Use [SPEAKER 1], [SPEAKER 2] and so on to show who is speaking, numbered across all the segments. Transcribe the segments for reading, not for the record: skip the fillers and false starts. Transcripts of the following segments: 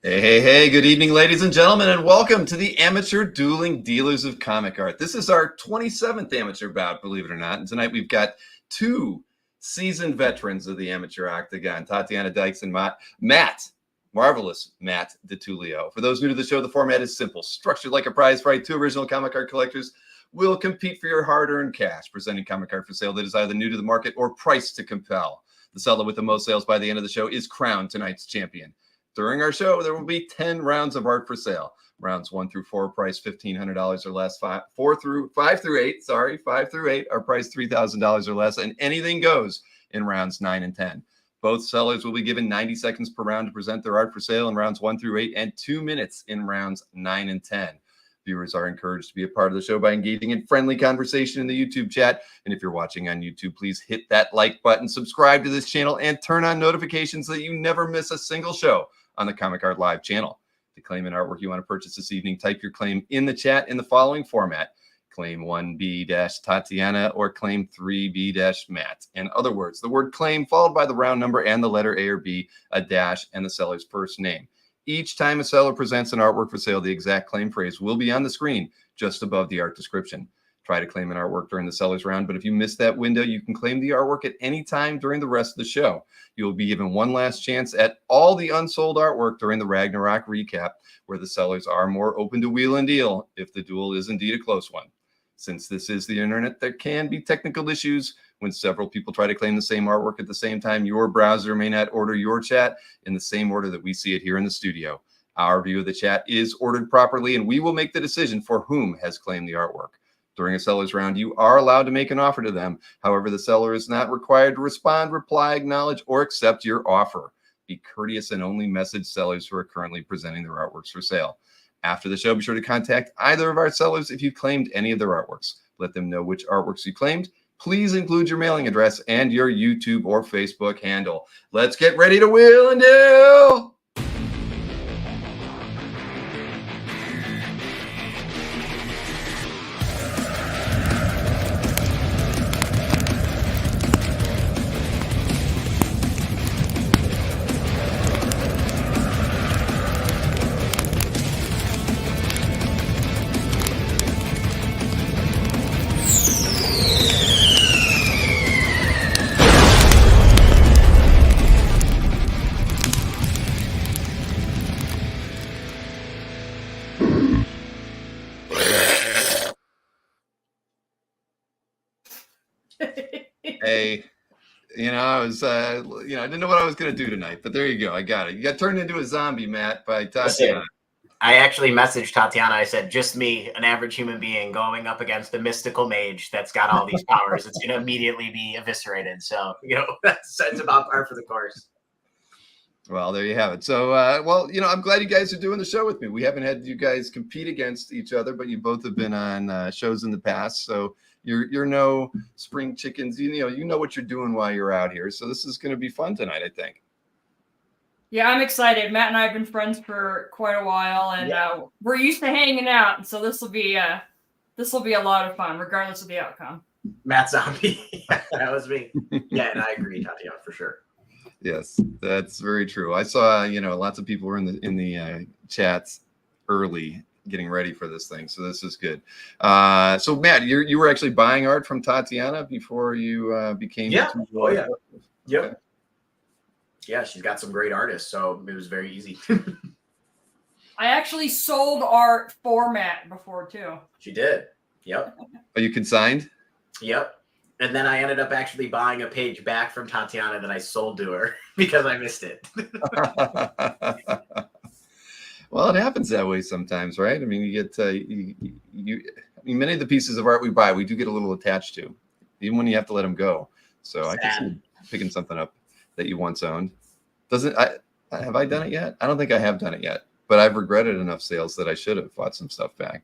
[SPEAKER 1] Hey, good evening, ladies and gentlemen, and welcome to the Amateur Dueling Dealers of Comic Art. This is our 27th amateur bout, believe it or not, and tonight we've got two seasoned veterans of the amateur octagon, Tatiana Dykes and marvelous Matt Ditullio. For those new to the show, the format is simple. Structured like a prize fight, two original comic art collectors will compete for your hard-earned cash, presenting comic art for sale that is either new to the market or priced to compel. The seller with the most sales by the end of the show is crowned tonight's champion. During our show, there will be 10 rounds of art for sale. Rounds 1 through 4 priced $1,500 or less. 5 through 8 are priced $3,000 or less, and anything goes in rounds 9 and 10. Both sellers will be given 90 seconds per round to present their art for sale in rounds 1 through 8 and 2 minutes in rounds 9 and 10. Viewers are encouraged to be a part of the show by engaging in friendly conversation in the YouTube chat. And if you're watching on YouTube, please hit that like button, subscribe to this channel, and turn on notifications so that you never miss a single show on the Comic Art Live channel. To claim an artwork you want to purchase this evening, type your claim in the chat in the following format: claim 1B-Tatiana or claim 3B-Matt. In other words, the word claim followed by the round number and the letter A or B, a dash, and the seller's first name. Each time a seller presents an artwork for sale, the exact claim phrase will be on the screen just above the art description. Try to claim an artwork during the seller's round, but if you miss that window, you can claim the artwork at any time during the rest of the show. You will be given one last chance at all the unsold artwork during the Ragnarok recap, where the sellers are more open to wheel and deal if the duel is indeed a close one. Since this is the internet, there can be technical issues. When several people try to claim the same artwork at the same time, your browser may not order your chat in the same order that we see it here in the studio. Our view of the chat is ordered properly, and we will make the decision for whom has claimed the artwork. During a seller's round, you are allowed to make an offer to them. However, the seller is not required to respond, reply, acknowledge, or accept your offer. Be courteous and only message sellers who are currently presenting their artworks for sale. After the show, be sure to contact either of our sellers if you claimed any of their artworks. Let them know which artworks you claimed. Please include your mailing address and your YouTube or Facebook handle. Let's get ready to wheel and deal! Hey, I was, I didn't know what I was going to do tonight, but there you go. I got it. You got turned into a zombie, Matt, by Tatiana.
[SPEAKER 2] I actually messaged Tatiana. I said, just me, an average human being going up against a mystical mage that's got all these powers. It's going to immediately be eviscerated. So, that's about par for the course.
[SPEAKER 1] Well, there you have it. So, I'm glad you guys are doing the show with me. We haven't had you guys compete against each other, but you both have been on shows in the past. So you're no spring chickens. You know what you're doing while you're out here. So this is going to be fun tonight, I think.
[SPEAKER 3] Yeah, I'm excited. Matt and I have been friends for quite a while, and we're used to hanging out. And so this will be a lot of fun, regardless of the outcome.
[SPEAKER 2] Matt Zombie, that was me. Yeah, and I agree, Tatiana, for sure.
[SPEAKER 1] Yes, that's very true. I saw, lots of people were in the chats early getting ready for this thing. So this is good. So Matt, you were actually buying art from Tatiana before you became.
[SPEAKER 2] Yeah. Oh yeah. Yep.
[SPEAKER 1] Okay.
[SPEAKER 2] Yeah, she's got some great artists, so it was very easy.
[SPEAKER 3] I actually sold art for Matt before too.
[SPEAKER 2] She did. Yep.
[SPEAKER 1] Are you consigned?
[SPEAKER 2] Yep. And then I ended up actually buying a page back from Tatiana that I sold to her because I missed it.
[SPEAKER 1] Well, it happens that way sometimes, right? I mean, you get many of the pieces of art we buy, we do get a little attached to, even when you have to let them go. So I can see picking something up that you once owned. Have I done it yet? I don't think I have done it yet, but I've regretted enough sales that I should have bought some stuff back.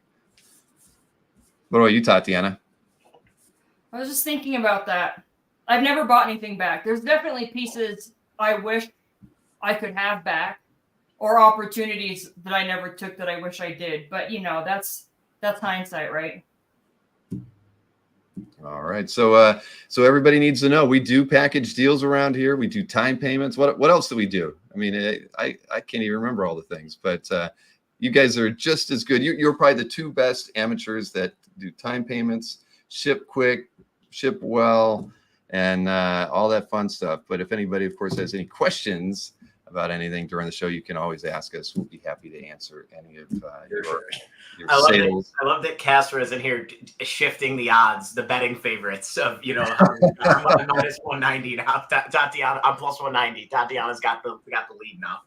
[SPEAKER 1] What about you, Tatiana?
[SPEAKER 3] I was just thinking about that. I've never bought anything back. There's definitely pieces I wish I could have back, or opportunities that I never took that I wish I did. But that's hindsight, right?
[SPEAKER 1] All right. So so everybody needs to know we do package deals around here. We do time payments. What else do we do? I mean, I can't even remember all the things, but you guys are just as good. You're probably the two best amateurs that do time payments, ship quick, ship well, and all that fun stuff. But if anybody, of course, has any questions about anything during the show, you can always ask us. We'll be happy to answer any of your sales.
[SPEAKER 2] I love that Casper is in here shifting the odds, the betting favorites of, I'm minus 190 now. Tatiana, I'm plus 190. Tatiana's got the lead now.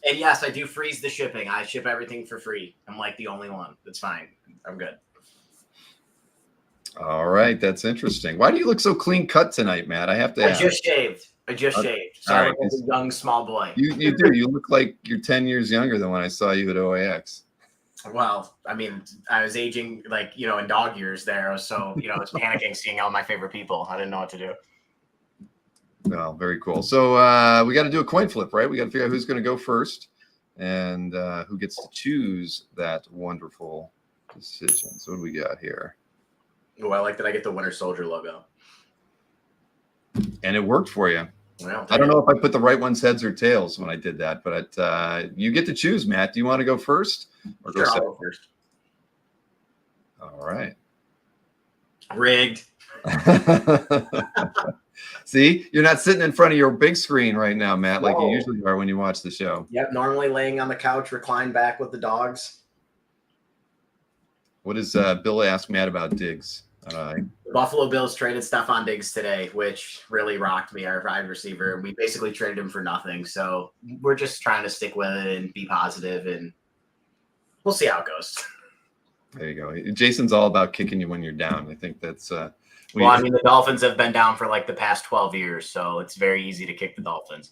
[SPEAKER 2] And yes, I do freeze the shipping. I ship everything for free. I'm like the only one. That's fine. I'm good.
[SPEAKER 1] All right, that's interesting. Why do you look so clean cut tonight, Matt? I have to ask.
[SPEAKER 2] I just shaved. So I look like a young small boy.
[SPEAKER 1] You do. You look like you're 10 years younger than when I saw you at OAX.
[SPEAKER 2] Well, I mean, I was aging in dog years there. So, I was panicking seeing all my favorite people. I didn't know what to do.
[SPEAKER 1] Well, very cool. So we got to do a coin flip, right? We got to figure out who's going to go first and who gets to choose that wonderful decision. So what do we got here?
[SPEAKER 2] Oh, I like that I get the Winter Soldier logo.
[SPEAKER 1] And it worked for you.
[SPEAKER 2] Well,
[SPEAKER 1] I don't know if I put the right one's heads or tails when I did that, but you get to choose, Matt. Do you want to go first or go second?
[SPEAKER 2] I'll go first.
[SPEAKER 1] All right.
[SPEAKER 2] Rigged.
[SPEAKER 1] See, you're not sitting in front of your big screen right now, Matt, like you usually are when you watch the show.
[SPEAKER 2] Yep, normally laying on the couch, reclined back with the dogs.
[SPEAKER 1] What does Bill ask Matt about Diggs?
[SPEAKER 2] The Buffalo Bills traded Stephon Diggs today, which really rocked me, our wide receiver. We basically traded him for nothing. So we're just trying to stick with it and be positive, and we'll see how it goes.
[SPEAKER 1] There you go. Jason's all about kicking you when you're down. I think that's
[SPEAKER 2] the Dolphins have been down for like the past 12 years, so it's very easy to kick the Dolphins.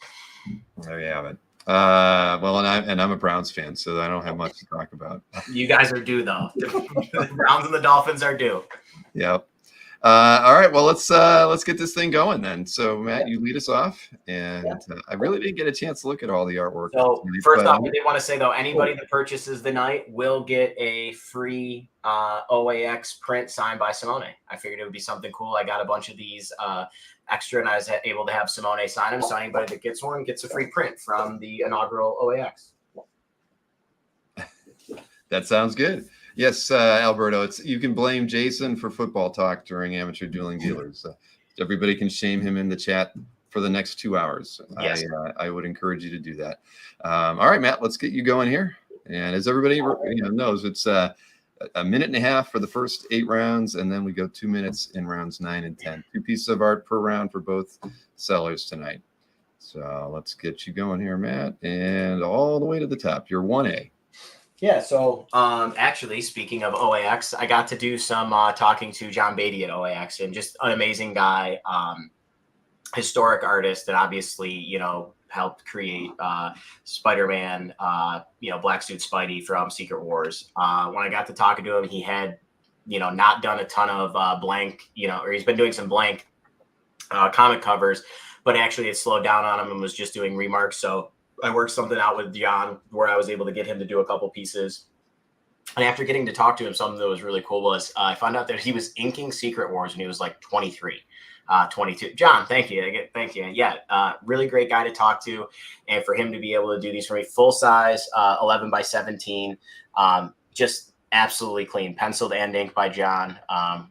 [SPEAKER 1] There you have it. Well, and I'm a Browns fan, so I don't have much to talk about.
[SPEAKER 2] You guys are due, though. The Browns and the Dolphins are due.
[SPEAKER 1] Yep. All right. Well, let's get this thing going then. So, Matt, you lead us off, and I really didn't get a chance to look at all the artwork.
[SPEAKER 2] So, first off, we did want to say though, anybody that purchases the night will get a free OAX print signed by Simone. I figured it would be something cool. I got a bunch of these extra, and I was able to have Simone sign them. So anybody that gets one gets a free print from the inaugural OAX.
[SPEAKER 1] That sounds good. Yes, Alberto, you can blame Jason for football talk during Amateur Dueling Dealers. Everybody can shame him in the chat for the next 2 hours.
[SPEAKER 2] Yes.
[SPEAKER 1] I would encourage you to do that. All right, Matt, let's get you going here. And as everybody knows, it's a minute and a half for the first 8 rounds, and then we go 2 minutes in rounds 9 and 10. 2 pieces of art per round for both sellers tonight. So let's get you going here, Matt, and all the way to the top. You're 1A.
[SPEAKER 2] Yeah, so actually, speaking of OAX, I got to do some talking to John Beatty at OAX, and just an amazing guy, historic artist that obviously, helped create Spider-Man, Black Suit Spidey from Secret Wars. When I got to talking to him, he had, not done a ton of blank, or he's been doing some blank comic covers, but actually it slowed down on him and was just doing remarks. So I worked something out with John where I was able to get him to do a couple pieces. And after getting to talk to him, something that was really cool was I found out that he was inking Secret Wars when he was like 23, 22. John, thank you. Thank you. Yeah, really great guy to talk to. And for him to be able to do these for me, full size, 11 by 17, just absolutely clean. Penciled and inked by John.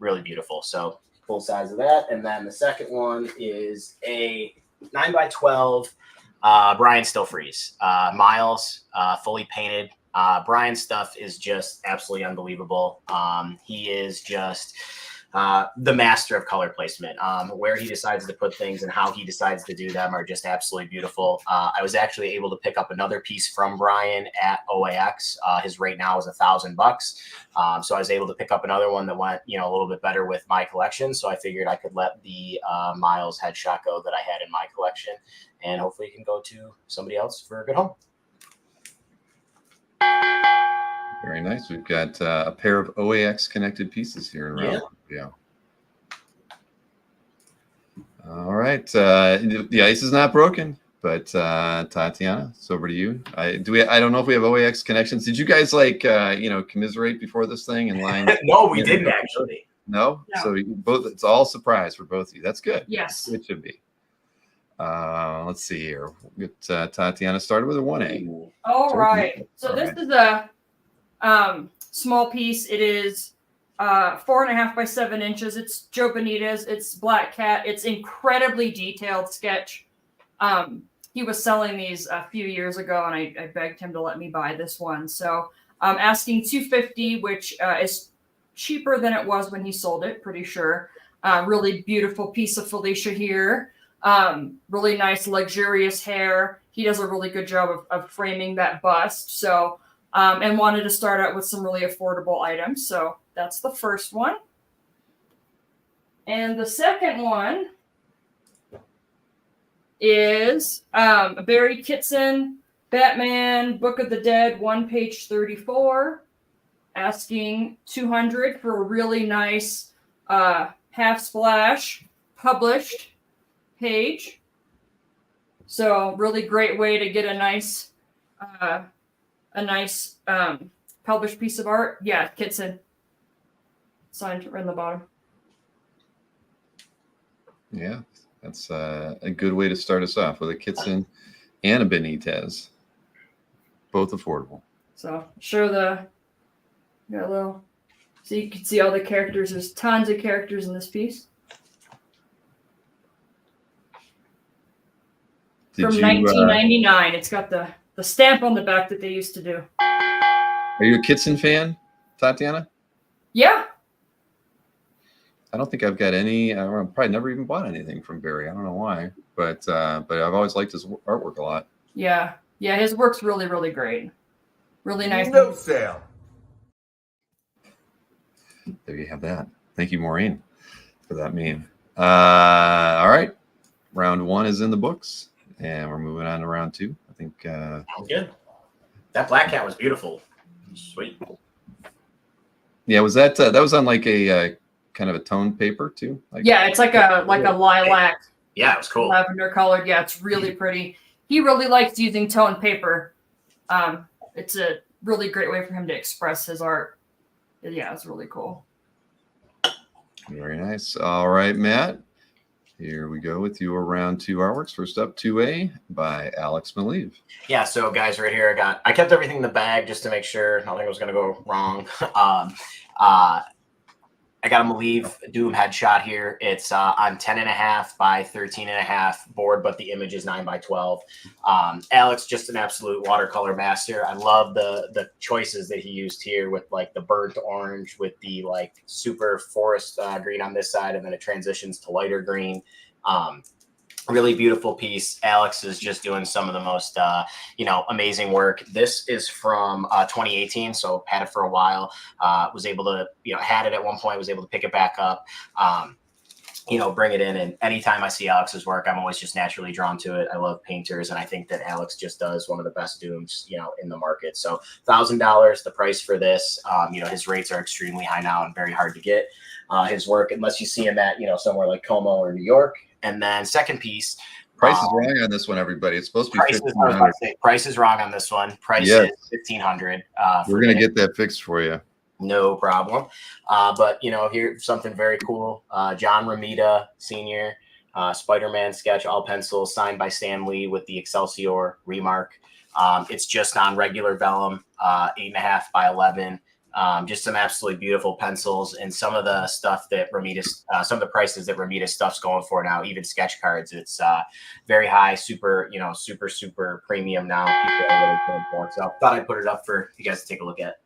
[SPEAKER 2] Really beautiful. So full size of that. And then the second one is a 9 by 12. Brian Still Freeze. Miles, fully painted. Brian's stuff is just absolutely unbelievable. He is just the master of color placement. Where he decides to put things and how he decides to do them are just absolutely beautiful. I was actually able to pick up another piece from Brian at OAX. His rate now is $1,000. So I was able to pick up another one that went, a little bit better with my collection. So I figured I could let the Miles headshot go that I had in my collection, and hopefully it can go to somebody else for a good home.
[SPEAKER 1] Very nice. We've got a pair of OAX connected pieces here in round one. Yeah. All right. The ice is not broken, but Tatiana, it's over to you. I don't know if we have OAX connections. Did you guys commiserate before this thing in line?
[SPEAKER 2] No, we didn't actually.
[SPEAKER 1] No?
[SPEAKER 3] No.
[SPEAKER 1] So you both, it's all surprise for both of you. That's good.
[SPEAKER 3] Yes.
[SPEAKER 1] It should be. Let's see here. We'll get Tatiana started with a 1A.
[SPEAKER 3] All right. So
[SPEAKER 1] All
[SPEAKER 3] this
[SPEAKER 1] right.
[SPEAKER 3] is a small piece. It is 4.5 by 7 inches. It's Joe Benitez. It's Black Cat. It's incredibly detailed sketch. He was selling these a few years ago, and I begged him to let me buy this one. So I'm asking $250, which is cheaper than it was when he sold it, pretty sure. Really beautiful piece of Felicia here. Really nice, luxurious hair. He does a really good job of framing that bust. So, and wanted to start out with some really affordable items. So that's the first one. And the second one is a Barry Kitson Batman Book of the Dead, 1 page 34, asking $200 for a really nice half splash published page. So really great way to get a nice published piece of art. Yeah, Kitson signed in the bottom.
[SPEAKER 1] Yeah, that's a good way to start us off with a Kitson and a Benitez. Both affordable.
[SPEAKER 3] So show got a little, so you can see all the characters. There's tons of characters in this piece. From 1999. It's got the stamp on the back that they used to do.
[SPEAKER 1] Are you a Kitson fan, Tatiana?
[SPEAKER 3] Yeah.
[SPEAKER 1] I don't think I've got any. I've probably never even bought anything from Barry. I don't know why, but I've always liked his artwork a lot.
[SPEAKER 3] Yeah, his work's really, really great. Really nice.
[SPEAKER 4] No sale.
[SPEAKER 1] There you have that. Thank you, Maureen, for that meme. All right, round 1 is in the books, and we're moving on to round 2. I think.
[SPEAKER 2] Sounds good. That Black Cat was beautiful. Sweet.
[SPEAKER 1] Yeah, was that was on like a kind of a toned paper too? Like,
[SPEAKER 3] yeah, it's like a lilac.
[SPEAKER 2] Yeah, it was cool.
[SPEAKER 3] Lavender colored. Yeah, it's really pretty. He really likes using toned paper. It's a really great way for him to express his art. Yeah, it's really cool.
[SPEAKER 1] Very nice. All right, Matt. Here we go with your round 2 artworks. First up, 2A by Alex Maleev.
[SPEAKER 2] Yeah, so guys, right here, I kept everything in the bag just to make sure nothing was going to go wrong. I got a Maleev Doom headshot here. It's on 10.5 by 13.5 board, but the image is 9 by 12. Alex, just an absolute watercolor master. I love the choices that he used here with like the burnt orange with the like super forest green on this side, and then it transitions to lighter green. Really beautiful piece. Alex is just doing some of the most, amazing work. This is from 2018, so had it for a while. Was able to, had it at one point, was able to pick it back up, bring it in. And anytime I see Alex's work, I'm always just naturally drawn to it. I love painters, and I think that Alex just does one of the best Dooms, in the market. So $1,000, the price for this. His rates are extremely high now and very hard to get his work, unless you see him at, somewhere like Como or New York. And then second piece.
[SPEAKER 1] Price is wrong on this one, everybody. It's supposed to be $1,500.
[SPEAKER 2] Price is wrong on this one. Price is $1,500.
[SPEAKER 1] We're going to get that fixed for you.
[SPEAKER 2] No problem. But, here's something very cool. John Romita Sr., Spider-Man sketch, all pencils, signed by Stan Lee with the Excelsior remark. It's just on regular vellum, 8.5 by 11. Just some absolutely beautiful pencils, and some of the stuff that some of the prices that Romita stuff's going for now, even sketch cards, it's very high, super premium now. People are really paying for it. So I thought I'd put it up for you guys to take a look at.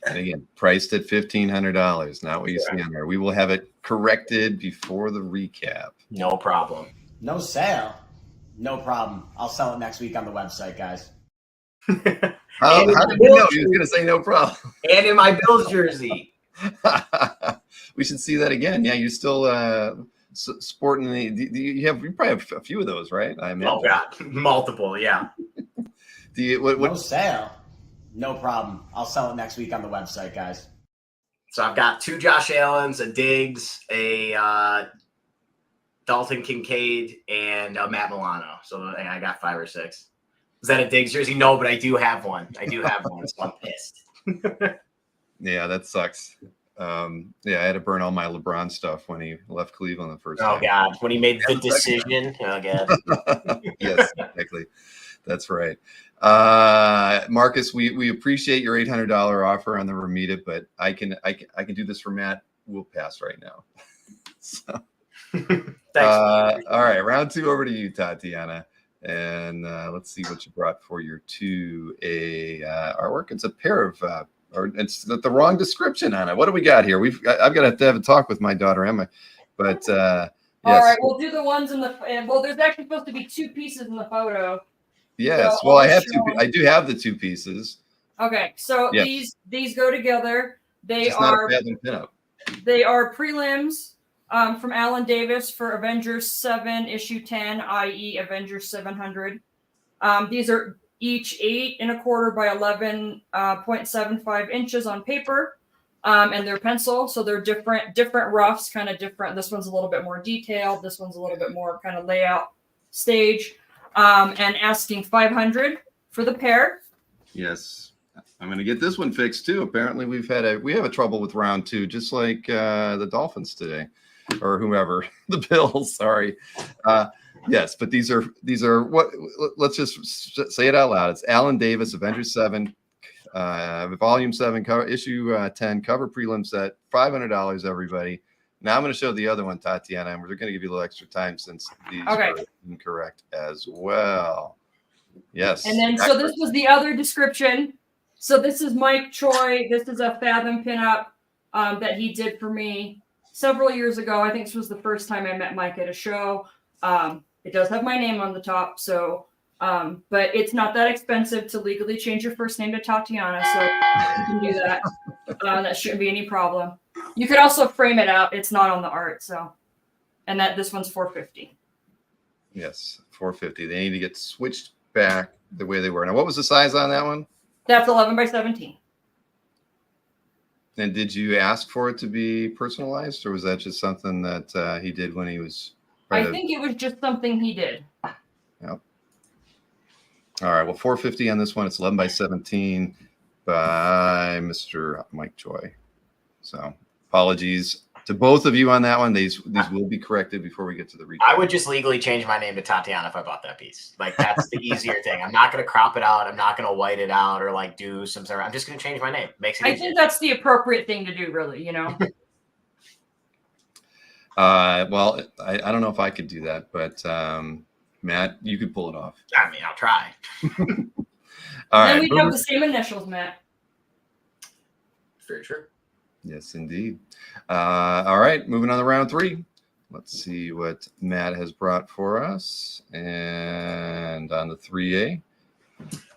[SPEAKER 1] And again, priced at $1,500, not what you see on there. We will have it corrected before the recap.
[SPEAKER 2] No problem.
[SPEAKER 5] No sale. No problem. I'll sell it next week on the website, guys.
[SPEAKER 1] How did you know he was going to say no problem?
[SPEAKER 2] And in my Bills jersey.
[SPEAKER 1] We should see that again. Yeah, you're still sporting you probably have a few of those, right? I imagine.
[SPEAKER 2] Oh God, multiple. Yeah.
[SPEAKER 5] No sale. No problem. I'll sell it next week on the website, guys.
[SPEAKER 2] So I've got 2 Josh Allens, a Diggs, a Dalton Kincaid, and a Matt Milano. So I got 5 or 6. Is that a Diggs jersey? No, but I do have one. So I'm pissed.
[SPEAKER 1] Yeah, that sucks. Yeah, I had to burn all my LeBron stuff when he left Cleveland the first
[SPEAKER 2] Oh
[SPEAKER 1] time.
[SPEAKER 2] God, when he made the decision. Oh God.
[SPEAKER 1] Yes, exactly. That's right. Marcus, we appreciate your $800 offer on the Ramita, but I can do this for Matt. We'll pass right now. So,
[SPEAKER 2] Thanks.
[SPEAKER 1] all right, round 2 over to you, Tatiana. And let's see what you brought for your 2A artwork. It's a pair of, or it's the wrong description on it. What do we got here? I've got to have a talk with my daughter Emma, but yes.
[SPEAKER 3] All right, we'll do the ones in the. Well, there's actually supposed to be 2 pieces in the photo.
[SPEAKER 1] Yes.
[SPEAKER 3] So
[SPEAKER 1] Well, I do have the 2 pieces.
[SPEAKER 3] Okay, so
[SPEAKER 1] Yes.
[SPEAKER 3] these go together. They
[SPEAKER 1] Just
[SPEAKER 3] are
[SPEAKER 1] not a Fathom pinup.
[SPEAKER 3] They are prelims from Alan Davis for Avengers 7 issue 10, i.e. Avengers 700. These are each 8 1/4 by 11.75 inches on paper, and they're pencil, so they're different roughs, kind of different. This one's a little bit more detailed. This one's a little bit more kind of layout stage, and asking 500 for the pair.
[SPEAKER 1] Yes. I'm going to get this one fixed too. Apparently we have a trouble with round 2, just like the Dolphins today, or whoever, the Bills. Sorry. Yes, but these are what? Let's just say it out loud. It's Alan Davis, Avengers 7, Volume 7, issue 10, cover prelim set, $500. Everybody. Now I'm going to show the other one, Tatiana, and we're going to give you a little extra time since these are incorrect as well. Yes.
[SPEAKER 3] And then so this was the other description. So this is Mike Choi. This is a Fathom pinup that he did for me several years ago. I think this was the first time I met Mike at a show. It does have my name on the top, so but it's not that expensive to legally change your first name to Tatiana, so you can do that. That shouldn't be any problem. You could also frame it out. It's not on the art, so and this one's $450.
[SPEAKER 1] Yes, $450. They need to get switched back the way they were. Now, what was the size on that one?
[SPEAKER 3] That's 11 by 17.
[SPEAKER 1] And did you ask for it to be personalized, or was that just something that he did when he was?
[SPEAKER 3] I think it was just something he did.
[SPEAKER 1] Yep. All right. Well, $450 on this one. It's 11 by 17 by Mr. Mike Choi. So apologies to both of you on that one. These will be corrected before we get to the retail.
[SPEAKER 2] I would just legally change my name to Tatiana if I bought that piece. Like, that's the easier thing. I'm not going to crop it out. I'm not going to white it out or like do some sort of, I'm just going to change my name. Makes it easier.
[SPEAKER 3] I think that's the appropriate thing to do, really, you know.
[SPEAKER 1] Well, I don't know if I could do that, but Matt, you could pull it off.
[SPEAKER 2] I mean, I'll try.
[SPEAKER 1] All right.
[SPEAKER 3] Then we'd have the same initials, Matt.
[SPEAKER 2] Very true.
[SPEAKER 1] Yes, indeed. All right, moving on to round 3. Let's see what Matt has brought for us. And on the 3A.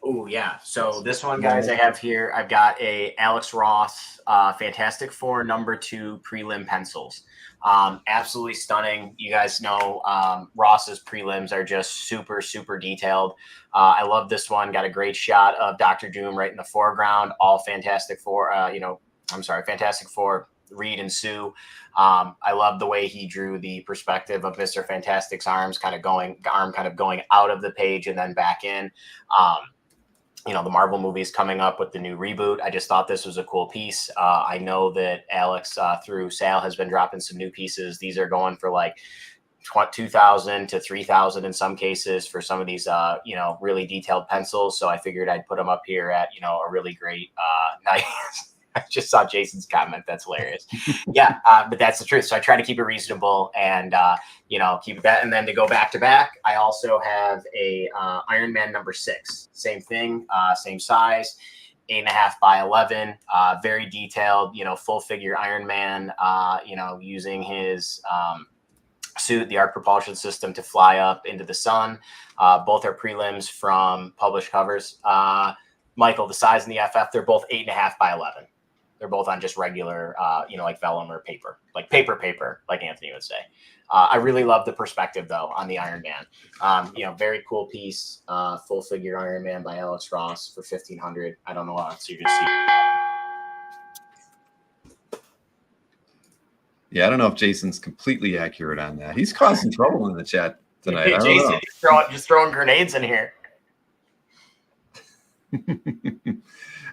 [SPEAKER 2] Oh, yeah. So this one, guys, I have here, I've got a Alex Ross Fantastic Four #2 prelim pencils. Absolutely stunning. You guys know Ross's prelims are just super, super detailed. I love this one. Got a great shot of Dr. Doom right in the foreground. All Fantastic Four, Fantastic Four, Reed and Sue. I love the way he drew the perspective of Mr. Fantastic's arm kind of going out of the page and then back in. The Marvel movies coming up with the new reboot. I just thought this was a cool piece. I know that Alex through Sal has been dropping some new pieces. These are going for like 2,000 to 3,000 in some cases for some of these, really detailed pencils. So I figured I'd put them up here at, a really great nice. I just saw Jason's comment. That's hilarious. Yeah, but that's the truth. So I try to keep it reasonable and, keep that. And then to go back to back, I also have a Iron Man #6. Same thing, same size, 8.5 by 11. Very detailed, full figure Iron Man, using his suit, the arc propulsion system to fly up into the sun. Both are prelims from published covers. Michael, the size and the FF, they're both 8.5 by 11. They're both on just regular, like vellum or paper, like paper, like Anthony would say. I really love the perspective, though, on the Iron Man. Very cool piece, full figure Iron Man by Alex Ross for $1,500. I don't know what else you can see.
[SPEAKER 1] Yeah, I don't know if Jason's completely accurate on that. He's causing trouble in the chat tonight.
[SPEAKER 2] Jason, just throwing grenades in here.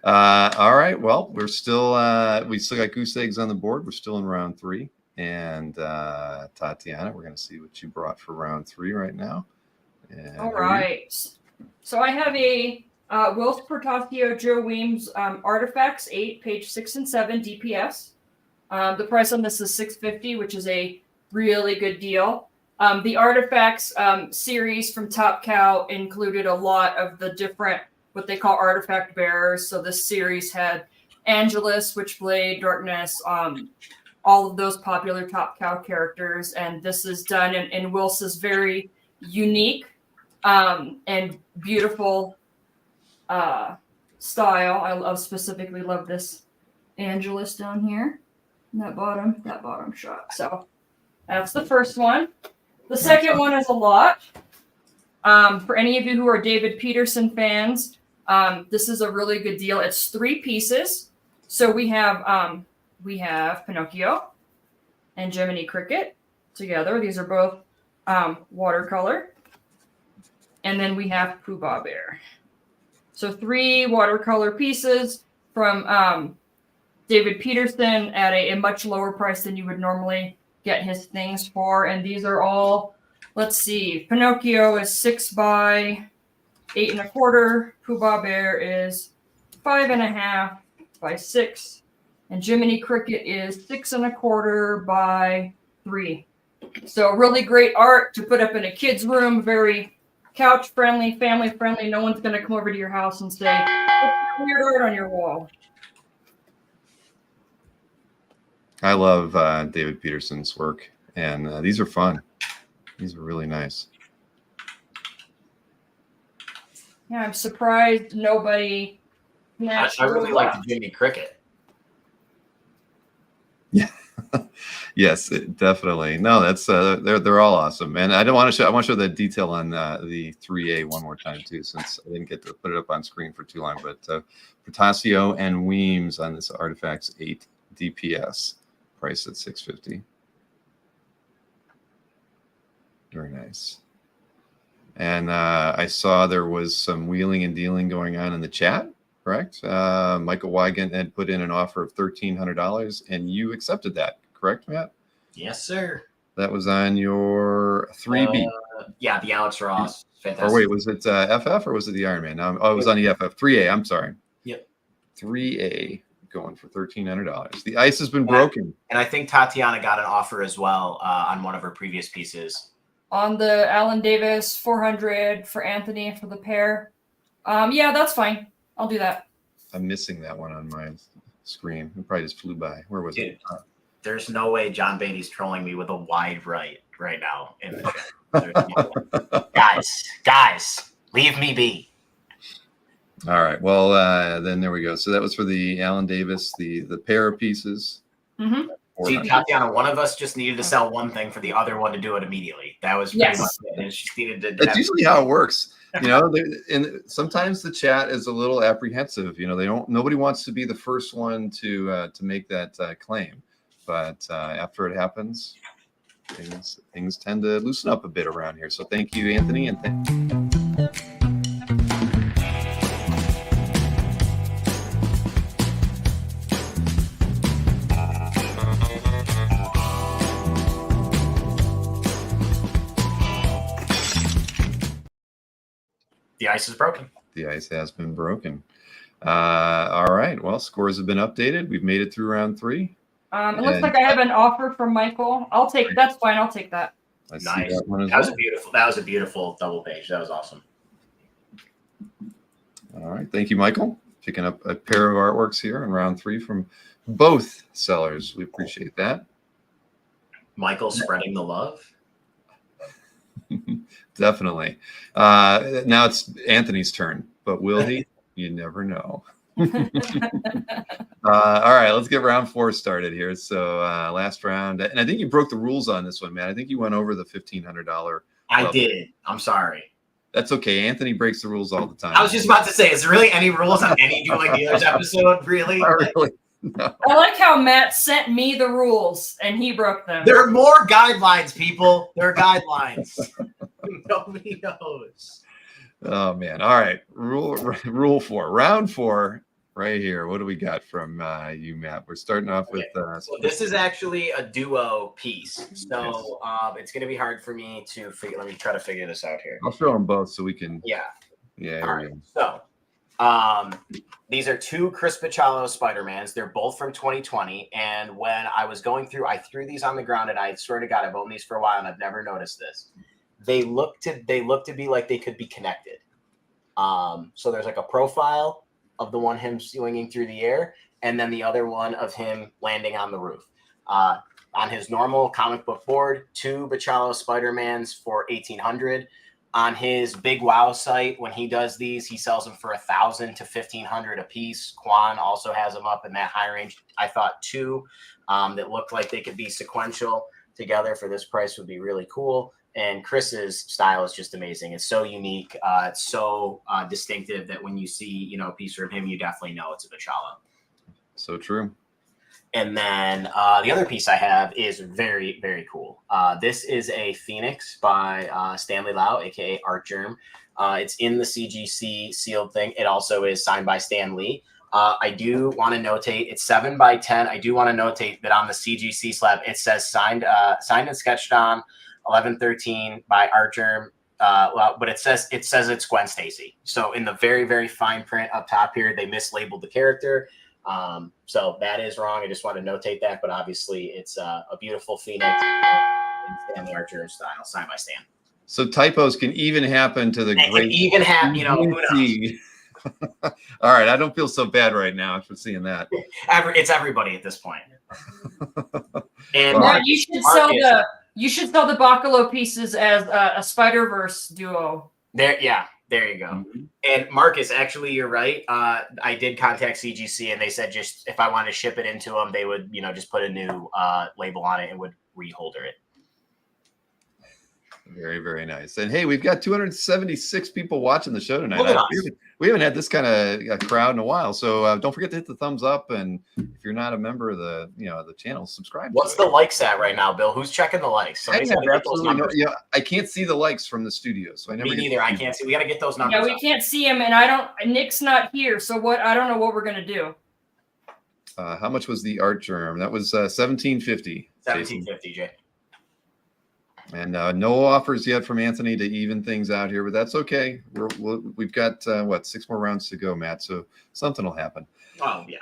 [SPEAKER 1] All right. Well, we still got goose eggs on the board. We're still in round 3. And Tatiana, we're going to see what you brought for round 3 right now. And
[SPEAKER 3] all right. So I have a Wills Portacio Joe Weems Artifacts 8, page 6 and 7 DPS. The price on this is $6.50, which is a really good deal. The Artifacts series from Top Cow included a lot of the different, what they call artifact bearers. So this series had Angelus, Witchblade, Darkness, all of those popular Top Cow characters. And this is done in Wils's very unique and beautiful style. I specifically love this Angelus down here. That bottom shot. So that's the first one. The second one is a lot. For any of you who are David Peterson fans, this is a really good deal. It's 3 pieces. So we have Pinocchio and Jiminy Cricket together. These are both watercolor. And then we have Pooh Bah Bear. So 3 watercolor pieces from David Peterson at a much lower price than you would normally get his things for. And these are all, let's see, Pinocchio is 6 by 8 1/4. Pooh Bah Bear is 5 1/2 by 6. And Jiminy Cricket is 6 1/4 by 3. So really great art to put up in a kid's room, very couch friendly, family friendly. No one's going to come over to your house and say, "What's weird art on your wall?"
[SPEAKER 1] I love David Peterson's work, and these are fun. These are really nice.
[SPEAKER 3] Yeah, I'm surprised nobody.
[SPEAKER 2] I really like the Jiminy Cricket.
[SPEAKER 1] Yeah. Yes, definitely. No, that's they're all awesome, and I don't want to show. I want to show the detail on the 3A one more time too, since I didn't get to put it up on screen for too long. But Portacio and Weems on this Artifacts 8 DPS, price at $6.50. Very nice. And I saw there was some wheeling and dealing going on in the chat. Correct. Michael Wygant had put in an offer of $1,300, and you accepted that. Correct, Matt?
[SPEAKER 2] Yes, sir.
[SPEAKER 1] That was on your 3B.
[SPEAKER 2] Yeah, the Alex Ross. Fantastic.
[SPEAKER 1] Or wait, was it FF or was it the Iron Man? No, it was on the FF. 3A, I'm sorry.
[SPEAKER 2] Yep.
[SPEAKER 1] 3A going for $1,300. The ice has been broken.
[SPEAKER 2] And I think Tatiana got an offer as well on one of her previous pieces.
[SPEAKER 3] On the Alan Davis 400 for Anthony for the pair. Yeah, that's fine. I'll do that.
[SPEAKER 1] I'm missing that one on my screen. It probably just flew by. Where was it?
[SPEAKER 2] There's no way John Beatty's trolling me with a wide right now in the chat. Guys, leave me be.
[SPEAKER 1] All right. Well, then there we go. So that was for the Alan Davis, the pair of pieces.
[SPEAKER 3] Mm-hmm.
[SPEAKER 2] See, Tatiana, one of us just needed to sell one thing for the other one to do it immediately. That was pretty much it. And she needed to.
[SPEAKER 1] That's usually how it works. You know, and sometimes the chat is a little apprehensive. You know, nobody wants to be the first one to make that claim. But after it happens, things tend to loosen up a bit around here. So thank you, Anthony, and
[SPEAKER 2] the ice is broken.
[SPEAKER 1] The ice has been broken. All right. Well, scores have been updated. We've made it through round 3.
[SPEAKER 3] It looks like I have an offer from Michael. That's fine. I'll take that.
[SPEAKER 2] Nice. That was a beautiful double page. That was awesome.
[SPEAKER 1] All right. Thank you, Michael. Picking up a pair of artworks here in round 3 from both sellers. We appreciate that.
[SPEAKER 2] Michael spreading the love.
[SPEAKER 1] Definitely. Now it's Anthony's turn, but will he? You never know. All right, let's get round 4 started here. So last round, and I think you broke the rules on this one, man. I think you went over the $1,500.
[SPEAKER 2] I did. I'm sorry.
[SPEAKER 1] That's okay. Anthony breaks the rules all the time.
[SPEAKER 2] I was just about to say, is there really any rules on any Dueling Dealers episode? Really?
[SPEAKER 1] Not really. No.
[SPEAKER 3] I like how Matt sent me the rules and he broke them.
[SPEAKER 2] There are more guidelines, people. There are guidelines. Nobody knows.
[SPEAKER 1] Oh man! All right, rule 4, round 4, right here. What do we got from you, Matt? We're starting off with.
[SPEAKER 2] So this is actually a duo piece, so it's going to be hard for me to figure. Let me try to figure this out here.
[SPEAKER 1] I'll show them both so we can.
[SPEAKER 2] Yeah.
[SPEAKER 1] Yeah.
[SPEAKER 2] All right. So these are 2 Chris Bachalo Spider-Mans. They're both from 2020. And when I was going through, I threw these on the ground, and I swear to God, I've owned these for a while, and I've never noticed this. They look to be like they could be connected. So there's like a profile of the one him swinging through the air, and then the other one of him landing on the roof. On his normal comic book board, 2 Bachalo Spider-Mans for $1,800. On his Big Wow site, when he does these, he sells them for $1,000 to $1,500 a piece. Quan also has them up in that high range. I thought 2 that looked like they could be sequential together for this price would be really cool. And Chris's style is just amazing. It's so unique. It's so distinctive that when you see, a piece from him, you definitely know it's a Bachalo.
[SPEAKER 1] So true.
[SPEAKER 2] And then the other piece I have is very, very cool. This is a Phoenix by Stanley Lau, aka Art Germ. It's in the CGC sealed thing. It also is signed by Stan Lee. I do want to notate it's 7 by 10. I do want to notate that on the CGC slab it says signed and sketched on 11/13 by Art Germ. But it says it's Gwen Stacy. So in the very, very fine print up top here, they mislabeled the character. So that is wrong. I just want to notate that. But obviously, it's a beautiful Phoenix in Stanley Art Germ style, signed by Stan.
[SPEAKER 1] So typos can even happen to the
[SPEAKER 2] It
[SPEAKER 1] great.
[SPEAKER 2] can even happen, who knows?
[SPEAKER 1] All right, I don't feel so bad right now after seeing that.
[SPEAKER 2] It's everybody at this point. And
[SPEAKER 3] Well, you should sell the Bacalo pieces as a Spider-Verse duo.
[SPEAKER 2] There you go.
[SPEAKER 1] Mm-hmm.
[SPEAKER 2] And Marcus, actually, you're right. I did contact CGC, and they said just if I wanted to ship it into them, they would, just put a new label on it and would reholder it.
[SPEAKER 1] Very, very nice. And hey, we've got 276 people watching the show tonight.
[SPEAKER 2] Nice.
[SPEAKER 1] We haven't had this kind of crowd in a while. So don't forget to hit the thumbs up. And if you're not a member of the channel, subscribe.
[SPEAKER 2] What's the likes at right now, Bill? Who's checking the likes?
[SPEAKER 1] I can't see the likes from the studio. So I never.
[SPEAKER 2] Me neither. I can't see. We got to get those numbers.
[SPEAKER 3] Yeah, we can't see him, and Nick's not here. So I don't know what we're going to do.
[SPEAKER 1] How much was the Art Germ? That was $1,750.
[SPEAKER 2] $1,750, Jay.
[SPEAKER 1] And no offers yet from Anthony to even things out here, but that's okay. We've got 6 more rounds to go, Matt. So something will happen.
[SPEAKER 2] Oh yeah.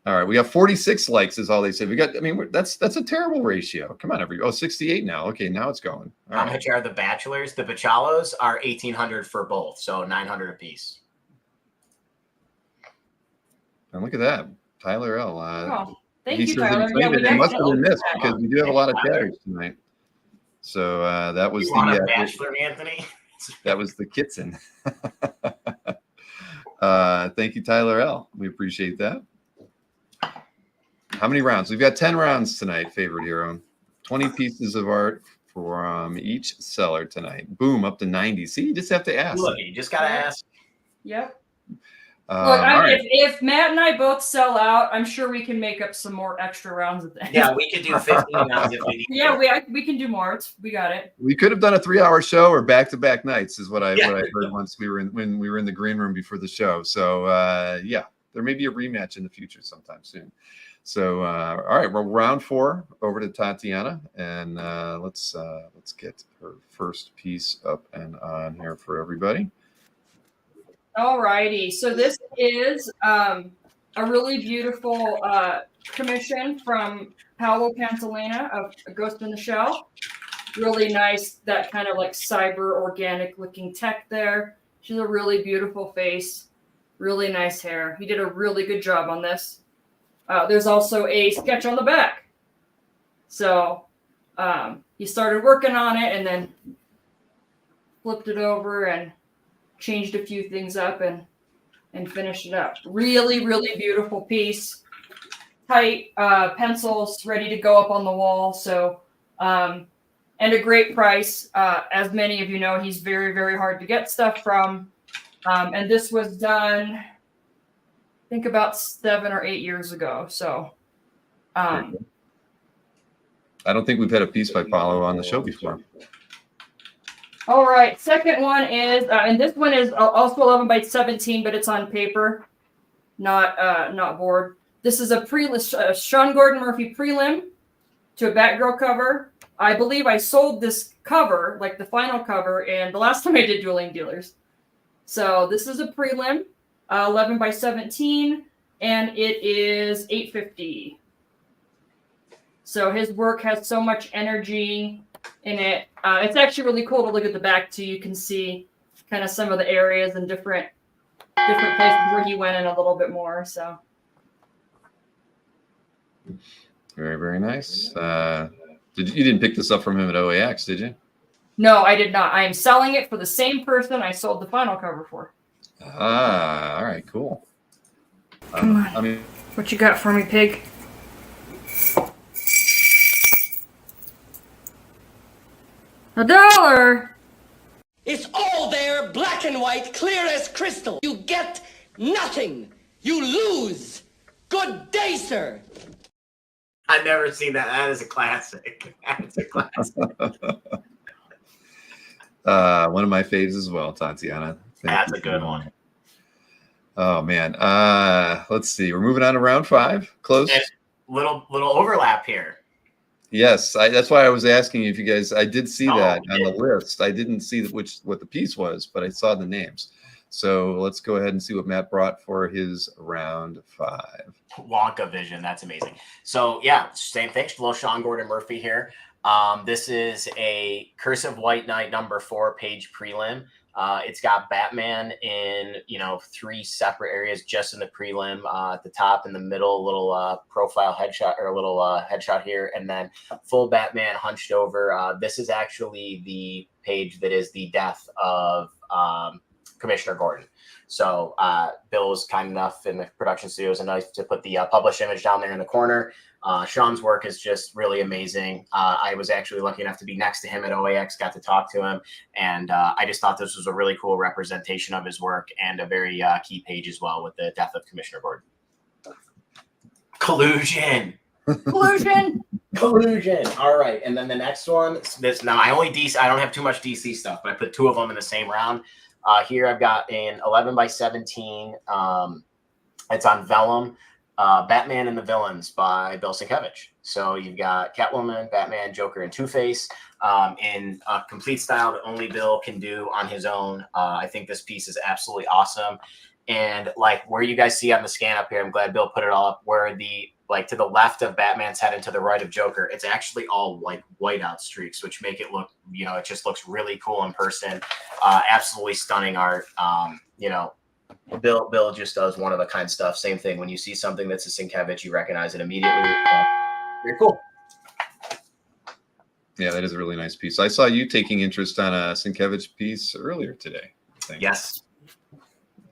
[SPEAKER 1] All right, we got 46 likes is all they said. We got. I mean, that's a terrible ratio. Come on, 68 now. Okay, now it's going.
[SPEAKER 2] How much are the Bachelors? The Bachalos are $1,800 for both, so $900 a piece.
[SPEAKER 1] And look at that, Tyler L.
[SPEAKER 3] Thank you, Tyler.
[SPEAKER 1] It must have been missed because we do have a lot of chatters tonight. So that was
[SPEAKER 2] the Bachelor, Anthony.
[SPEAKER 1] That was the Kitson. Thank you, Tyler L. We appreciate that. How many rounds? We've got 10 rounds tonight, favorite hero. 20 pieces of art from each seller tonight. Boom, up to 90. See, you just have to ask.
[SPEAKER 2] Look, you just got to ask.
[SPEAKER 3] Yep. Look, if Matt and I both sell out, I'm sure we can make up some more extra rounds of that.
[SPEAKER 2] Yeah, we could do 15 rounds if we need.
[SPEAKER 3] Yeah, we can do more. We got it.
[SPEAKER 1] We could have done a 3-hour show or back-to-back nights, is what I heard once when we were in the green room before the show. So there may be a rematch in the future sometime soon. So all right, well, round 4 over to Tatiana, and let's get her first piece up and on here for everybody.
[SPEAKER 3] All righty. So this is a really beautiful commission from Paolo Pantalena of A Ghost in the Shell. Really nice, that kind of like cyber organic looking tech there. She's a really beautiful face, really nice hair. He did a really good job on this. There's also a sketch on the back. So he started working on it and then flipped it over and changed a few things up and finished it up. Really, really beautiful piece. Tight pencils ready to go up on the wall. So, and a great price. As many of you know, he's very, very hard to get stuff from. And this was done, I think, about 7 or 8 years ago. So,
[SPEAKER 1] I don't think we've had a piece by Paolo on the show before.
[SPEAKER 3] All right. Second one is, and this one is also 11 by 17, but it's on paper, not board. This is a Sean Gordon Murphy prelim to a Batgirl cover. I believe I sold this cover, like the final cover, and the last time I did Dueling Dealers. So this is a prelim, 11 by 17, and it is $850. So his work has so much energy in it. It's actually really cool to look at the back too. You can see kind of some of the areas and different places where he went in a little bit more. So
[SPEAKER 1] Very, very nice. You didn't pick this up from him at OAX, did you?
[SPEAKER 3] no, I did not. I am selling it for the same person I sold the final cover for.
[SPEAKER 1] Ah, all right, cool.
[SPEAKER 3] Come on. What you got for me, pig? $1.
[SPEAKER 4] It's all there, black and white, clear as crystal. You get nothing. You lose. Good day, sir.
[SPEAKER 2] I've never seen that. That is a classic. That's a classic.
[SPEAKER 1] One of my faves as well, Tatiana.
[SPEAKER 2] That's a good one.
[SPEAKER 1] Oh man. Let's see. We're moving on to round 5. Close.
[SPEAKER 2] And little overlap here.
[SPEAKER 1] Yes, that's why I was asking you if you guys. I did see that on the list. I didn't see what the piece was, but I saw the names. So let's go ahead and see what Matt brought for his round 5.
[SPEAKER 2] Wonka vision. That's amazing. So yeah, same thing. Little Sean Gordon Murphy here. This is a Cursive White Knight number 4 page prelim. It's got Batman in 3 separate areas just in the prelim. At the top, in the middle, a little profile headshot or a little headshot here, and then full Batman hunched over. This is actually the page that is the death of Commissioner Gordon. So Bill was kind enough in the production studios and nice to put the published image down there in the corner. Sean's work is just really amazing. I was actually lucky enough to be next to him at OAX, got to talk to him, and I just thought this was a really cool representation of his work and a very key page as well with the death of Commissioner Gordon. Collusion. Collusion. All right, and then the next one. Now I don't have too much DC stuff, but I put 2 of them in the same round. Here I've got an 11 by 17. It's on vellum. Batman and the Villains by Bill Sienkiewicz. So you've got Catwoman, Batman, Joker, and Two-Face in a complete style that only Bill can do on his own. I think this piece is absolutely awesome. And like where you guys see on the scan up here, I'm glad Bill put it all up, where to the left of Batman's head and to the right of Joker, it's actually all like whiteout streaks, which make it look, it just looks really cool in person. Absolutely stunning art. Bill just does one of a kind stuff. Same thing. When you see something that's a Sienkiewicz, you recognize it immediately. Very cool.
[SPEAKER 1] Yeah, that is a really nice piece. I saw you taking interest on a Sienkiewicz piece earlier today, I think.
[SPEAKER 2] Yes.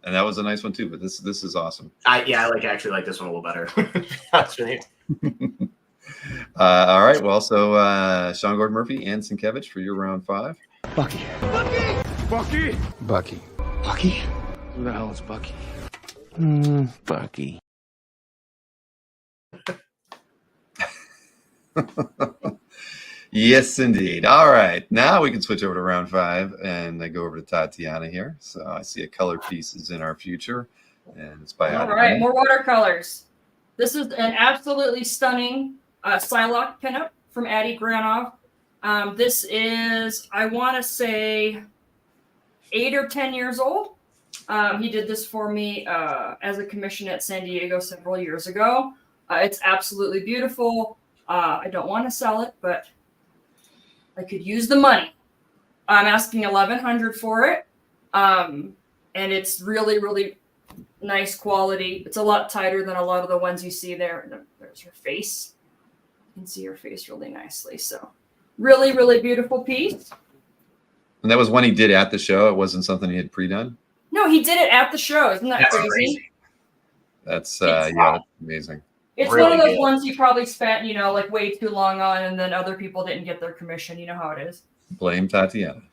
[SPEAKER 1] And that was a nice one too, but this is awesome.
[SPEAKER 2] I actually like this one a little better. That's really
[SPEAKER 1] all right. Well, so Sean Gordon Murphy and Sienkiewicz for your round 5.
[SPEAKER 6] Bucky. Who the hell is Bucky? Bucky.
[SPEAKER 1] Yes, indeed. All right. Now we can switch over to round 5 and I go over to Tatiana here. So I see a color piece is in our future, and it's by
[SPEAKER 3] all right, more watercolors. This is an absolutely stunning Psylocke pinup from Adi Granov. This is, I want to say, 8 or 10 years old. He did this for me as a commission at San Diego several years ago. It's absolutely beautiful. I don't want to sell it, but I could use the money. I'm asking $1,100 for it. And it's really, really nice quality. It's a lot tighter than a lot of the ones you see there. There's her face. You can see her face really nicely. So really, really beautiful piece.
[SPEAKER 1] And that was one he did at the show. It wasn't something he had pre-done.
[SPEAKER 3] No, he did it at the show. Isn't that crazy?
[SPEAKER 1] That's that's amazing.
[SPEAKER 3] It's really one of those ones you probably spent, like way too long on, and then other people didn't get their commission. You know how it is.
[SPEAKER 1] Blame Tatiana.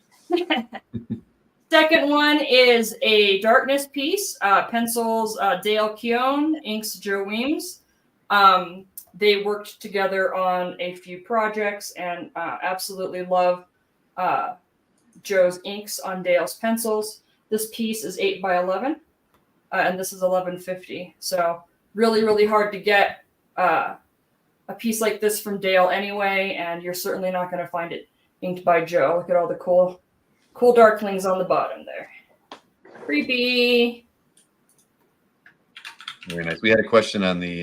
[SPEAKER 3] Second one is a darkness piece. Pencils Dale Keown, inks Joe Weems. They worked together on a few projects and absolutely love Joe's inks on Dale's pencils. This piece is 8 by 11, and this is 11.50. So really, really hard to get a piece like this from Dale anyway, and you're certainly not going to find it inked by Joe. Look at all the cool darklings on the bottom there. Creepy.
[SPEAKER 1] Very nice. We had a question on the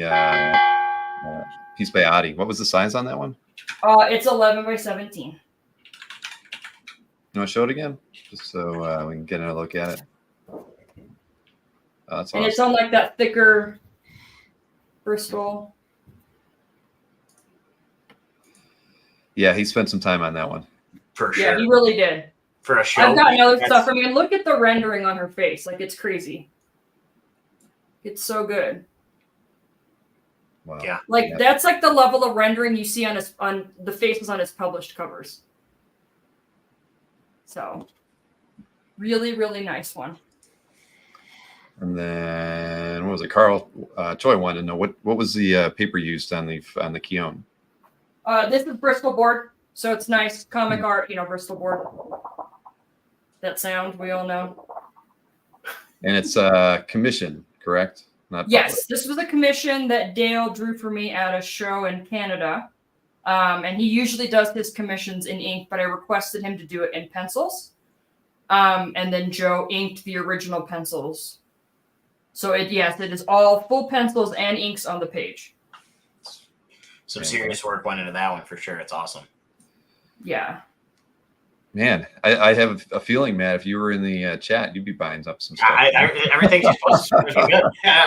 [SPEAKER 1] piece by Adi. What was the size on that one?
[SPEAKER 3] It's 11 by 17.
[SPEAKER 1] You want to show it again? Just so we can get a look at it. Oh, that's awesome.
[SPEAKER 3] And it's on like that thicker Bristol.
[SPEAKER 1] Yeah, he spent some time on that one.
[SPEAKER 2] For sure.
[SPEAKER 3] Yeah, he really did.
[SPEAKER 2] For a show.
[SPEAKER 3] I've gotten other stuff. I mean, look at the rendering on her face. Like, it's crazy. It's so good.
[SPEAKER 1] Wow.
[SPEAKER 2] Yeah.
[SPEAKER 3] Like, that's like the level of rendering you see on the faces on his published covers. So, really, really nice one.
[SPEAKER 1] And then what was it? Carl Choi wanted to know what was the paper used on the Keone?
[SPEAKER 3] This is Bristol board, so it's nice comic art, Bristol board. That sound we all know.
[SPEAKER 1] And it's commission, correct? Not
[SPEAKER 3] Yes,
[SPEAKER 1] public.
[SPEAKER 3] this was a commission that Dale drew for me at a show in Canada. And he usually does his commissions in ink, but I requested him to do it in pencils. And then Joe inked the original pencils. So it is all full pencils and inks on the page.
[SPEAKER 2] Some serious work went into that one for sure. It's awesome.
[SPEAKER 3] Yeah.
[SPEAKER 1] Man, I have a feeling, Matt, if you were in the chat, you'd be buying up some stuff.
[SPEAKER 2] Everything's supposed to be good. Yeah,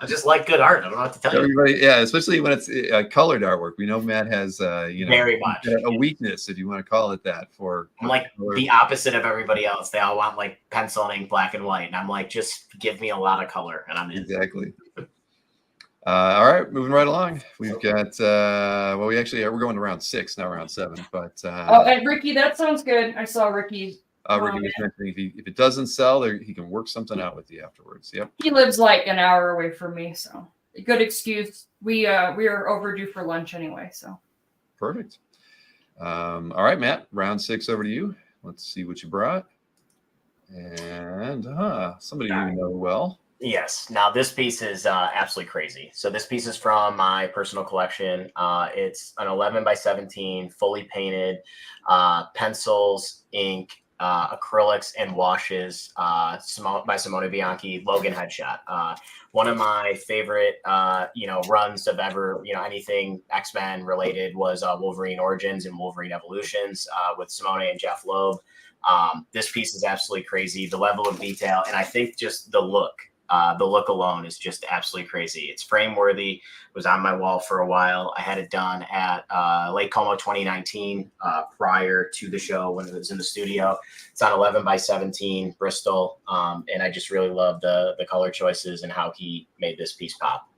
[SPEAKER 2] I just like good art. I don't know what to tell you.
[SPEAKER 1] Everybody, yeah, especially when it's colored artwork. We know Matt has,
[SPEAKER 2] very much
[SPEAKER 1] a weakness, if you want to call it that.
[SPEAKER 2] I'm like the opposite of everybody else. They all want like pencil and ink, black and white, and I'm like, just give me a lot of color, and I'm in.
[SPEAKER 1] Exactly. All right, moving right along. We've got we're going to round 6, not round 7. But
[SPEAKER 3] and Ricky, that sounds good. I saw Ricky.
[SPEAKER 1] Ricky was mentioning if it doesn't sell, he can work something out with you afterwards. Yep.
[SPEAKER 3] He lives like an hour away from me, so a good excuse. We are overdue for lunch anyway, so
[SPEAKER 1] perfect. All right, Matt, round 6 over to you. Let's see what you brought. And somebody you know well.
[SPEAKER 2] Yes. Now this piece is absolutely crazy. So this piece is from my personal collection. It's an 11 by 17, fully painted, pencils, ink, acrylics, and washes. By Simone Bianchi, Logan headshot. One of my favorite, runs of ever, anything X-Men related was Wolverine Origins and Wolverine Evolutions with Simone and Jeff Loeb. This piece is absolutely crazy. The level of detail, and I think just the look alone is just absolutely crazy. It's frame worthy. It was on my wall for a while. I had it done at Lake Como 2019 prior to the show when it was in the studio. It's on 11 by 17 Bristol. And I just really love the color choices and how he made this piece pop.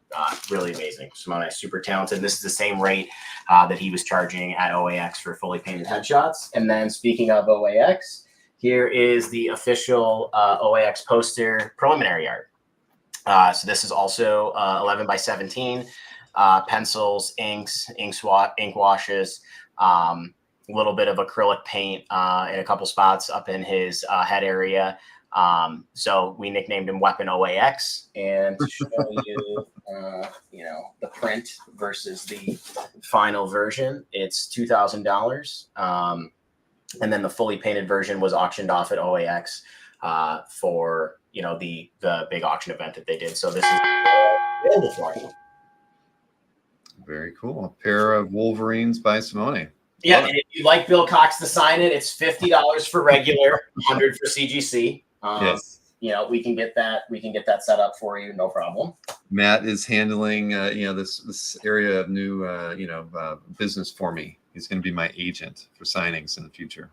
[SPEAKER 2] Really amazing. Simone is super talented. This is the same rate that he was charging at OAX for fully painted headshots. And then speaking of OAX, here is the official OAX poster preliminary art. So this is also 11 by 17, pencils, inks, ink washes, a little bit of acrylic paint in a couple spots up in his head area. So we nicknamed him Weapon OAX. And to show you, the print versus the final version, it's $2,000. And then the fully painted version was auctioned off at OAX for the big auction event that they did. So this is available for you.
[SPEAKER 1] Very cool. A pair of Wolverines by Simone.
[SPEAKER 2] Yeah, and if you'd like Bill Cox to sign it, it's $50 for regular, $100 for CGC.
[SPEAKER 1] Yes.
[SPEAKER 2] We can get that. We can get that set up for you, no problem.
[SPEAKER 1] Matt is handling, this area of new, business for me. He's going to be my agent for signings in the future.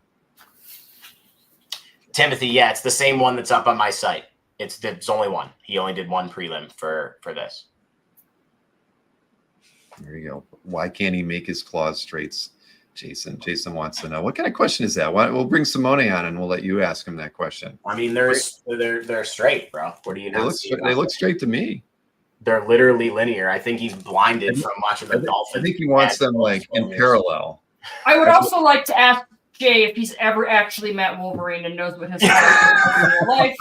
[SPEAKER 2] Timothy, yeah, it's the same one that's up on my site. It's only one. He only did one prelim for this.
[SPEAKER 1] There you go. Why can't he make his claws straights? Jason wants to know. What kind of question is that? We'll bring Simone on and we'll let you ask him that question.
[SPEAKER 2] I mean, they're straight, bro. What do you know?
[SPEAKER 1] They look straight to me.
[SPEAKER 2] They're literally linear. I think he's blinded from watching the Dolphins.
[SPEAKER 1] I think he wants them like in parallel.
[SPEAKER 3] I would also like to ask Jay if he's ever actually met Wolverine and knows what his life is in real life.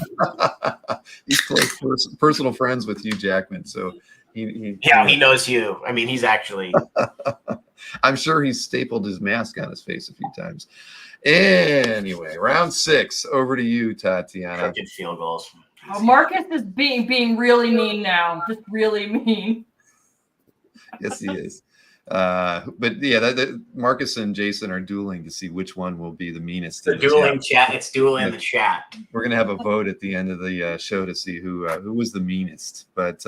[SPEAKER 1] He's close personal friends with Hugh Jackman, so he
[SPEAKER 2] knows you. I mean, he's actually.
[SPEAKER 1] I'm sure he's stapled his mask on his face a few times. Anyway, round 6. Over to you, Tatiana.
[SPEAKER 2] Crooked field goals.
[SPEAKER 3] Oh, Marcus is being really mean now. Just really mean.
[SPEAKER 1] Yes, he is. But yeah, Marcus and Jason are dueling to see which one will be the meanest.
[SPEAKER 2] The dueling chat. It's dueling in the chat.
[SPEAKER 1] We're gonna have a vote at the end of the show to see who was the meanest. But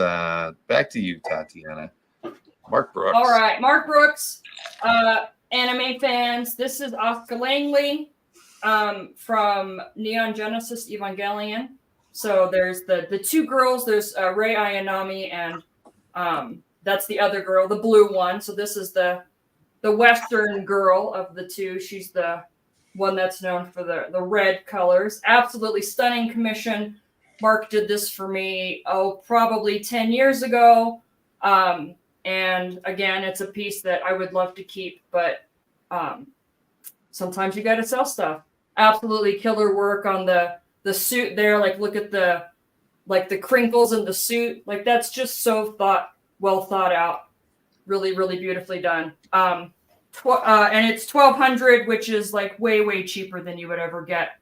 [SPEAKER 1] back to you, Tatiana. Mark Brooks.
[SPEAKER 3] All right, Mark Brooks. Anime fans, this is Oscar Langley from Neon Genesis Evangelion. So there's the two girls. There's Rei Ayanami and that's the other girl, the blue one. So this is the Western girl of the two. She's the one that's known for the red colors. Absolutely stunning commission. Mark did this for me, probably 10 years ago. And again, it's a piece that I would love to keep, but sometimes you got to sell stuff. Absolutely killer work on the suit there. Like, look at the crinkles in the suit. Like, that's just so well thought out. Really, really beautifully done. And it's $1,200, which is like way cheaper than you would ever get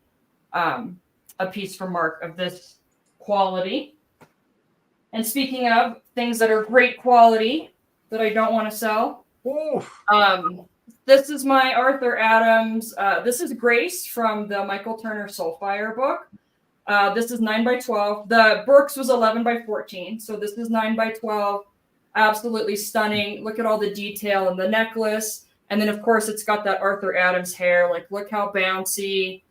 [SPEAKER 3] a piece from Mark of this quality. And speaking of things that are great quality that I don't want to sell, this is my Arthur Adams. This is Grace from the Michael Turner Soulfire book. This is 9x12. The Brooks was 11x14, so this is 9x12. Absolutely stunning. Look at all the detail in the necklace. And then, of course, it's got that Arthur Adams hair. Like, look how bouncy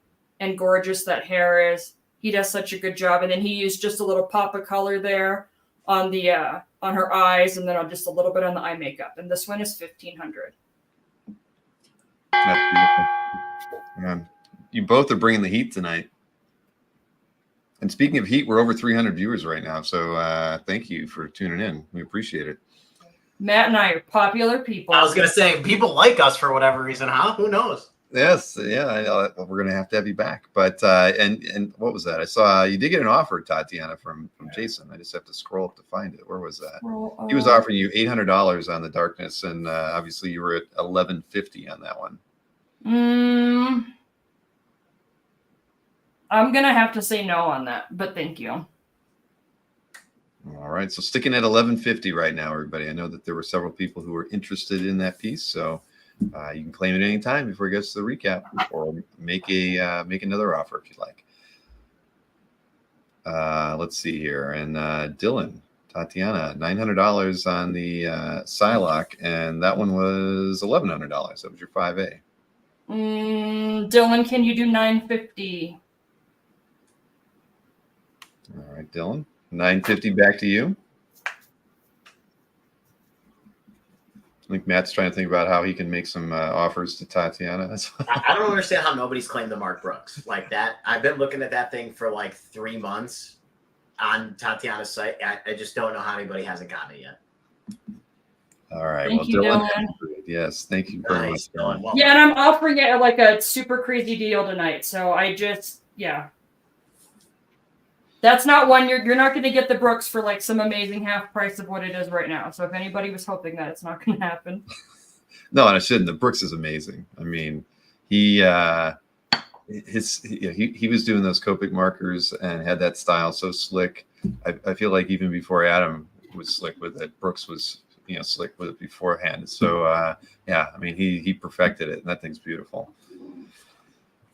[SPEAKER 3] and gorgeous that hair is. He does such a good job. And then he used just a little pop of color there on the on her eyes, and then on just a little bit on the eye makeup. And this one is $1,500.
[SPEAKER 1] That's beautiful. You both are bringing the heat tonight. And speaking of heat, we're over 300 viewers right now. So thank you for tuning in. We appreciate it.
[SPEAKER 3] Matt and I are popular people.
[SPEAKER 2] I was going to say, people like us for whatever reason, huh? Who knows?
[SPEAKER 1] Yes. Yeah. We're going to have you back. But, and what was that? I saw you did get an offer, Tatiana, from Jason. I just have to scroll up to find it. Where was that? He was offering you $800 on the Darkness. And obviously you were at $1,150 on that one.
[SPEAKER 3] I'm going to have to say no on that, but thank you.
[SPEAKER 1] All right. So sticking at $1,150 right now, everybody. I know that there were several people who were interested in that piece. So you can claim it any time before it gets to the recap, or make another offer if you like. Let's see here. And Dylan, Tatiana, $900 on the Psylocke, and that one was $1,100. That was your 5A.
[SPEAKER 3] Dylan, can you do $950?
[SPEAKER 1] All right, Dylan. $950 back to you. I think Matt's trying to think about how he can make some offers to Tatiana.
[SPEAKER 2] I don't understand how nobody's claimed the Mark Brooks like that. I've been looking at that thing for like 3 months on Tatiana's site. I just don't know how anybody hasn't gotten it yet.
[SPEAKER 1] All right.
[SPEAKER 3] Thank you, Dylan.
[SPEAKER 1] Yes, thank you very much, Dylan.
[SPEAKER 3] Well, yeah, and I'm offering it like a super crazy deal tonight. So that's not one you're not going to get the Brooks for like some amazing half price of what it is right now. So if anybody was hoping that, it's not going to happen.
[SPEAKER 1] No, and I shouldn't. The Brooks is amazing. I mean, he was doing those Copic markers and had that style so slick. I feel like even before Adam was slick with it, Brooks was slick with it beforehand. So I mean, he perfected it, and that thing's beautiful.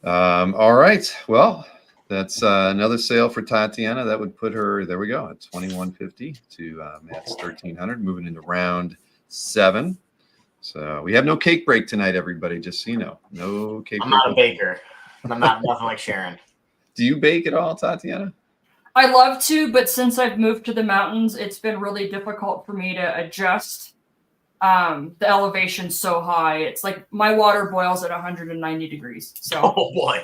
[SPEAKER 1] All right, well. That's another sale for Tatiana. That would put her, there we go, at $2,150 to Matt's $1,300, moving into round 7. So we have no cake break tonight, everybody, just so you know. No cake break.
[SPEAKER 2] I'm not a baker. I'm not nothing like Sharon. Do
[SPEAKER 1] you bake at all, Tatiana?
[SPEAKER 3] I love to, but since I've moved to the mountains, it's been really difficult for me to adjust. The elevation's so high. It's like my water boils at 190 degrees. So.
[SPEAKER 2] Oh, boy.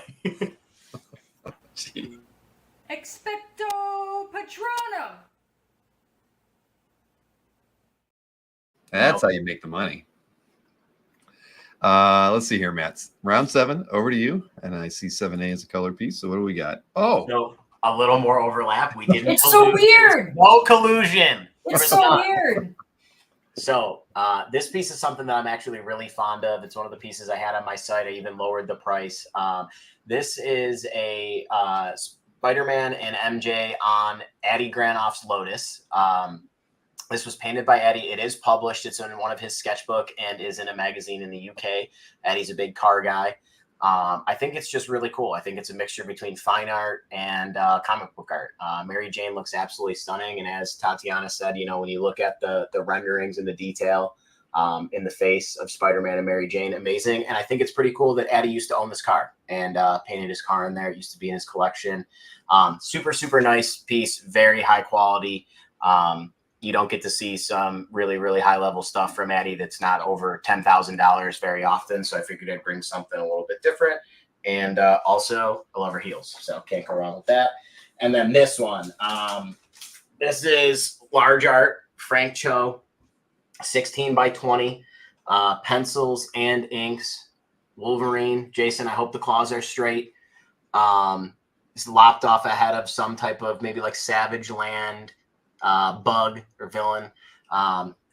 [SPEAKER 3] Expecto Patronum.
[SPEAKER 1] That's how you make the money. Let's see here, Matt. Round 7, over to you. And I see 7A as a color piece. So what do we got? Oh,
[SPEAKER 2] So a little more overlap. We didn't.
[SPEAKER 3] It's so weird.
[SPEAKER 2] No collusion.
[SPEAKER 3] It's so weird.
[SPEAKER 2] So this piece is something that I'm actually really fond of. It's one of the pieces I had on my site. I even lowered the price. This is a Spider-Man and MJ on Eddie Granoff's Lotus. This was painted by Eddie. It is published. It's in one of his sketchbook and is in a magazine in the UK. Eddie's a big car guy. I think it's just really cool. I think it's a mixture between fine art and comic book art. Mary Jane looks absolutely stunning. And as Tatiana said, you know, when you look at the renderings and the detail in the face of Spider-Man and Mary Jane, amazing. And I think it's pretty cool that Eddie used to own this car and painted his car in there. It used to be in his collection. Super, super nice piece, very high quality. You don't get to see some really, really high level stuff from Eddie that's not over $10,000 very often. So I figured I'd bring something a little bit different. And also, I love her heels. So can't go wrong with that. And then this one. This is large art, Frank Cho, 16 by 20, pencils and inks. Wolverine. Jason, I hope the claws are straight. It's lopped off a head of some type of maybe like Savage Land bug or villain.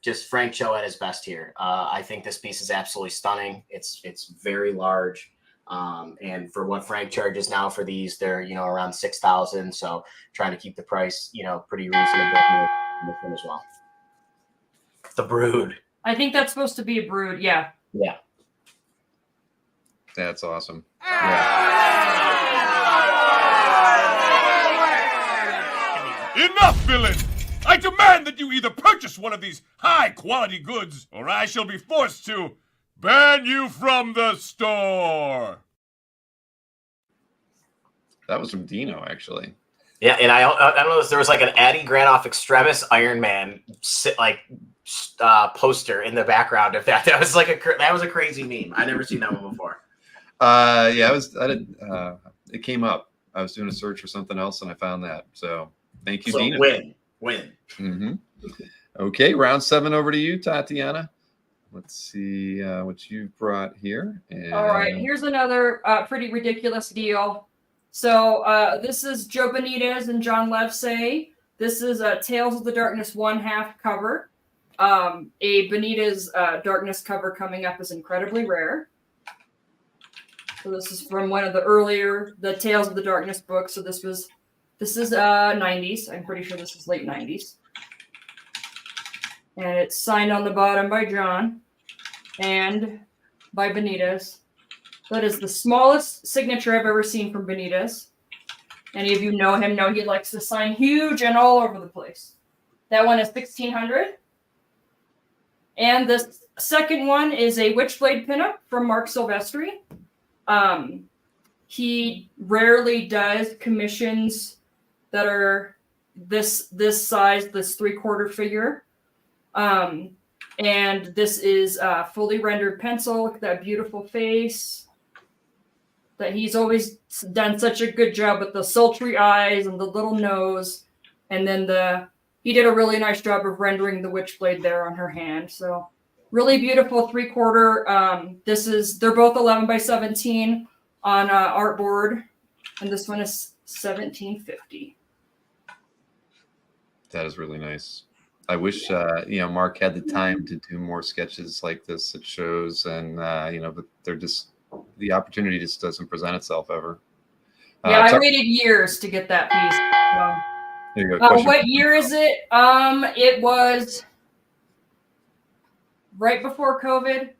[SPEAKER 2] Just Frank Cho at his best here. I think this piece is absolutely stunning. It's very large. And for what Frank charges now for these, they're, you know, around 6,000. So trying to keep the price, you know, pretty reasonable in this one as well. The Brood.
[SPEAKER 3] I think that's supposed to be a Brood. Yeah.
[SPEAKER 2] Yeah.
[SPEAKER 1] that's awesome. Yeah.
[SPEAKER 7] Enough, villain! I demand that you either purchase one of these high-quality goods, or I shall be forced to ban you from the store!
[SPEAKER 1] That was from Dino, actually.
[SPEAKER 2] Yeah, and I don't know if there was like an Addy Granoff Extremis Iron Man poster in the background. If that was like that was a crazy meme. I never seen that one before.
[SPEAKER 1] Yeah, it came up. I was doing a search for something else and I found that. So thank you, Dino.
[SPEAKER 2] Win.
[SPEAKER 1] Mm-hmm. Okay, round 7 over to you, Tatiana. Let's see what you've brought here. And...
[SPEAKER 3] All right, here's another pretty ridiculous deal. So this is Joe Benitez and John Livesay. This is a Tales of the Darkness 1/2 cover. A Benitez Darkness cover coming up is incredibly rare. So this is from one of the Tales of the Darkness books. So this is 90s. I'm pretty sure this is late 90s. And it's signed on the bottom by John and by Benitez. That is the smallest signature I've ever seen from Benitez. Any of you know him know he likes to sign huge and all over the place. That one is 1600. And the second one is a Witchblade pinup from Mark Silvestri. He rarely does commissions that are this size, this 3/4 figure. And this is fully rendered pencil. Look at that beautiful face. That he's always done such a good job with the sultry eyes and the little nose. And then he did a really nice job of rendering the Witchblade there on her hand. So really beautiful 3/4. They're both 11 by 17 on artboard. And this one is 1750.
[SPEAKER 1] That is really nice. I wish Mark had the time to do more sketches like this at shows, and but they're just the opportunity just doesn't present itself ever.
[SPEAKER 3] Yeah, I waited years to get that piece.
[SPEAKER 1] There you go.
[SPEAKER 3] What year is it? It was right before COVID.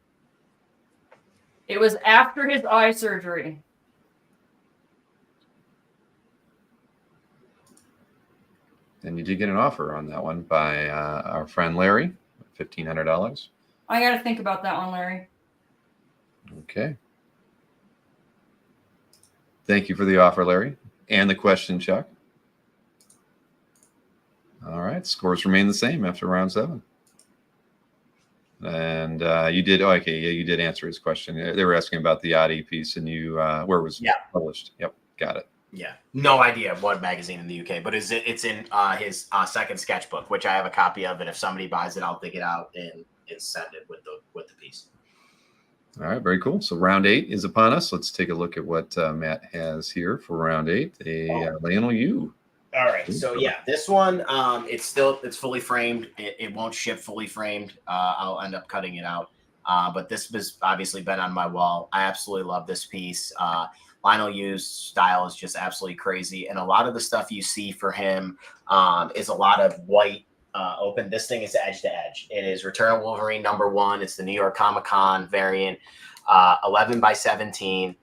[SPEAKER 3] It was after his eye surgery.
[SPEAKER 1] And you did get an offer on that one by our friend Larry, $1,500.
[SPEAKER 3] I got to think about that one, Larry.
[SPEAKER 1] Okay. Thank you for the offer, Larry, and the question, Chuck. All right, scores remain the same after round 7. And you did answer his question. They were asking about the Adi piece, and you where it was published. Yep, got it.
[SPEAKER 2] Yeah, no idea what magazine in the UK, but it's in his second sketchbook, which I have a copy of, and if somebody buys it, I'll dig it out and send it with the piece.
[SPEAKER 1] All right, very cool. So round 8 is upon us. Let's take a look at what Matt has here for round 8. Lionel U.
[SPEAKER 2] All right, so yeah, this one, it's fully framed. It won't ship fully framed. I'll end up cutting it out. But this has obviously been on my wall. I absolutely love this piece. Lionel Yu's style is just absolutely crazy. And a lot of the stuff you see for him is a lot of white open. This thing is edge to edge. It is Return of Wolverine #1. It's the New York Comic-Con variant, 11 by 17.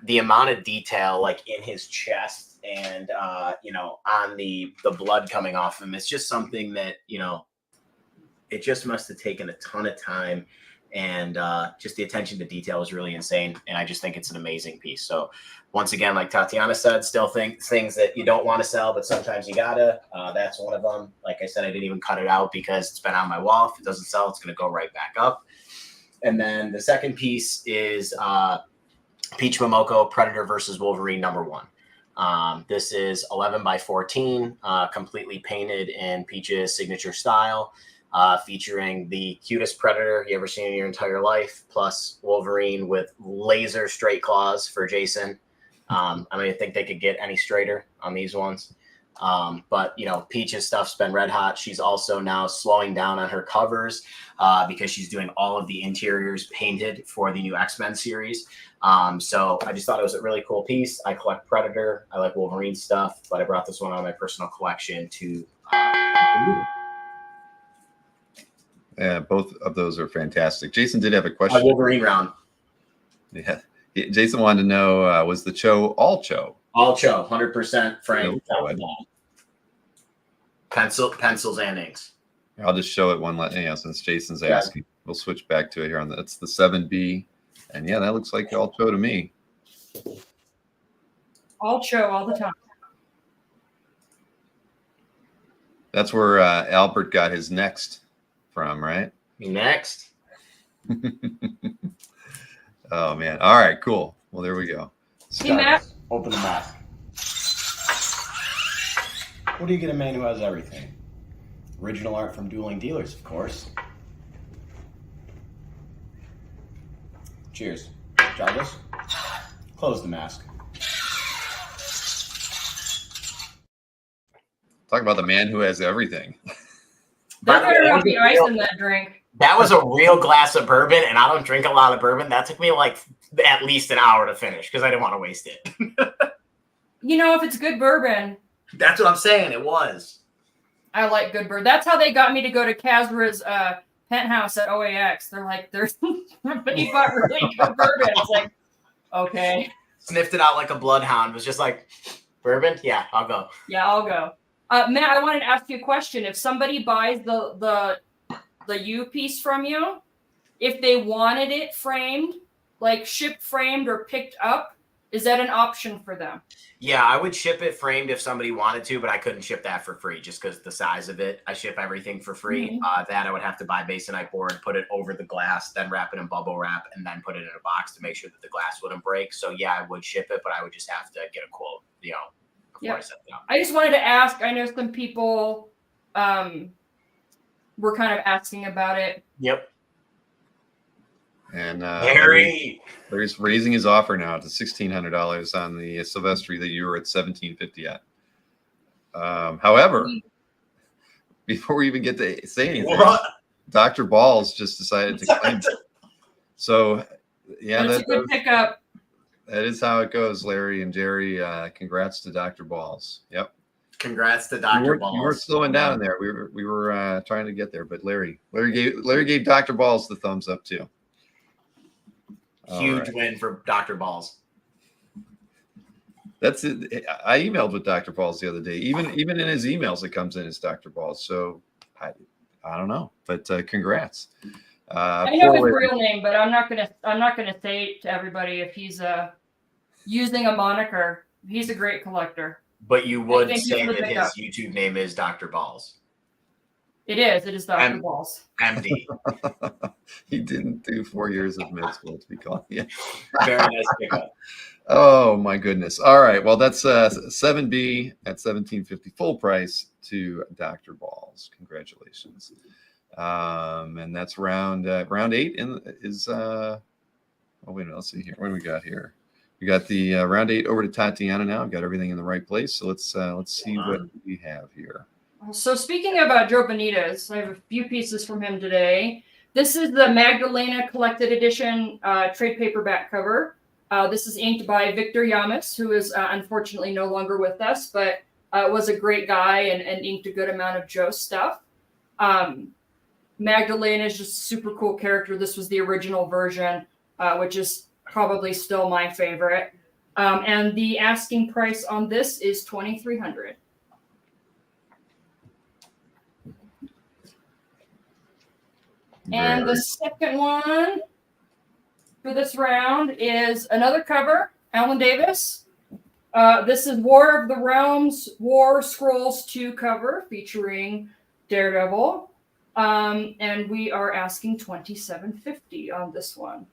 [SPEAKER 2] The amount of detail like in his chest and on the blood coming off him, it's just something that it just must have taken a ton of time, and just the attention to detail is really insane. And I just think it's an amazing piece. So once again, like Tatiana said, still things that you don't want to sell, but sometimes you gotta. That's one of them. Like I said, I didn't even cut it out because it's been on my wall. If it doesn't sell, it's going to go right back up. And then the second piece is Peach Momoko Predator versus Wolverine #1. This is 11 by 14, completely painted in Peach's signature style, featuring the cutest Predator you ever seen in your entire life, plus Wolverine with laser straight claws for Jason. I don't even think they could get any straighter on these ones. But Peach's stuff's been red hot. She's also now slowing down on her covers because she's doing all of the interiors painted for the new X-Men series. So I just thought it was a really cool piece. I collect Predator. I like Wolverine stuff, but I brought this one out of my personal collection to.
[SPEAKER 1] Yeah, both of those are fantastic. Jason did have a question.
[SPEAKER 2] Wolverine round.
[SPEAKER 1] Yeah, Jason wanted to know: was the Cho all Cho?
[SPEAKER 2] All Cho, 100% frame. Pencils and inks.
[SPEAKER 1] I'll just show it one. Since Jason's asking, we'll switch back to it here on the. It's the 7B, and yeah, that looks like all Cho to me.
[SPEAKER 3] All Cho all the time.
[SPEAKER 1] That's where Albert got his next from, right?
[SPEAKER 2] Next.
[SPEAKER 1] Oh man! All right, cool. Well, there we go.
[SPEAKER 3] Hey, Matt.
[SPEAKER 5] Open the mask. What do you get a man who has everything? Original art from Dueling Dealers, of course. Cheers. Jarvis, close the mask.
[SPEAKER 1] Talk about the man who has everything.
[SPEAKER 3] There better not be ice in that drink.
[SPEAKER 2] That was a real glass of bourbon, and I don't drink a lot of bourbon. That took me like at least an hour to finish because I didn't want to waste it.
[SPEAKER 3] If it's good bourbon.
[SPEAKER 2] That's what I'm saying. It was.
[SPEAKER 3] I like good bourbon. That's how they got me to go to Kazra's penthouse at OAX. They're like, but you bought really good bourbon. It's like, okay.
[SPEAKER 2] Sniffed it out like a bloodhound. Was just like, bourbon? Yeah, I'll go.
[SPEAKER 3] Yeah, I'll go. Matt, I wanted to ask you a question. If somebody buys the U piece from you, if they wanted it framed, like shipped framed or picked up, is that an option for them?
[SPEAKER 2] Yeah, I would ship it framed if somebody wanted to, but I couldn't ship that for free just because the size of it. I ship everything for free.
[SPEAKER 3] Mm-hmm.
[SPEAKER 2] That I would have to buy Masonite board, put it over the glass, then wrap it in bubble wrap, and then put it in a box to make sure that the glass wouldn't break. So yeah, I would ship it, but I would just have to get a quote, before I set it up.
[SPEAKER 3] I just wanted to ask. I know some people were kind of asking about it.
[SPEAKER 2] Yep.
[SPEAKER 1] And Larry's raising his offer now to $1,600 on the Silvestri that you were at $1,750 at. However, before we even get to say anything, Dr. Balls just decided to claim it. So, yeah,
[SPEAKER 3] that's a good pickup.
[SPEAKER 1] That is how it goes, Larry and Jerry. Congrats to Dr. Balls. Yep.
[SPEAKER 2] Congrats to Dr. Balls.
[SPEAKER 1] You were slowing down there. We were trying to get there, but Larry gave Dr. Balls the thumbs up too.
[SPEAKER 2] Huge win for Dr. Balls.
[SPEAKER 1] That's it. I emailed with Dr. Balls the other day. Even in his emails, it comes in as Dr. Balls. So I don't know, but congrats.
[SPEAKER 3] I know his real name, but I'm not gonna say it to everybody if he's using a moniker. He's a great collector.
[SPEAKER 2] But you would say that his YouTube name is Dr. Balls.
[SPEAKER 3] It is Dr. Balls.
[SPEAKER 2] MD.
[SPEAKER 1] He didn't do 4 years of med school to be called. Yeah.
[SPEAKER 2] Very nice pickup.
[SPEAKER 1] Oh my goodness. All right. Well, that's 7B at $1,750 full price to Dr. Balls. Congratulations. And that's round 8 is oh wait a minute, let's see here. What do we got here? We got the round 8 over to Tatiana now. I've got everything in the right place. So let's see what we have here.
[SPEAKER 3] So speaking about Joe Benitez, I have a few pieces from him today. This is the Magdalena Collected Edition trade paperback cover. This is inked by Victor Yamas, who is unfortunately no longer with us, but was a great guy and inked a good amount of Joe stuff. Magdalena is just a super cool character. This was the original version, which is probably still my favorite. And the asking price on this is $2,300. And the second one for this round is another cover, Alan Davis. This is War of the Realms, War Scrolls 2 cover featuring Daredevil. And we are asking $2,750 on this one.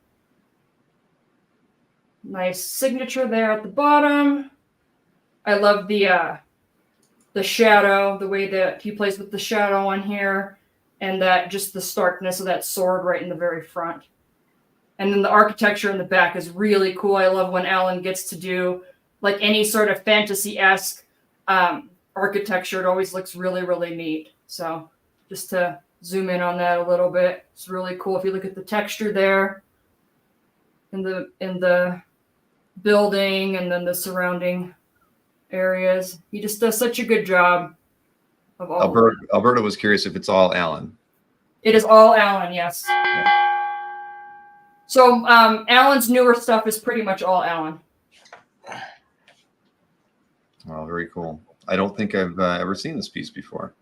[SPEAKER 3] Nice signature there at the bottom. I love the shadow, the way that he plays with the shadow on here. And that just the starkness of that sword right in the very front. And then the architecture in the back is really cool. I love when Alan gets to do like any sort of fantasy-esque architecture. It always looks really, really neat. So just to zoom in on that a little bit, it's really cool. If you look at the texture there in the building and then the surrounding areas, he just does such a good job.
[SPEAKER 1] Alberta was curious if it's all Alan.
[SPEAKER 3] It is all Alan, yes. So Alan's newer stuff is pretty much all Alan.
[SPEAKER 1] Oh, very cool. I don't think I've ever seen this piece before.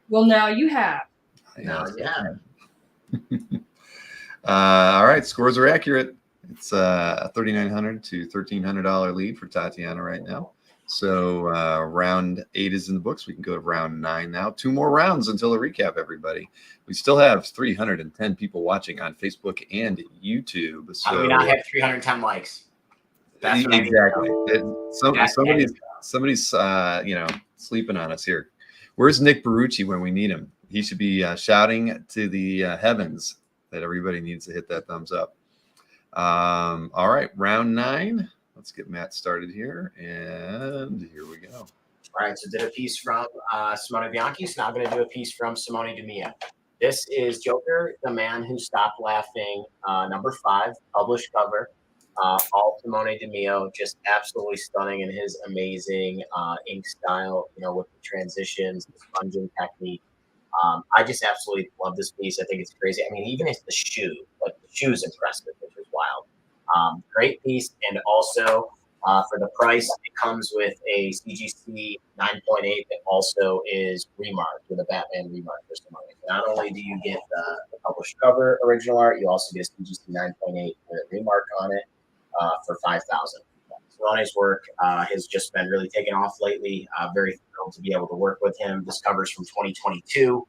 [SPEAKER 3] Well, now you have.
[SPEAKER 2] No, yeah.
[SPEAKER 1] All right, scores are accurate. It's a $3,900 to $1,300 lead for Tatiana right now. So round 8 is in the books. We can go to round 9 now. 2 more rounds until the recap, everybody. We still have 310 people watching on Facebook and YouTube. So
[SPEAKER 2] how do we not have 310 likes?
[SPEAKER 1] That's exactly. Somebody's sleeping on us here. Where's Nick Barucci when we need him? He should be shouting to the heavens that everybody needs to hit that thumbs up. All right, round 9. Let's get Matt started here, and here we go.
[SPEAKER 2] All right, so did a piece from Simone Bianchi, so now I'm going to do a piece from Simone DiMeo. This is Joker, the Man Who Stopped Laughing, number 5, published cover. All Simone DiMeo, just absolutely stunning in his amazing ink style, with the transitions, the sponging technique. I just absolutely love this piece. I think it's crazy. I mean, even it's the shoe, like the shoe's impressive, which is wild. Great piece. And also for the price, it comes with a CGC 9.8 that also is remarked with a Batman remark for Simone. Not only do you get the published cover original art, you also get a CGC 9.8 with a remark on it for $5,000. Simone's work has just been really taken off lately. Very thrilled to be able to work with him. This cover's from 2022.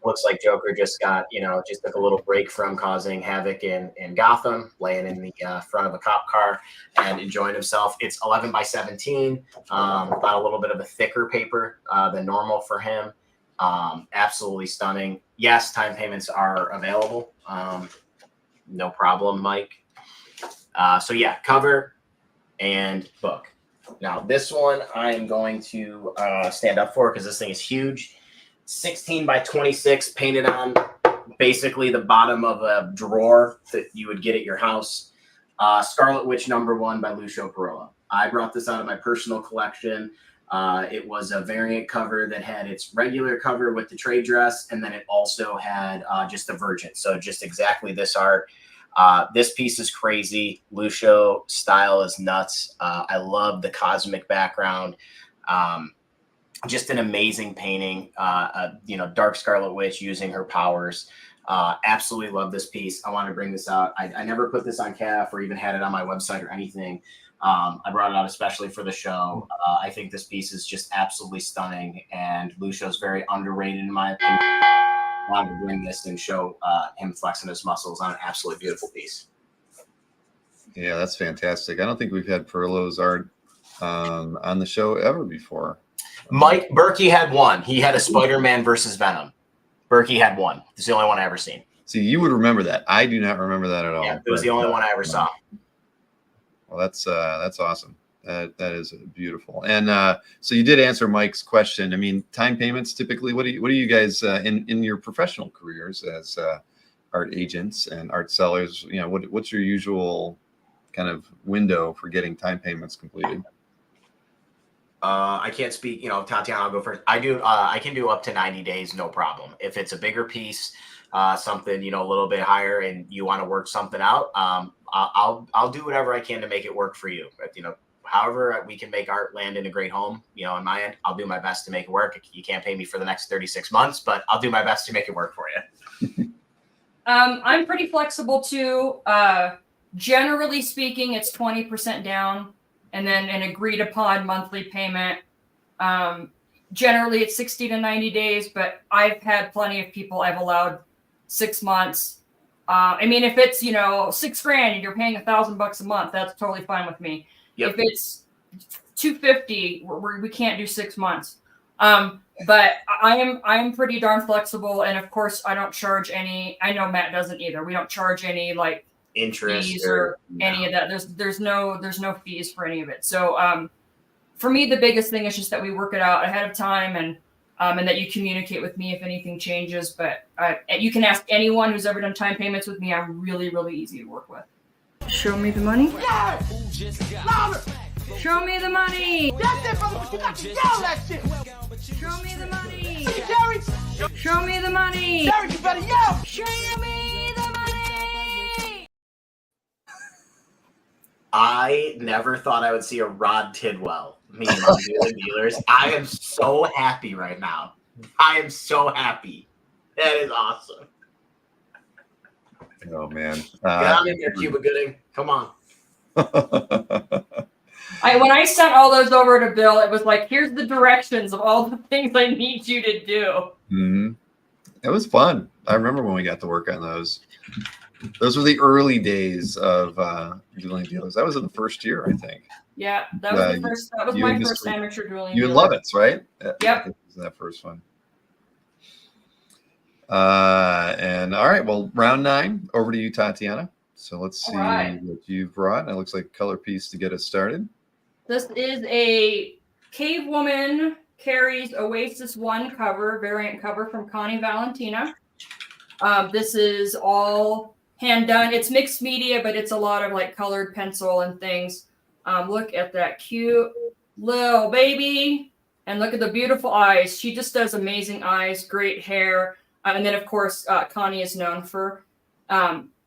[SPEAKER 2] Looks like Joker just got, just took a little break from causing havoc in Gotham, laying in the front of a cop car and enjoying himself. It's 11 by 17, about a little bit of a thicker paper than normal for him. Absolutely stunning. Yes, time payments are available. No problem, Mike. So yeah, cover and book. Now this one I'm going to stand up for because this thing is huge. 16 by 26 painted on basically the bottom of a drawer that you would get at your house. Scarlet Witch #1 by Lucio Perillo. I brought this out of my personal collection. It was a variant cover that had its regular cover with the trade dress, and then it also had just the Virgin. So just exactly this art. This piece is crazy. Lucio style is nuts. I love the cosmic background. Just an amazing painting. Dark Scarlet Witch using her powers. Absolutely love this piece. I want to bring this out. I never put this on calf or even had it on my website or anything. I brought it out especially for the show. I think this piece is just absolutely stunning, and Lucio's very underrated in my opinion. I wanted to bring this and show him flexing his muscles on an absolutely beautiful piece.
[SPEAKER 1] Yeah, that's fantastic. I don't think we've had Perillo's art on the show ever before.
[SPEAKER 2] Mike Berkey had one. He had a Spider-Man versus Venom. Berkey had one. It's the only one I ever seen.
[SPEAKER 1] See, you would remember that. I do not remember that at all.
[SPEAKER 2] Yeah, it was the only one I ever saw.
[SPEAKER 1] Well, that's awesome. That is beautiful. And so you did answer Mike's question. I mean, time payments typically. What do you guys in your professional careers as art agents and art sellers? You know, what's your usual kind of window for getting time payments completed?
[SPEAKER 2] I can't speak, Tatiana, I'll go first. I can do up to 90 days, no problem. If it's a bigger piece, something, a little bit higher and you want to work something out, I'll do whatever I can to make it work for you. But, however we can make art land in a great home, on my end, I'll do my best to make it work. You can't pay me for the next 36 months, but I'll do my best to make it work for you.
[SPEAKER 3] I'm pretty flexible too. Generally speaking, it's 20% down and then an agreed upon monthly payment. Generally it's 60 to 90 days, but I've had plenty of people I've allowed 6 months. I mean, if it's, $6,000 and you're paying $1,000 a month, that's totally fine with me. Yep. If it's $250, we can't do 6 months. But I'm pretty darn flexible. And of course I don't charge any, I know Matt doesn't either. We don't charge any like
[SPEAKER 2] interest
[SPEAKER 3] fees or any of that. There's no fees for any of it. So, for me, the biggest thing is just that we work it out ahead of time and that you communicate with me if anything changes. But you can ask anyone who's ever done time payments with me. I'm really, really easy to work with. Show me the money.
[SPEAKER 4] Yes! Louder!
[SPEAKER 3] Show me the money.
[SPEAKER 4] That's it, brother, but you got to yell that shit.
[SPEAKER 3] Show me the money.
[SPEAKER 4] Hey, Jerry!
[SPEAKER 3] Show me the money.
[SPEAKER 4] Jerry, you better yell!
[SPEAKER 3] Show me the money.
[SPEAKER 2] I never thought I would see a Rod Tidwell me and the dealers. I am so happy right now. I am so happy. That is awesome.
[SPEAKER 1] Oh man,
[SPEAKER 2] get on in there, Cuba Gooding. Come on.
[SPEAKER 3] When I sent all those over to Bill, it was like, here's the directions of all the things I need you to do.
[SPEAKER 1] Mm-hmm. It was fun. I remember when we got to work on those. Those were the early days of Dueling Dealers. That was in the first year, I think.
[SPEAKER 3] Yeah, that was the first. That was my first amateur dueling.
[SPEAKER 1] You and Lovitz, right?
[SPEAKER 3] Yep.
[SPEAKER 1] Was that first one. And all right, well, round 9, over to you, Tatiana. So let's see what you've brought. It looks like a color piece to get us started.
[SPEAKER 3] This is a Cave Woman Carries Oasis 1 cover, variant cover from Connie Valentina. This is all hand done. It's mixed media, but it's a lot of like colored pencil and things. Look at that cute little baby. And look at the beautiful eyes. She just does amazing eyes, great hair. And then, of course, Connie is known for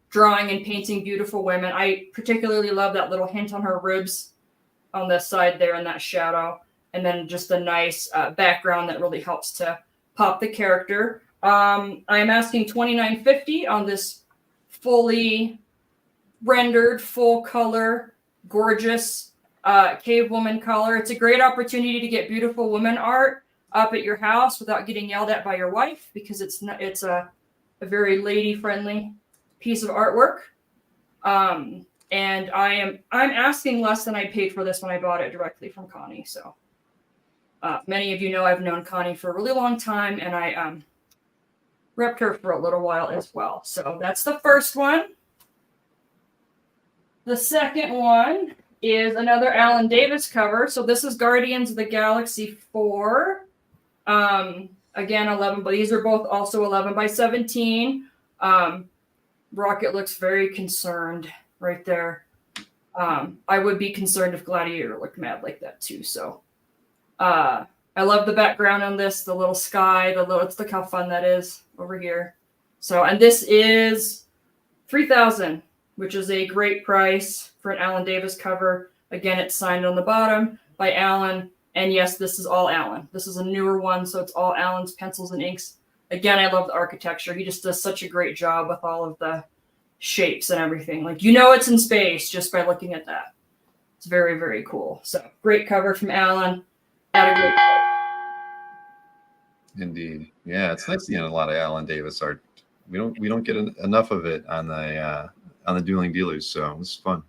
[SPEAKER 3] drawing and painting beautiful women. I particularly love that little hint on her ribs on the side there in that shadow. And then just a nice background that really helps to pop the character. I'm asking $29.50 on this fully rendered, full color, gorgeous Cave Woman color. It's a great opportunity to get beautiful woman art up at your house without getting yelled at by your wife, because it's a very lady friendly piece of artwork. And I'm asking less than I paid for this when I bought it directly from Connie. So many of you know I've known Connie for a really long time, and I repped her for a little while as well. So that's the first one. The second one is another Alan Davis cover. So this is Guardians of the Galaxy 4. Again, 11, but these are both also 11 by 17. Rocket looks very concerned right there. I would be concerned if Gladiator looked mad like that too. So I love the background on this, the little sky, look how fun that is over here. So, and this is $3,000, which is a great price for an Alan Davis cover. Again, it's signed on the bottom by Alan. And yes, this is all Alan. This is a newer one, so it's all Alan's pencils and inks. Again, I love the architecture. He just does such a great job with all of the shapes and everything. Like, it's in space just by looking at that. It's very, very cool. So, great cover from Alan. Had a great cover.
[SPEAKER 1] Indeed. Yeah, it's nice seeing a lot of Alan Davis art. We don't get enough of it on the Dueling Dealers, so it's fun.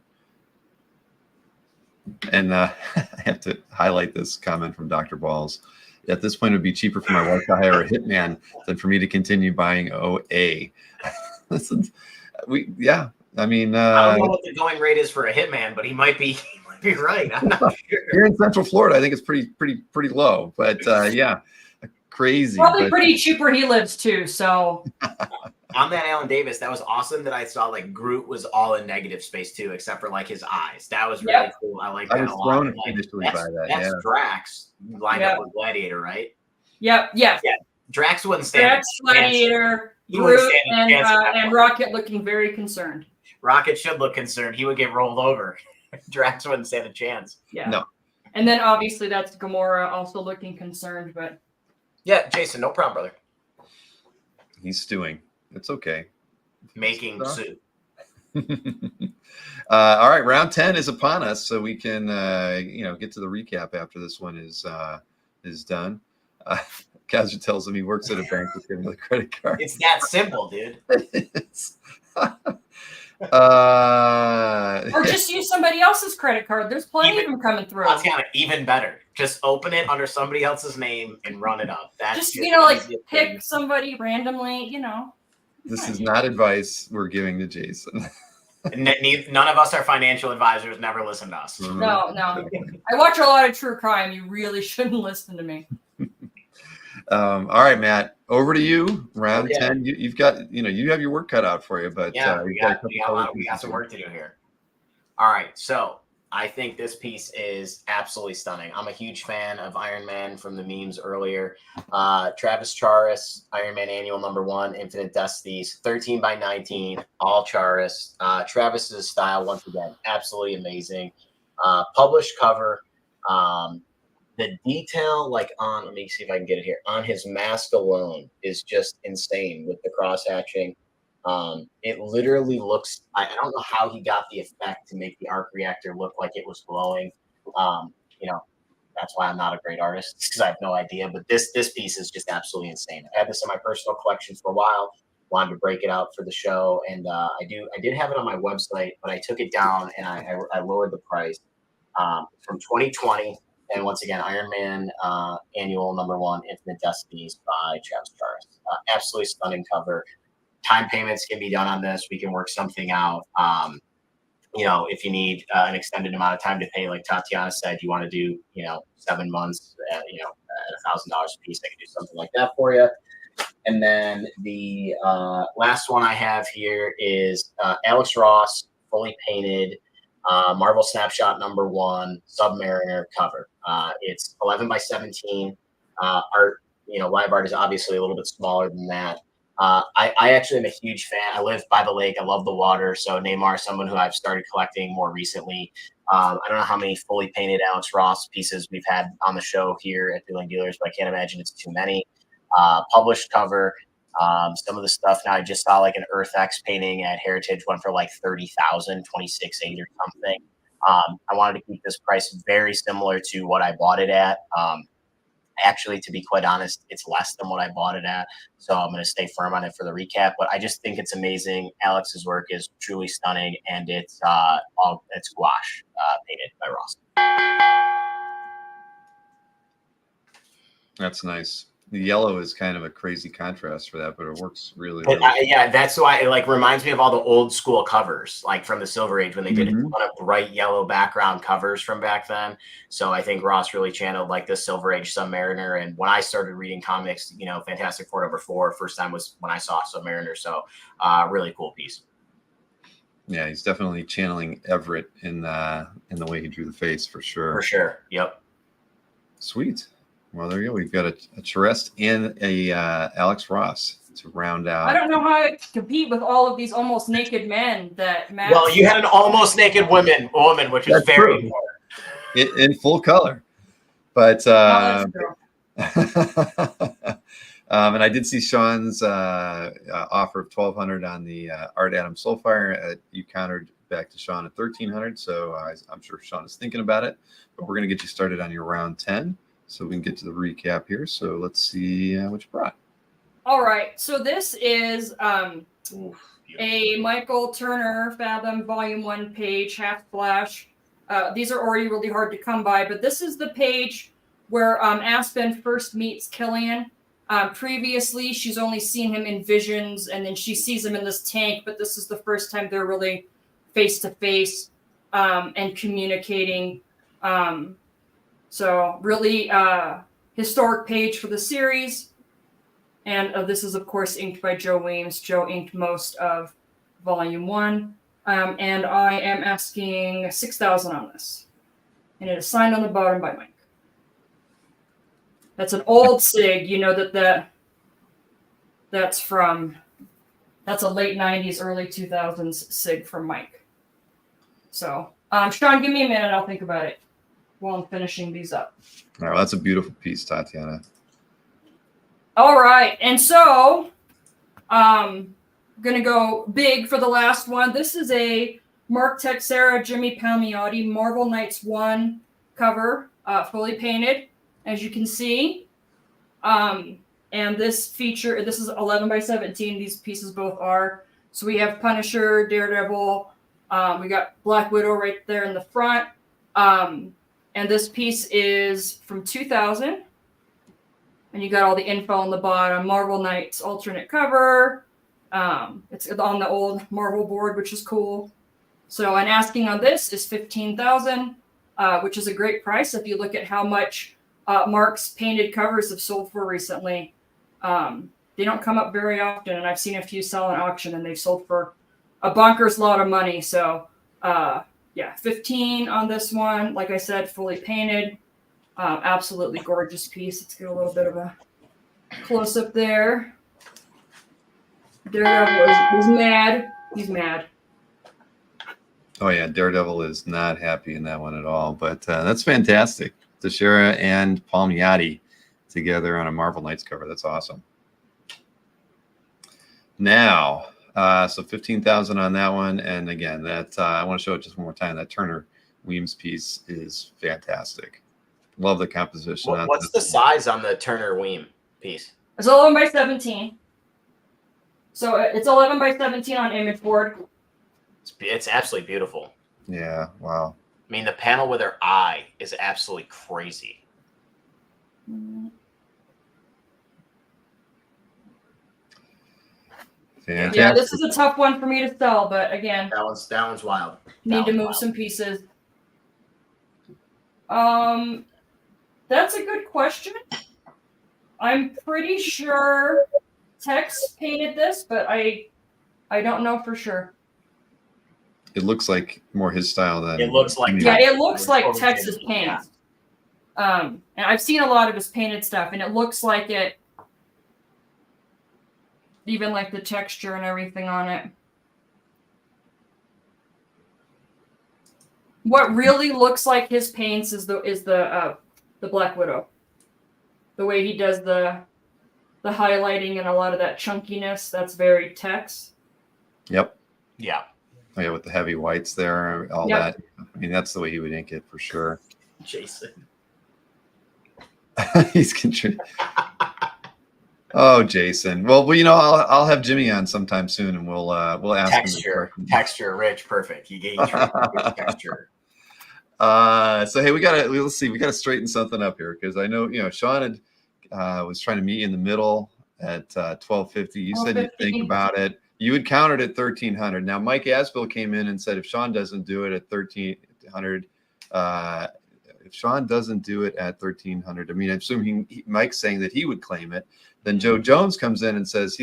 [SPEAKER 1] And I have to highlight this comment from Dr. Balls. At this point, it would be cheaper for my wife to hire a hitman than for me to continue buying OA. Listen, I mean,
[SPEAKER 2] I don't know what the going rate is for a hitman, but he might be right. I'm not sure.
[SPEAKER 1] Here in Central Florida, I think it's pretty low. But yeah, crazy.
[SPEAKER 3] Probably pretty cheap where he lives too. So
[SPEAKER 2] on that Alan Davis, that was awesome that I saw like Groot was all in negative space too, except for like his eyes. That was really cool. I like that a lot.
[SPEAKER 1] Thrown initially by that.
[SPEAKER 2] That's Drax lined up with Gladiator, right?
[SPEAKER 3] Yeah.
[SPEAKER 2] Drax wouldn't stand.
[SPEAKER 3] Drax, Gladiator, Groot, and Rocket looking very concerned.
[SPEAKER 2] Rocket should look concerned. He would get rolled over. Drax wouldn't stand a chance.
[SPEAKER 3] Yeah. No. And then obviously that's Gamora also looking concerned, but
[SPEAKER 2] yeah, Jason, no problem, brother.
[SPEAKER 1] He's stewing. It's okay.
[SPEAKER 2] Making soup.
[SPEAKER 1] All right, round 10 is upon us, so we can get to the recap after this one is done. Kazra tells him he works at a bank with giving the credit card.
[SPEAKER 2] It's that simple, dude.
[SPEAKER 3] Or just use somebody else's credit card. There's plenty of them coming through.
[SPEAKER 2] That's kind of even better. Just open it under somebody else's name and run it up. That's
[SPEAKER 3] just pick somebody randomly.
[SPEAKER 1] This is not advice we're giving to Jason.
[SPEAKER 2] None of us are financial advisors. Never listen to us.
[SPEAKER 3] No. I watch a lot of true crime. You really shouldn't listen to me.
[SPEAKER 1] All right, Matt, over to you. Round 10. You've got, you have your work cut out for you, but
[SPEAKER 2] we got some work to do here. All right, so I think this piece is absolutely stunning. I'm a huge fan of Iron Man from the memes earlier. Travis Charis, Iron Man Annual #1, Infinite Destinies, 13 by 19, all Charis. Travis's style, once again, absolutely amazing. Published cover. The detail, let me see if I can get it here, on his mask alone is just insane with the cross-hatching. It literally looks, I don't know how he got the effect to make the arc reactor look like it was glowing. That's why I'm not a great artist, because I have no idea. But this piece is just absolutely insane. I've had this in my personal collection for a while. Wanted to break it out for the show, and I did have it on my website, but I took it down and I lowered the price from 2020. And once again, Iron Man Annual #1, Infinite Destinies by Travis Charis. Absolutely stunning cover. Time payments can be done on this. We can work something out. If you need an extended amount of time to pay, like Tatiana said, you want to do, 7 months, at $1,000 a piece, I can do something like that for you. And then the last one I have here is Alex Ross, fully painted, Marvel Snapshot #1, Submariner cover. It's 11 by 17. Art, live art is obviously a little bit smaller than that. I actually am a huge fan. I live by the lake. I love the water. So Neymar, someone who I've started collecting more recently. I don't know how many fully painted Alex Ross pieces we've had on the show here at Dueling Dealers, but I can't imagine it's too many. Published cover. Some of the stuff now, I just saw like an Earth X painting at Heritage went for like 30,000, 26.8 or something. I wanted to keep this price very similar to what I bought it at. Actually, to be quite honest, it's less than what I bought it at. So I'm going to stay firm on it for the recap. But I just think it's amazing. Alex's work is truly stunning, and it's gouache painted by Ross.
[SPEAKER 1] That's nice. The yellow is kind of a crazy contrast for that, but it works really well.
[SPEAKER 2] Yeah, that's why it reminds me of all the old school covers, like from the Silver Age when they did a lot of bright yellow background covers from back then. So I think Ross really channeled like the Silver Age Submariner. And when I started reading comics, Fantastic Four #4, first time was when I saw Submariner. So really cool piece.
[SPEAKER 1] Yeah, he's definitely channeling Everett in the way he drew the face for sure.
[SPEAKER 2] For sure. Yep.
[SPEAKER 1] Sweet. Well, there you go. We've got a Charest and a Alex Ross to round out.
[SPEAKER 3] I don't know how I compete with all of these almost naked men that Matt.
[SPEAKER 2] Well, you had an almost naked woman, which is very important.
[SPEAKER 1] In full color. But and I did see Sean's offer of $1,200 on the Art Atom Soulfire. You countered back to Sean at $1,300, so I'm sure Sean is thinking about it. But we're going to get you started on your round 10. So we can get to the recap here. So let's see what you brought.
[SPEAKER 3] All right. So this is a Michael Turner Fathom Volume 1 page half splash. These are already really hard to come by, but this is the page where Aspen first meets Killian. Previously, she's only seen him in visions, and then she sees him in this tank, but this is the first time they're really face-to-face and communicating. So really historic page for the series. And this is, of course, inked by Joe Weems. Joe inked most of Volume 1. And I am asking $6,000 on this. And it is signed on the bottom by Mike. That's an old SIG. You know that's a late 90s, early 2000s SIG from Mike. So, Sean, give me a minute. I'll think about it while I'm finishing these up.
[SPEAKER 1] All right, well, that's a beautiful piece, Tatiana.
[SPEAKER 3] All right. And so, I'm going to go big for the last one. This is a Mark Texeira, Jimmy Palmiotti, Marvel Knights 1 cover, fully painted, as you can see. And this is 11 by 17. These pieces both are. So we have Punisher, Daredevil. We got Black Widow right there in the front. And this piece is from 2000. And you got all the info on the bottom. Marvel Knights alternate cover. It's on the old Marvel board, which is cool. So, and asking on this is $15,000, which is a great price if you look at how much Mark's painted covers have sold for recently. They don't come up very often, and I've seen a few sell at auction, and they've sold for a bonkers lot of money. So, yeah, 15 on this one. Like I said, fully painted. Absolutely gorgeous piece. Let's get a little bit of a close-up there. Daredevil is mad. He's mad.
[SPEAKER 1] Oh, yeah, Daredevil is not happy in that one at all. But that's fantastic. Texeira and Palmiotti together on a Marvel Knights cover. That's awesome. Now, so $15,000 on that one. And again, that I want to show it just one more time. That Turner Weems piece is fantastic. Love the composition.
[SPEAKER 2] What's the size on the Turner Weem piece?
[SPEAKER 3] It's 11 by 17. So it's 11 by 17 on image board.
[SPEAKER 2] It's absolutely beautiful.
[SPEAKER 1] Yeah, wow.
[SPEAKER 2] I mean, the panel with her eye is absolutely crazy.
[SPEAKER 1] Fantastic.
[SPEAKER 3] Yeah, this is a tough one for me to sell, but again,
[SPEAKER 2] That one's wild.
[SPEAKER 3] need to move some pieces. That's a good question. I'm pretty sure Tex painted this, but I don't know for sure.
[SPEAKER 1] It looks like more his style than
[SPEAKER 2] It looks like
[SPEAKER 3] Yeah, it looks like Tex's paints. And I've seen a lot of his painted stuff, and it looks like it, even like the texture and everything on it. What really looks like his paints is the Black Widow. The way he does the highlighting and a lot of that chunkiness, that's very Tex.
[SPEAKER 1] Yep.
[SPEAKER 2] Yeah.
[SPEAKER 1] Oh, yeah, with the heavy whites there, all
[SPEAKER 3] Yep.
[SPEAKER 1] that. I mean, that's the way he would ink it for sure.
[SPEAKER 2] Jason.
[SPEAKER 1] He's contributing. Oh, Jason. Well, you know, I'll have Jimmy on sometime soon, and we'll ask him.
[SPEAKER 2] Texture, rich, perfect. You gave texture.
[SPEAKER 1] So hey, let's see, we gotta straighten something up here, because I know, you know, Sean had was trying to meet in the middle at 1250. You said you'd think about it. You had countered at 1300. Now Mike Asbill came in and said if Sean doesn't do it at 1300, if Sean doesn't do it at 1300, I mean, I'm assuming Mike's saying that he would claim it. Then Joe Jones comes in and says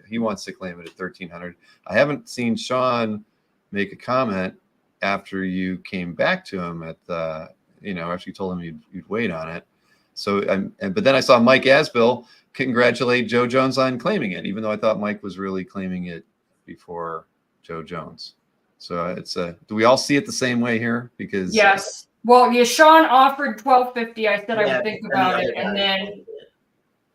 [SPEAKER 1] he wants to claim it at 1300. I haven't seen Sean make a comment after you came back to him at the, you know, after you told him you'd wait on it. So, but then I saw Mike Asbill congratulate Joe Jones on claiming it, even though I thought Mike was really claiming it before Joe Jones. So it's do we all see it the same way here? Because
[SPEAKER 3] yes. Well, yeah, Sean offered 1250. I said I would think about it, and then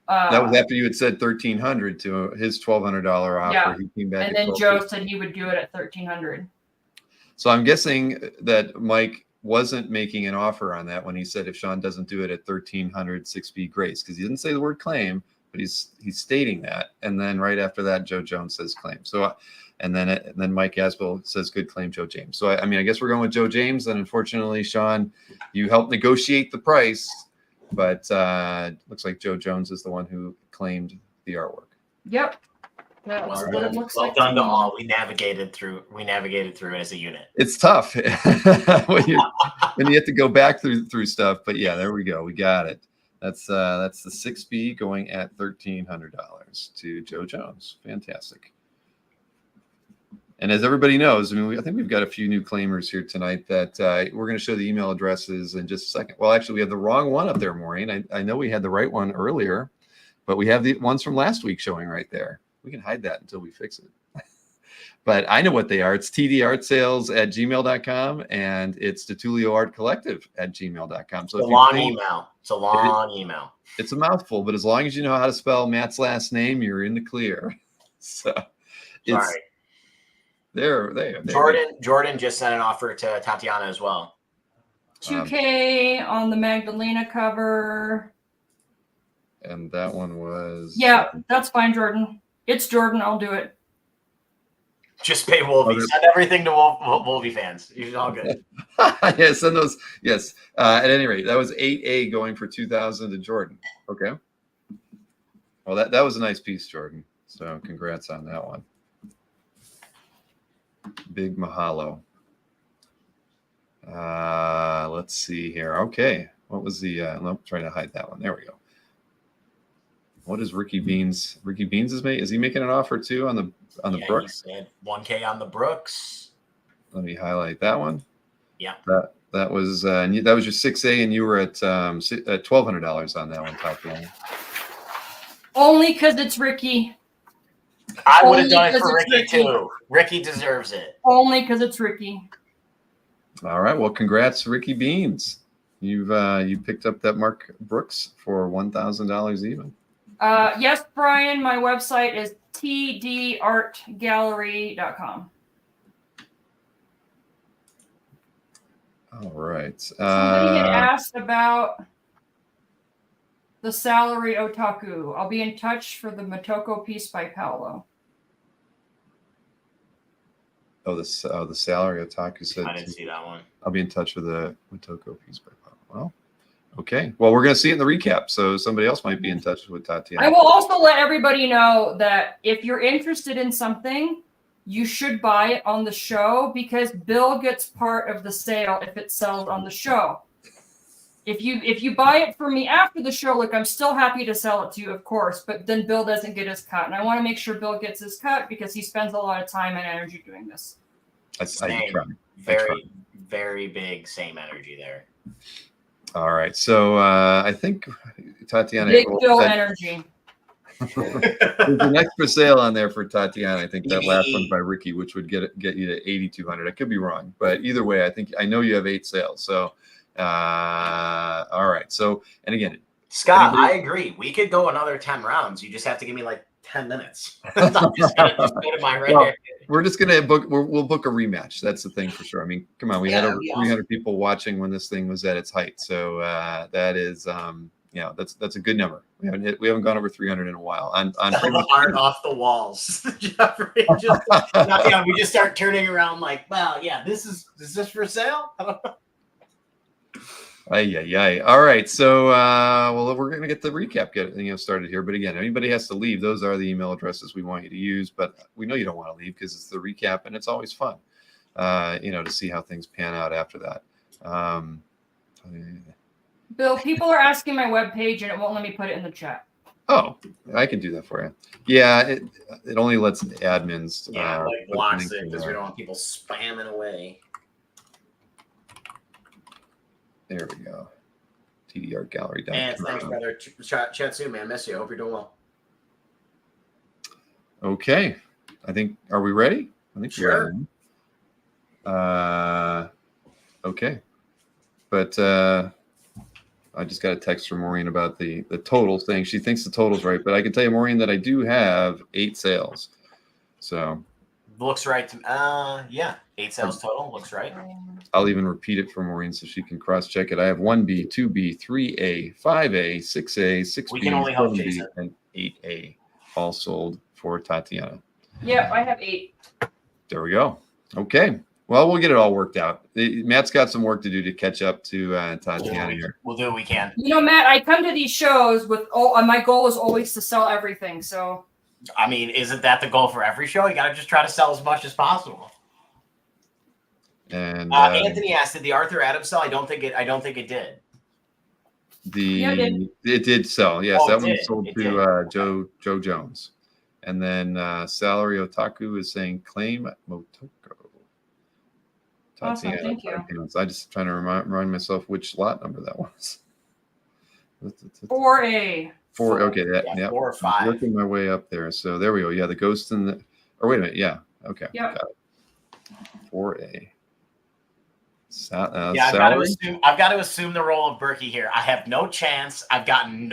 [SPEAKER 1] that was after you had said 1300 to his $1,200 offer.
[SPEAKER 3] Yeah.
[SPEAKER 1] He came back,
[SPEAKER 3] and then Joe said he would do it at 1300.
[SPEAKER 1] So I'm guessing that Mike wasn't making an offer on that when he said if Sean doesn't do it at 1300 6B grace, because he didn't say the word claim, but he's stating that. And then right after that, Joe Jones says claim. So, and then Mike Asbill says good claim, Joe James. So I mean, I guess we're going with Joe James. And unfortunately, Sean, you helped negotiate the price, but looks like Joe Jones is the one who claimed the artwork.
[SPEAKER 3] Yep. That's what it looks
[SPEAKER 2] Well
[SPEAKER 3] like.
[SPEAKER 2] done to all. We navigated through it as a unit.
[SPEAKER 1] It's tough when you have to go back through stuff, but yeah, there we go. We got it. That's the 6B going at $1,300 to Joe Jones. Fantastic. And as everybody knows, I mean, I think we've got a few new claimers here tonight that we're going to show the email addresses in just a second. Well, actually, we have the wrong one up there, Maureen. I know we had the right one earlier, but we have the ones from last week showing right there. We can hide that until we fix it. But I know what they are. It's tdartsales@gmail.com and it's DitullioArtCollective@gmail.com. So
[SPEAKER 2] it's a long email. It's a long email.
[SPEAKER 1] It's a mouthful, but as long as you know how to spell Matt's last name, you're in the clear. So it's
[SPEAKER 2] Sorry.
[SPEAKER 1] There.
[SPEAKER 2] Jordan just sent an offer to Tatiana as well.
[SPEAKER 3] 2K on the Magdalena cover.
[SPEAKER 1] And that one was...
[SPEAKER 3] Yeah, that's fine, Jordan. It's Jordan. I'll do it.
[SPEAKER 2] Just pay Wolvie. Send everything to Wolvie fans. You're all good.
[SPEAKER 1] Yeah, send those. Yes. At any rate, that was 8A going for 2,000 to Jordan. Okay. Well, that was a nice piece, Jordan. So congrats on that one. Big mahalo. Let's see here. Okay. What was the... I'm trying to hide that one. There we go. What is Ricky Beans? Ricky Beans is he making an offer too on the Brooks?
[SPEAKER 2] He said 1K on the Brooks.
[SPEAKER 1] Let me highlight that one.
[SPEAKER 2] Yeah.
[SPEAKER 1] That was your 6A, and you were at $1,200 on that one, Tatiana.
[SPEAKER 3] Only because it's Ricky.
[SPEAKER 2] I would have done it for Ricky too. Ricky deserves it.
[SPEAKER 3] Only because it's Ricky.
[SPEAKER 1] All right. Well, congrats, Ricky Beans. You picked up that Mark Brooks for $1,000 even.
[SPEAKER 3] Yes, Brian, my website is tdartgallery.com.
[SPEAKER 1] All right.
[SPEAKER 3] Somebody had asked about the salary otaku. I'll be in touch for the Motoko piece by Paolo.
[SPEAKER 1] Oh, the salary otaku said.
[SPEAKER 2] I didn't see that one.
[SPEAKER 1] I'll be in touch with the Motoko piece by Paolo. Well, okay. Well, we're going to see it in the recap. So somebody else might be in touch with Tatiana.
[SPEAKER 3] I will also let everybody know that if you're interested in something, you should buy it on the show because Bill gets part of the sale if it sells on the show. If you buy it for me after the show, look, I'm still happy to sell it to you, of course, but then Bill doesn't get his cut. And I want to make sure Bill gets his cut because he spends a lot of time and energy doing this.
[SPEAKER 2] Very, very big same energy there.
[SPEAKER 1] All right. So I think Tatiana.
[SPEAKER 3] Big Bill energy.
[SPEAKER 1] There's an extra sale on there for Tatiana. I think that last one by Ricky, which would get you to 8,200. I could be wrong, but either way, I know you have 8 sales. So, all right. So, and again,
[SPEAKER 2] Scott, I agree. We could go another 10 rounds. You just have to give me like 10 minutes. I'm just gonna go to my right.
[SPEAKER 1] We're just gonna book. We'll book a rematch. That's the thing for sure. I mean, come on, we had over 300 people watching when this thing was at its height. So that is, that's a good number. We haven't gone over 300 in a while. On
[SPEAKER 2] hard off the walls. Jeffrey, we just start turning around like, well, yeah, is this for sale?
[SPEAKER 1] All right. So, well, we're going to get the recap started here. But again, anybody has to leave. Those are the email addresses we want you to use. But we know you don't want to leave because it's the recap and it's always fun, to see how things pan out after that.
[SPEAKER 3] Bill, people are asking my webpage and it won't let me put it in the chat.
[SPEAKER 1] Oh, I can do that for you. Yeah, it only lets admins.
[SPEAKER 2] Blocks it because we don't want people spamming away.
[SPEAKER 1] There we go. TDRgallery.com.
[SPEAKER 2] And thanks, brother. Chat soon, man. Miss you. Hope you're doing well.
[SPEAKER 1] Okay. Are we ready? I think
[SPEAKER 2] sure.
[SPEAKER 1] We're ready. Okay. But I just got a text from Maureen about the total saying she thinks the total's right. But I can tell you, Maureen, that I do have 8 sales. So
[SPEAKER 2] Looks right to yeah. 8 sales total. Looks right.
[SPEAKER 1] I'll even repeat it for Maureen so she can cross-check it. I have 1B, 2B, 3A, 5A, 6A, 6B,
[SPEAKER 2] We can only help
[SPEAKER 1] 7B,
[SPEAKER 2] Jason.
[SPEAKER 1] and 8A, all sold for Tatiana.
[SPEAKER 3] Yep, I have 8.
[SPEAKER 1] There we go. Okay. Well, we'll get it all worked out. Matt's got some work to do to catch up to Tatiana here.
[SPEAKER 2] We'll do what we can.
[SPEAKER 3] You know, Matt, I come to these shows with my goal is always to sell everything. So,
[SPEAKER 2] I mean, isn't that the goal for every show? You got to just try to sell as much as possible.
[SPEAKER 1] And
[SPEAKER 2] Anthony asked, did the Arthur Adams sell? I don't think it did.
[SPEAKER 1] It did sell. Yes,
[SPEAKER 2] Oh,
[SPEAKER 1] that
[SPEAKER 2] it
[SPEAKER 1] one
[SPEAKER 2] did.
[SPEAKER 1] sold
[SPEAKER 2] It
[SPEAKER 1] to Joe Jones. And then Salary Otaku is saying claim Motoko.
[SPEAKER 3] Awesome,
[SPEAKER 1] Tatiana,
[SPEAKER 3] thank you.
[SPEAKER 1] I just trying to remind myself which lot number that was.
[SPEAKER 3] 4A.
[SPEAKER 1] 4. Okay,
[SPEAKER 2] Yeah, 4 or 5.
[SPEAKER 1] Working my way up there. So there we go. Yeah, the ghost in the. Or wait a minute. Yeah. Okay.
[SPEAKER 3] Yep.
[SPEAKER 1] Got it. 4A.
[SPEAKER 2] Yeah, I've got to assume the role of Berkey here. I have no chance. I've gotten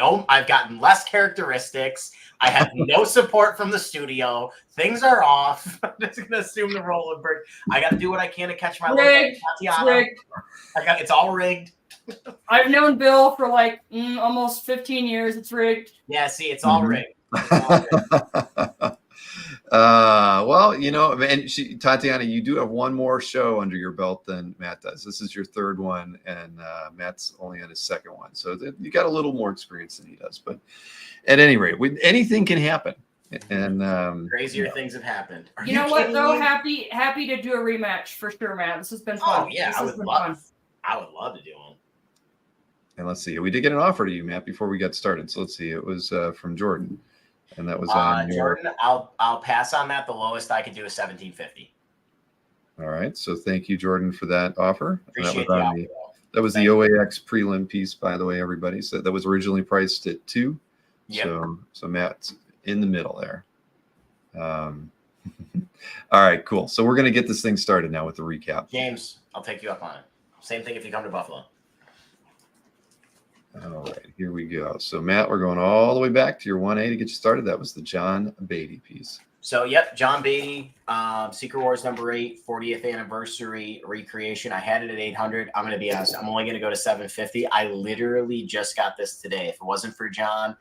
[SPEAKER 2] less characteristics. I have no support from the studio. Things are off. I'm just gonna assume the role of Berkey. I got to do what I can to catch my
[SPEAKER 3] Rigged.
[SPEAKER 2] Tatiana.
[SPEAKER 3] Rigged.
[SPEAKER 2] It's all rigged.
[SPEAKER 3] I've known Bill for like almost 15 years. It's rigged.
[SPEAKER 2] Yeah, see, it's all rigged.
[SPEAKER 1] Well, you know, and Tatiana, you do have one more show under your belt than Matt does. This is your third one, and Matt's only on his second one, so you got a little more experience than he does. But at any rate, anything can happen, and
[SPEAKER 2] crazier things have happened.
[SPEAKER 3] You know what though? Happy to do a rematch for sure, Matt. This has been fun.
[SPEAKER 2] Oh yeah, I would love to do one.
[SPEAKER 1] And let's see, we did get an offer to you, Matt, before we got started. So let's see, it was from Jordan. And that was on
[SPEAKER 2] Jordan. I'll pass on that. The lowest I could do is $1,750.
[SPEAKER 1] All right. So thank you, Jordan, for that offer.
[SPEAKER 2] Appreciate
[SPEAKER 1] That was the OAX prelim piece, by the way, everybody. So that was originally priced at 2.
[SPEAKER 2] Yep.
[SPEAKER 1] So Matt's in the middle there. All right, cool. So we're gonna get this thing started now with the recap.
[SPEAKER 2] James, I'll take you up on it. Same thing if you come to Buffalo.
[SPEAKER 1] All right, here we go. So, Matt, we're going all the way back to your 1A to get you started. That was the John Beatty piece.
[SPEAKER 2] So, yep, John Beatty, Secret Wars number 8, 40th anniversary recreation. I had it at 800. I'm going to be honest. I'm only going to go to 750. I literally just got this today. If it wasn't for John,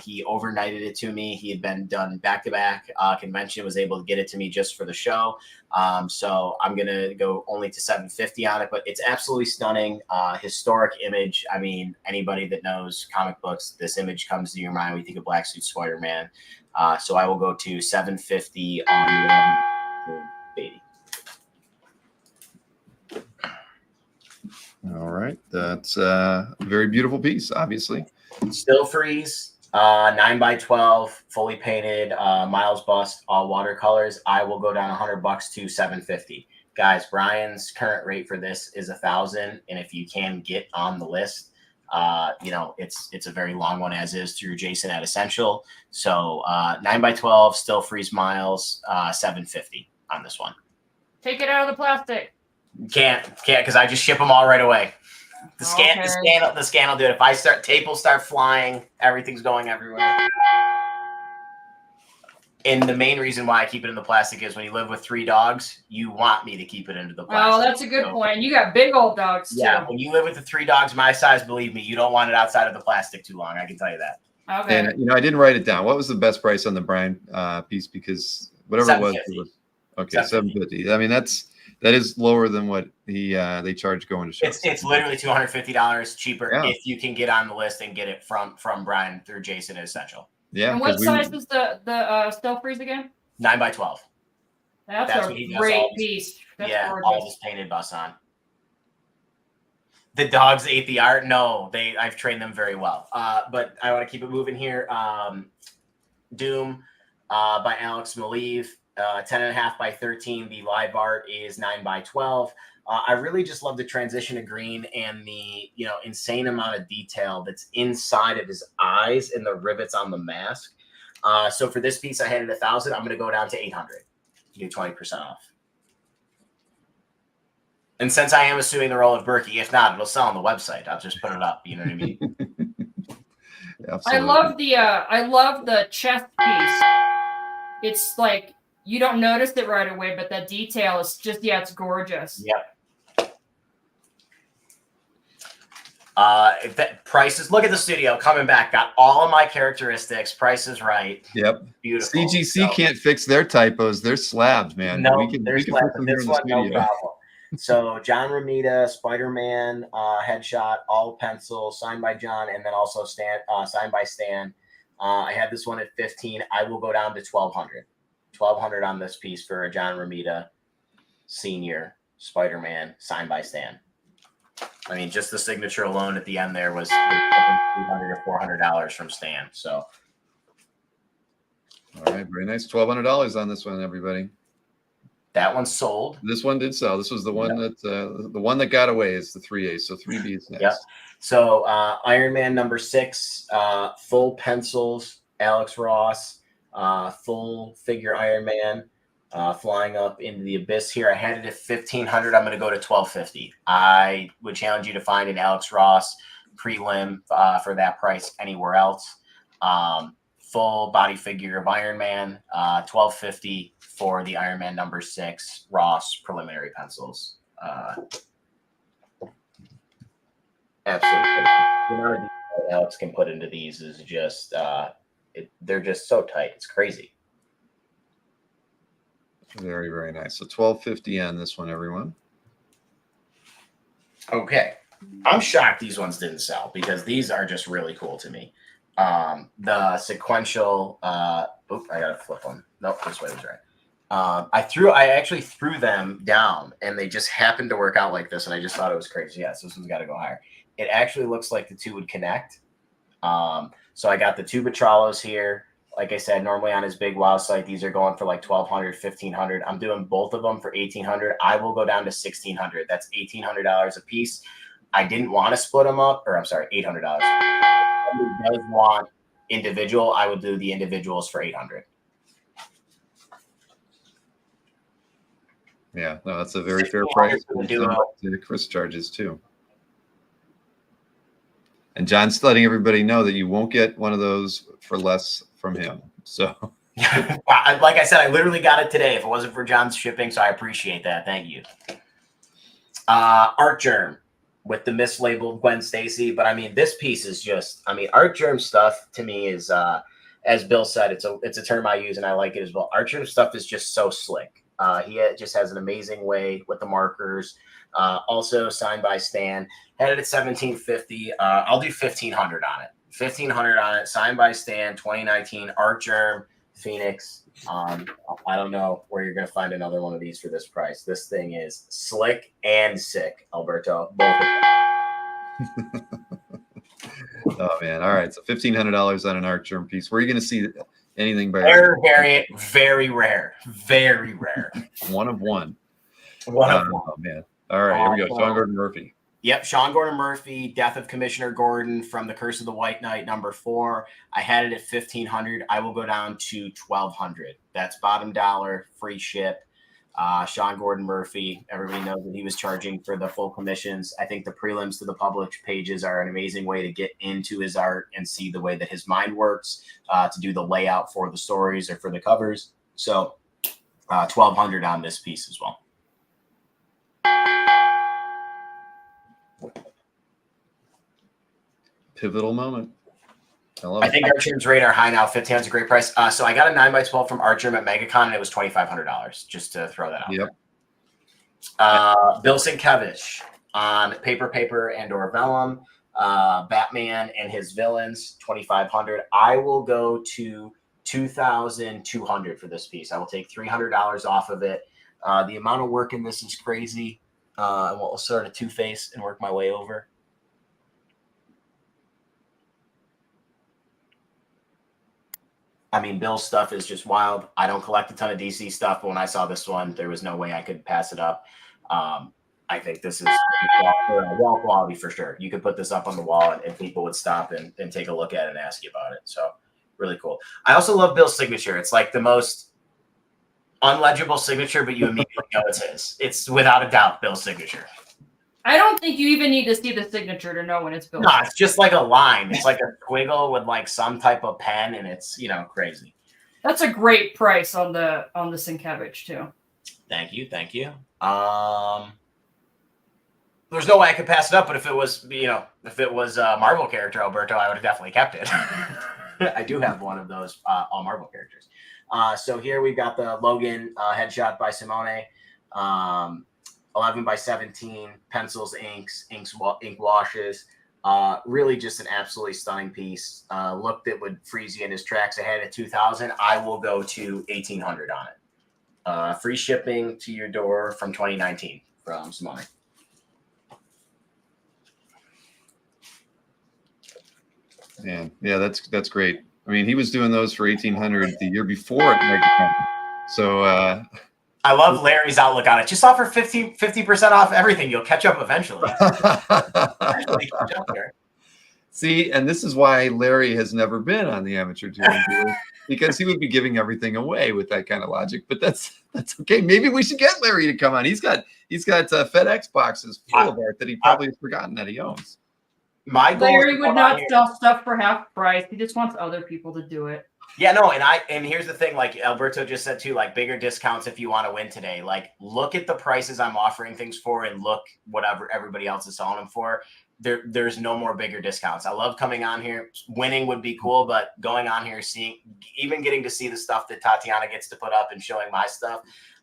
[SPEAKER 2] he overnighted it to me. He had been done back-to-back convention, was able to get it to me just for the show. So I'm going to go only to 750 on it, but it's absolutely stunning. Historic image. I mean, anybody that knows comic books, this image comes to your mind. We think of Black Suit Spider-Man. So I will go to 750 on Beatty.
[SPEAKER 1] All right. That's a very beautiful piece, obviously.
[SPEAKER 2] Still freeze, 9x12, fully painted, Miles bust, all watercolors. I will go down $100 to 750. Guys, Brian's current rate for this is 1,000, and if you can get on the list, you know, it's a very long one as is through Jason at Essential. So 9x12, still freeze Miles, 750 on this one.
[SPEAKER 3] Take it out of the plastic.
[SPEAKER 2] Can't because I just ship them all right away. The scan will do it. If tape will start flying, everything's going everywhere. And the main reason why I keep it in the plastic is when you live with 3 dogs, you want me to keep it into the plastic.
[SPEAKER 3] Oh, that's a good point. You got big old dogs too.
[SPEAKER 2] Yeah, when you live with the 3 dogs my size, believe me, you don't want it outside of the plastic too long. I can tell you that.
[SPEAKER 3] Okay.
[SPEAKER 1] And you know, I didn't write it down. What was the best price on the Brian piece? Because whatever it was okay, 750. I mean, that is lower than what they charge going to shows.
[SPEAKER 2] It's literally $250 cheaper if you can get on the list and get it from Brian through Jason at Essential.
[SPEAKER 1] Yeah.
[SPEAKER 3] And what size is the still freeze again?
[SPEAKER 2] 9x12.
[SPEAKER 3] That's a great piece. That's gorgeous.
[SPEAKER 2] All this painted bus on. The dogs ate the art. No, I've trained them very well. But I want to keep it moving here. Doom by Alex Maleev. 10.5 by 13. The live art is 9x12. I really just love the transition to green and the insane amount of detail that's inside of his eyes and the rivets on the mask. So for this piece, I had it 1,000. I'm going to go down to 800. You get 20% off. And since I am assuming the role of Berkey, if not, it'll sell on the website. I'll just put it up. You know what I mean?
[SPEAKER 1] Absolutely.
[SPEAKER 3] I love the chest piece. It's like You don't notice it right away, but that detail is just, it's gorgeous.
[SPEAKER 2] Yep. That prices. Look at the studio coming back. Got all of my characteristics. Price is right.
[SPEAKER 1] Yep.
[SPEAKER 2] Beautiful.
[SPEAKER 1] CGC can't fix their typos. They're slabs, man.
[SPEAKER 2] No,
[SPEAKER 1] we can fix them here in the studio.
[SPEAKER 2] No problem. So John Romita, Spider-Man, headshot, all pencil, signed by John, and then also signed by Stan. I had this one at 15. I will go down to 1,200. 1,200 on this piece for a John Romita senior Spider-Man signed by Stan. I mean, just the signature alone at the end there was $300 or $400 from Stan. So,
[SPEAKER 1] all right, very nice. $1,200 on this one, everybody.
[SPEAKER 2] That one sold.
[SPEAKER 1] This one did sell. This was the one that the one that got away is the 3A. So 3B is next.
[SPEAKER 2] Yep. So Iron Man number 6, full pencils, Alex Ross, full figure Iron Man, flying up into the abyss here. I had it at 1,500. I'm going to go to 1,250. I would challenge you to find an Alex Ross prelim for that price anywhere else. Full body figure of Iron Man, 1,250 for the Iron Man number 6 Ross preliminary pencils. Absolutely. The amount of detail Alex can put into these is just they're just so tight. It's crazy.
[SPEAKER 1] Very, very nice. So 1,250 on this one, everyone.
[SPEAKER 2] Okay. I'm shocked these ones didn't sell because these are just really cool to me. The sequential I gotta flip them. Nope, this way was right. I actually threw them down and they just happened to work out like this, and I just thought it was crazy. Yes, this one's got to go higher. It actually looks like the two would connect. So I got the two Batralos here. Like I said, normally on his big wow site, these are going for like 1,200, 1,500. I'm doing both of them for 1,800. I will go down to 1,600. That's $1,800 a piece. I didn't want to split them up, or I'm sorry, $800. If does want individual, I would do the individuals for 800.
[SPEAKER 1] Yeah, no, that's a very fair price. Chris charges too. And John's letting everybody know that you won't get one of those for less from him. So,
[SPEAKER 2] like I said, I literally got it today. If it wasn't for John's shipping, so I appreciate that. Thank you. Art Germ with the mislabeled Gwen Stacy, but I mean, this piece is just. I mean, Art Germ stuff to me is, as Bill said, it's a term I use and I like it as well. Art Germ stuff is just so slick. He just has an amazing way with the markers. Also signed by Stan. Had it at 1,750. I'll do 1,500 on it. 1,500 on it. Signed by Stan. 2019. Art Germ. Phoenix. I don't know where you're going to find another one of these for this price. This thing is slick and sick, Alberto. Both of them.
[SPEAKER 1] Oh man! All right, so $1,500 on an Art Germ piece. Where are you going to see anything by
[SPEAKER 2] Rare variant? Very rare. Very rare.
[SPEAKER 1] One of one.
[SPEAKER 2] One of one.
[SPEAKER 1] Oh man! All right, here we go. Sean Gordon Murphy.
[SPEAKER 2] Yep, Sean Gordon Murphy, Death of Commissioner Gordon from The Curse of the White Knight, number 4. I had it at 1,500. I will go down to 1,200. That's bottom dollar, free ship. Sean Gordon Murphy, everybody knows that he was charging for the full commissions. I think the prelims to the published pages are an amazing way to get into his art and see the way that his mind works, to do the layout for the stories or for the covers. So 1,200 on this piece as well.
[SPEAKER 1] Pivotal moment.
[SPEAKER 2] I think Art Germ's rate are high now. 1,500 is a great price. So I got a 9x12 from Art Germ at MegaCon, and it was $2,500. Just to throw that out.
[SPEAKER 1] Yep.
[SPEAKER 2] Bill Sienkiewicz on Paper, and/or Vellum. Batman and his villains, 2,500. I will go to 2,200 for this piece. I will take $300 off of it. The amount of work in this is crazy. And we'll start a Two-Face and work my way over. I mean, Bill's stuff is just wild. I don't collect a ton of DC stuff, but when I saw this one, there was no way I could pass it up. I think this is wall quality for sure. You could put this up on the wall and people would stop and take a look at it and ask you about it. So really cool. I also love Bill's signature. It's like the most unlegible signature, but you immediately know it's his. It's without a doubt Bill's signature.
[SPEAKER 3] I don't think you even need to see the signature to know when it's Bill's.
[SPEAKER 2] No, it's just like a line. It's like a squiggle with like some type of pen, and it's, crazy.
[SPEAKER 3] That's a great price on the Sienkiewicz too.
[SPEAKER 2] Thank you. There's no way I could pass it up, but if it was, a Marvel character, Alberto, I would have definitely kept it. I do have one of those all Marvel characters. So here we've got the Logan headshot by Simone, 11 by 17, pencils, ink washes. Really just an absolutely stunning piece. Look that would freeze you in his tracks. Ahead at 2,000. I will go to 1,800 on it. Free shipping to your door from 2019 from Simone.
[SPEAKER 1] Man, yeah, that's great. I mean, he was doing those for 1,800 the year before at MegaCon. So
[SPEAKER 2] I love Larry's outlook on it. Just offer 50% off everything. You'll catch up eventually.
[SPEAKER 1] See, and this is why Larry has never been on the Amateur Dueling Dealer, because he would be giving everything away with that kind of logic. But that's okay. Maybe we should get Larry to come on. He's got FedEx boxes full of art that he probably has forgotten that he owns.
[SPEAKER 2] My goal
[SPEAKER 3] Larry would not sell stuff for half price. He just wants other people to do it.
[SPEAKER 2] Yeah, no, and here's the thing, like Alberto just said too, like bigger discounts if you want to win today. Like look at the prices I'm offering things for and look whatever everybody else is selling them for. There's no more bigger discounts. I love coming on here. Winning would be cool, but going on here, even getting to see the stuff that Tatiana gets to put up and showing my stuff.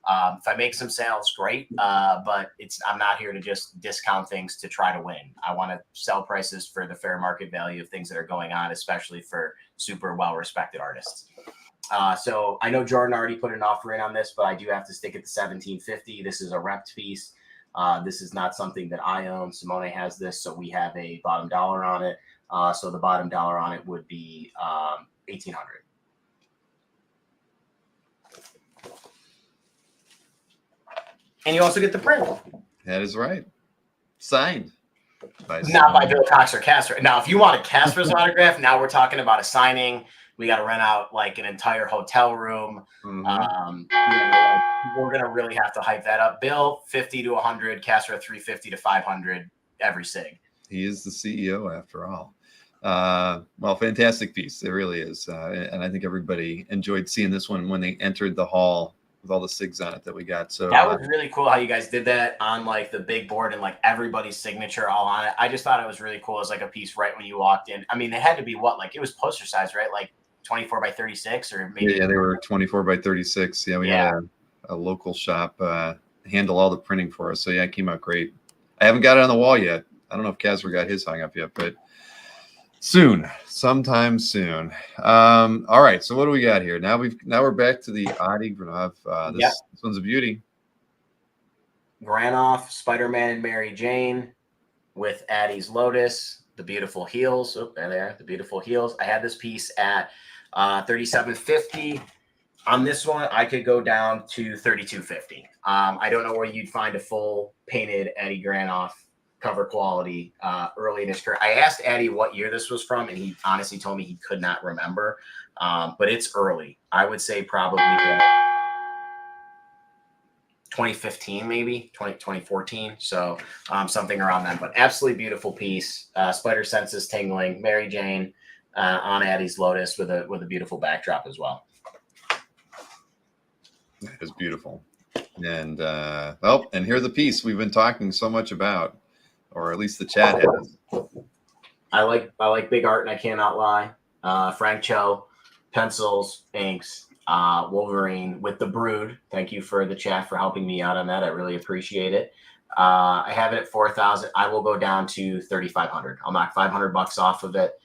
[SPEAKER 2] If I make some sales, great. But I'm not here to just discount things to try to win. I want to sell prices for the fair market value of things that are going on, especially for super well-respected artists. So I know Jordan already put an offer in on this, but I do have to stick at the $1,750. This is a repped piece. This is not something that I own. Simone has this, so we have a bottom dollar on it. So the bottom dollar on it would be $1,800. And you also get the print.
[SPEAKER 1] That is right. Signed.
[SPEAKER 2] Not by Bill Cox or Casper. Now, if you want a Casper's autograph, now we're talking about a signing. We got to rent out like an entire hotel room. Mm-hmm. We're going to really have to hype that up. Bill, 50 to 100. Casper, 350 to 500 every sig.
[SPEAKER 1] He is the CEO after all. Well, fantastic piece. It really is. And I think everybody enjoyed seeing this one when they entered the hall with all the SIGs on it that we got. So
[SPEAKER 2] that was really cool how you guys did that on like the big board and like everybody's signature all on it. I just thought it was really cool as like a piece right when you walked in. I mean, they had to be it was poster size, right? Like 24 by 36 or maybe.
[SPEAKER 1] Yeah, they were 24 by 36. Yeah, we had a local shop handle all the printing for us. So yeah, it came out great. I haven't got it on the wall yet. I don't know if Casper got his hung up yet, but sometime soon. All right, so what do we got here? Now we're back to the Adi Granov. This one's a beauty.
[SPEAKER 2] Granoff, Spider-Man and Mary Jane with Addie's Lotus, the beautiful heels. Oh, there, the beautiful heels. I had this piece at $37.50. On this one, I could go down to $32.50. I don't know where you'd find a full painted Eddie Granoff cover quality early in his career. I asked Eddie what year this was from, and he honestly told me he could not remember. But it's early. I would say probably 2015, maybe 2014. So something around then. But absolutely beautiful piece. Spider senses tingling. Mary Jane on Addie's Lotus with a beautiful backdrop as well.
[SPEAKER 1] That is beautiful. And and here's the piece we've been talking so much about, or at least the chat has.
[SPEAKER 2] I like big art, and I cannot lie. Frank Cho, pencils, inks, Wolverine with the Brood. Thank you for the chat for helping me out on that. I really appreciate it. I have it at 4,000. I will go down to 3,500. I'll knock $500 off of it.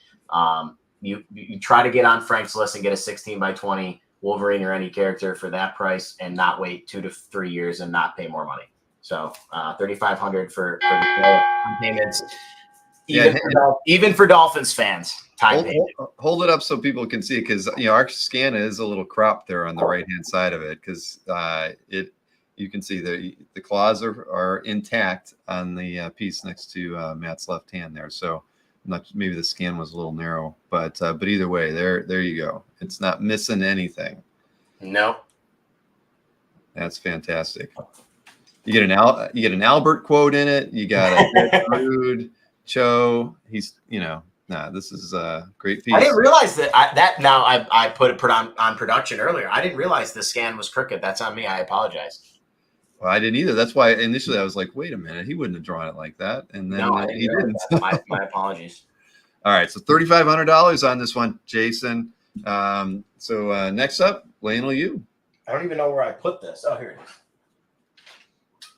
[SPEAKER 2] You try to get on Frank's list and get a 16 by 20 Wolverine or any character for that price, and not wait 2 to 3 years and not pay more money. So 3,500 for the payments. Even for Dolphins fans,
[SPEAKER 1] hold it up so people can see it, because our scan is a little cropped there on the right hand side of it, because you can see the claws are intact on the piece next to Matt's left hand there. So maybe the scan was a little narrow, but either way, there you go. It's not missing anything.
[SPEAKER 2] No,
[SPEAKER 1] that's fantastic. You get an Albert quote in it. You got a Rude Cho. He's Nah, this is a great piece.
[SPEAKER 2] I didn't realize that. I put it on production earlier. I didn't realize the scan was crooked. That's on me. I apologize.
[SPEAKER 1] Well, I didn't either. That's why initially I was like, wait a minute, he wouldn't have drawn it like that. And then
[SPEAKER 2] No,
[SPEAKER 1] he didn't.
[SPEAKER 2] My apologies.
[SPEAKER 1] All right, so $3,500 on this one, Jason. So next up, Lionel, you.
[SPEAKER 2] I don't even know where I put this. Oh, here it is.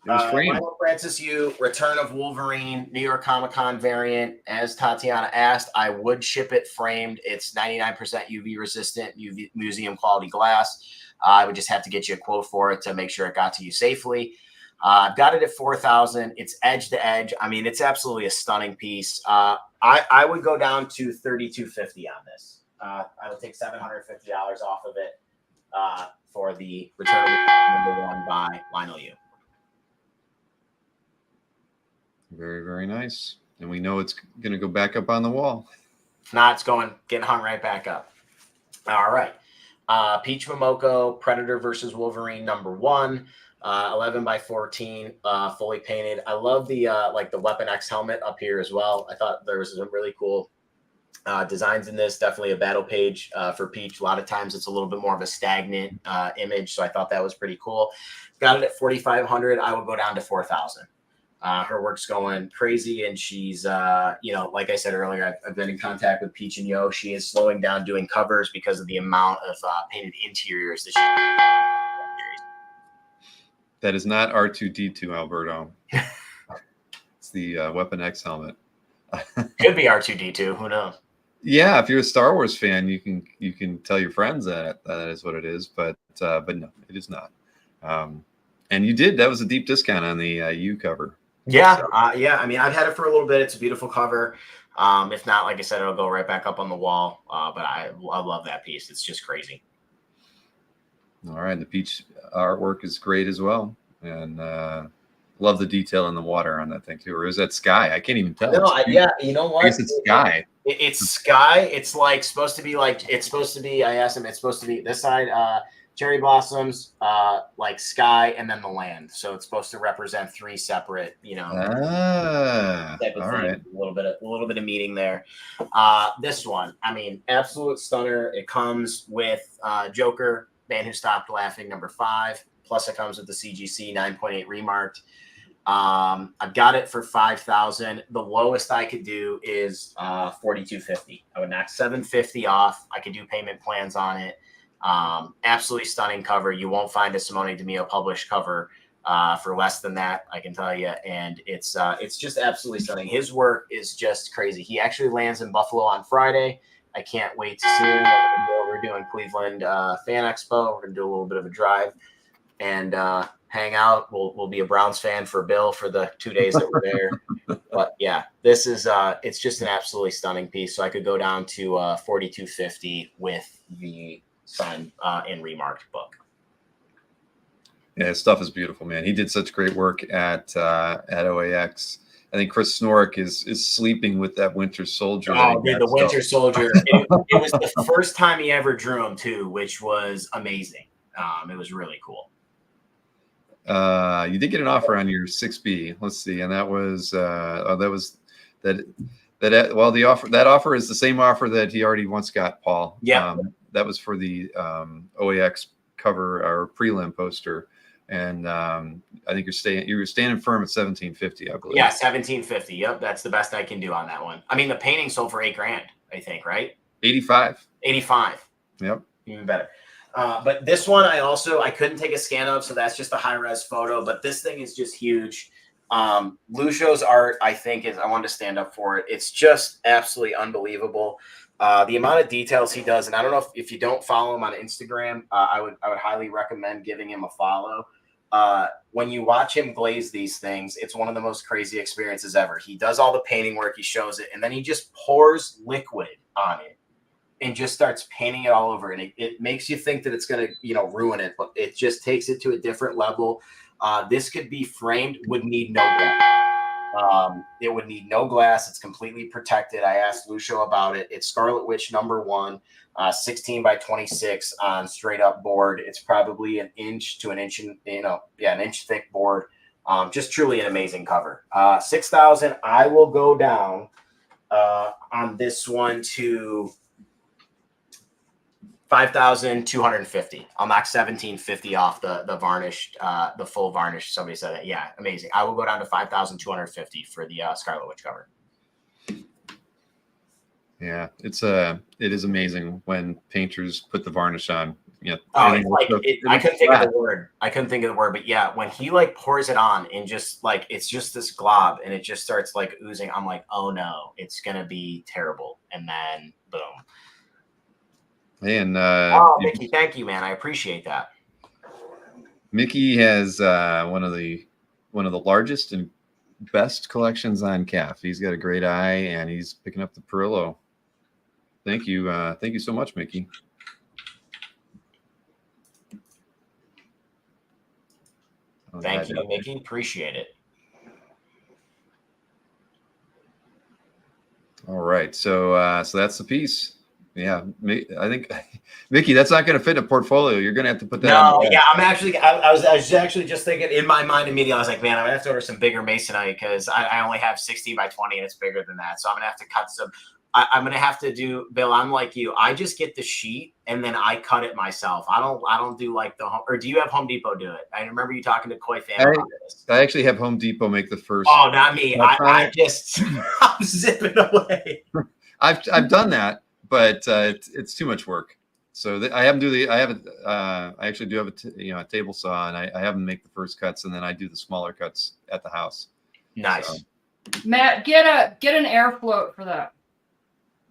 [SPEAKER 1] It was framed.
[SPEAKER 2] Michael Francis Yu, Return of Wolverine, New York Comic Con variant. As Tatiana asked, I would ship it framed. It's 99% UV resistant, UV museum quality glass. I would just have to get you a quote for it to make sure it got to you safely. I've got it at $4,000. It's edge to edge. I mean, it's absolutely a stunning piece. I would go down to $3,250 on this. I would take $750 off of it for the Return of #1 by Lionel Yu.
[SPEAKER 1] Very, very nice. And we know it's going to go back up on the wall.
[SPEAKER 2] If not, it's getting hung right back up. All right. Peach Momoko, Predator versus Wolverine #1, 11 by 14, fully painted. I love the the Weapon X helmet up here as well. I thought there was some really cool designs in this. Definitely a battle page for Peach. A lot of times it's a little bit more of a stagnant image, so I thought that was pretty cool. Got it at $4,500. I would go down to $4,000. Her work's going crazy, and she's, like I said earlier, I've been in contact with Peach and Yo. She is slowing down doing covers because of the amount of painted interiors that she.
[SPEAKER 1] That is not R2-D2, Alberto. It's the Weapon X helmet.
[SPEAKER 2] Could be R2-D2. Who knows?
[SPEAKER 1] Yeah, if you're a Star Wars fan, you can tell your friends that is what it is, but no, it is not. And you did. That was a deep discount on the U cover.
[SPEAKER 2] Yeah, yeah. I mean, I've had it for a little bit. It's a beautiful cover. If not, like I said, it'll go right back up on the wall. But I love that piece. It's just crazy.
[SPEAKER 1] All right, the Peach artwork is great as well, and love the detail in the water on that thing too. Or is that sky? I can't even tell.
[SPEAKER 2] No, yeah. You know what?
[SPEAKER 1] I guess it's sky.
[SPEAKER 2] It's sky. It's like supposed to be like it's supposed to be. I asked him. It's supposed to be this side. Cherry blossoms, like sky, and then the land. So it's supposed to represent three separate, type of thing.
[SPEAKER 1] Right.
[SPEAKER 2] A little bit of meaning there. This one, I mean, absolute stunner. It comes with Joker, Man Who Stopped Laughing #5. Plus, it comes with the CGC 9.8 remarked. I've got it for $5,000. The lowest I could do is $4,250. I would knock $750 off. I could do payment plans on it. Absolutely stunning cover. You won't find a Simone DeMeo published cover for less than that, I can tell you. And it's just absolutely stunning. His work is just crazy. He actually lands in Buffalo on Friday. I can't wait to see him. We're doing Cleveland Fan Expo. We're gonna do a little bit of a drive and hang out. We'll be a Browns fan for Bill for the 2 days that we're there. But yeah, this is it's just an absolutely stunning piece. So I could go down to $4,250 with the signed and remarked book.
[SPEAKER 1] Yeah, his stuff is beautiful, man. He did such great work at OAX. I think Chris Snorek is sleeping with that Winter Soldier.
[SPEAKER 2] Oh, dude, the Winter Soldier. It was the first time he ever drew him too, which was amazing. It was really cool.
[SPEAKER 1] You did get an offer on your 6B. Let's see, and that was that offer is the same offer that he already once got, Paul.
[SPEAKER 2] Yeah.
[SPEAKER 1] That was for the OAX cover or prelim poster, and I think you were standing firm at $1,750, I believe.
[SPEAKER 2] Yeah, $1,750. Yep, that's the best I can do on that one. I mean, the painting sold for $8,000, I think, right?
[SPEAKER 1] 85.
[SPEAKER 2] 85.
[SPEAKER 1] Yep.
[SPEAKER 2] Even better. But this one I couldn't take a scan of, so that's just a high res photo. But this thing is just huge. Lucio's art, I think, I wanted to stand up for it. It's just absolutely unbelievable. The amount of details he does, and I don't know if you don't follow him on Instagram, I would highly recommend giving him a follow. When you watch him glaze these things, it's one of the most crazy experiences ever. He does all the painting work, he shows it, and then he just pours liquid on it and just starts painting it all over. And it makes you think that it's going to, ruin it, but it just takes it to a different level. This could be framed, would need no glass. It would need no glass. It's completely protected. I asked Lucio about it. It's Scarlet Witch #1, 16 by 26 on straight up board. It's probably an inch to an inch, an inch thick board. Just truly an amazing cover. $6,000. I will go down on this one to 5,250. I'll knock 1,750 off the varnished, the full varnish. Somebody said that. Yeah, amazing. I will go down to 5,250 for the Scarlet Witch cover.
[SPEAKER 1] Yeah, it is amazing when painters put the varnish on. Yeah.
[SPEAKER 2] Oh, it's like I couldn't think of the word. I couldn't think of the word, but yeah, when he like pours it on and just like it's just this glob and it just starts like oozing, I'm like, oh no, it's gonna be terrible. And then boom.
[SPEAKER 1] And
[SPEAKER 2] Mickey, thank you, man. I appreciate that.
[SPEAKER 1] Mickey has one of the largest and best collections on calf. He's got a great eye, and he's picking up the Perillo. Thank you so much, Mickey.
[SPEAKER 2] Thank you, Mickey. Appreciate it.
[SPEAKER 1] All right, so so that's the piece. Yeah, I think Mickey, that's not going to fit in a portfolio. You're going to have to put that.
[SPEAKER 2] No, yeah, I was actually just thinking in my mind immediately. I was like, man, I'm gonna have to order some bigger masonite because I only have 60 by 20 and it's bigger than that. So I'm gonna have to cut some. I'm gonna have to do, Bill. I'm like you. I just get the sheet and then I cut it myself. I don't do like the home. Or do you have Home Depot do it? I remember you talking to Koi Fan about this.
[SPEAKER 1] I actually have Home Depot make the first.
[SPEAKER 2] Oh, not me. I just I'm zipping away.
[SPEAKER 1] I've done that, but it's too much work. So I actually do have a table saw, and I have them make the first cuts, and then I do the smaller cuts at the house.
[SPEAKER 2] Nice.
[SPEAKER 3] So. Matt, get an air float for that.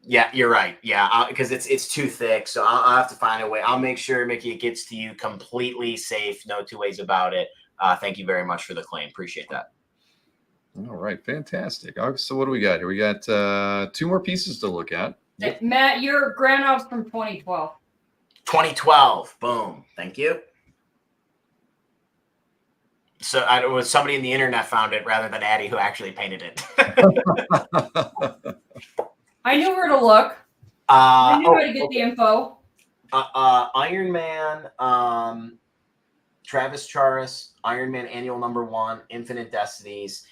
[SPEAKER 2] Yeah, you're right. Yeah, because it's too thick, so I'll have to find a way. I'll make sure, Mickey, it gets to you completely safe. No two ways about it. Thank you very much for the claim. Appreciate that.
[SPEAKER 1] All right, fantastic. So what do we got here? We got 2 more pieces to look at.
[SPEAKER 3] Yep. Matt, your Granov's from 2012.
[SPEAKER 2] 2012. Boom. Thank you. So it was somebody in the internet found it rather than Addie who actually painted it.
[SPEAKER 3] I knew where to look. I knew how to get the info.
[SPEAKER 2] Iron Man, Travis Charis, Iron Man Annual #1, Infinite Destinies.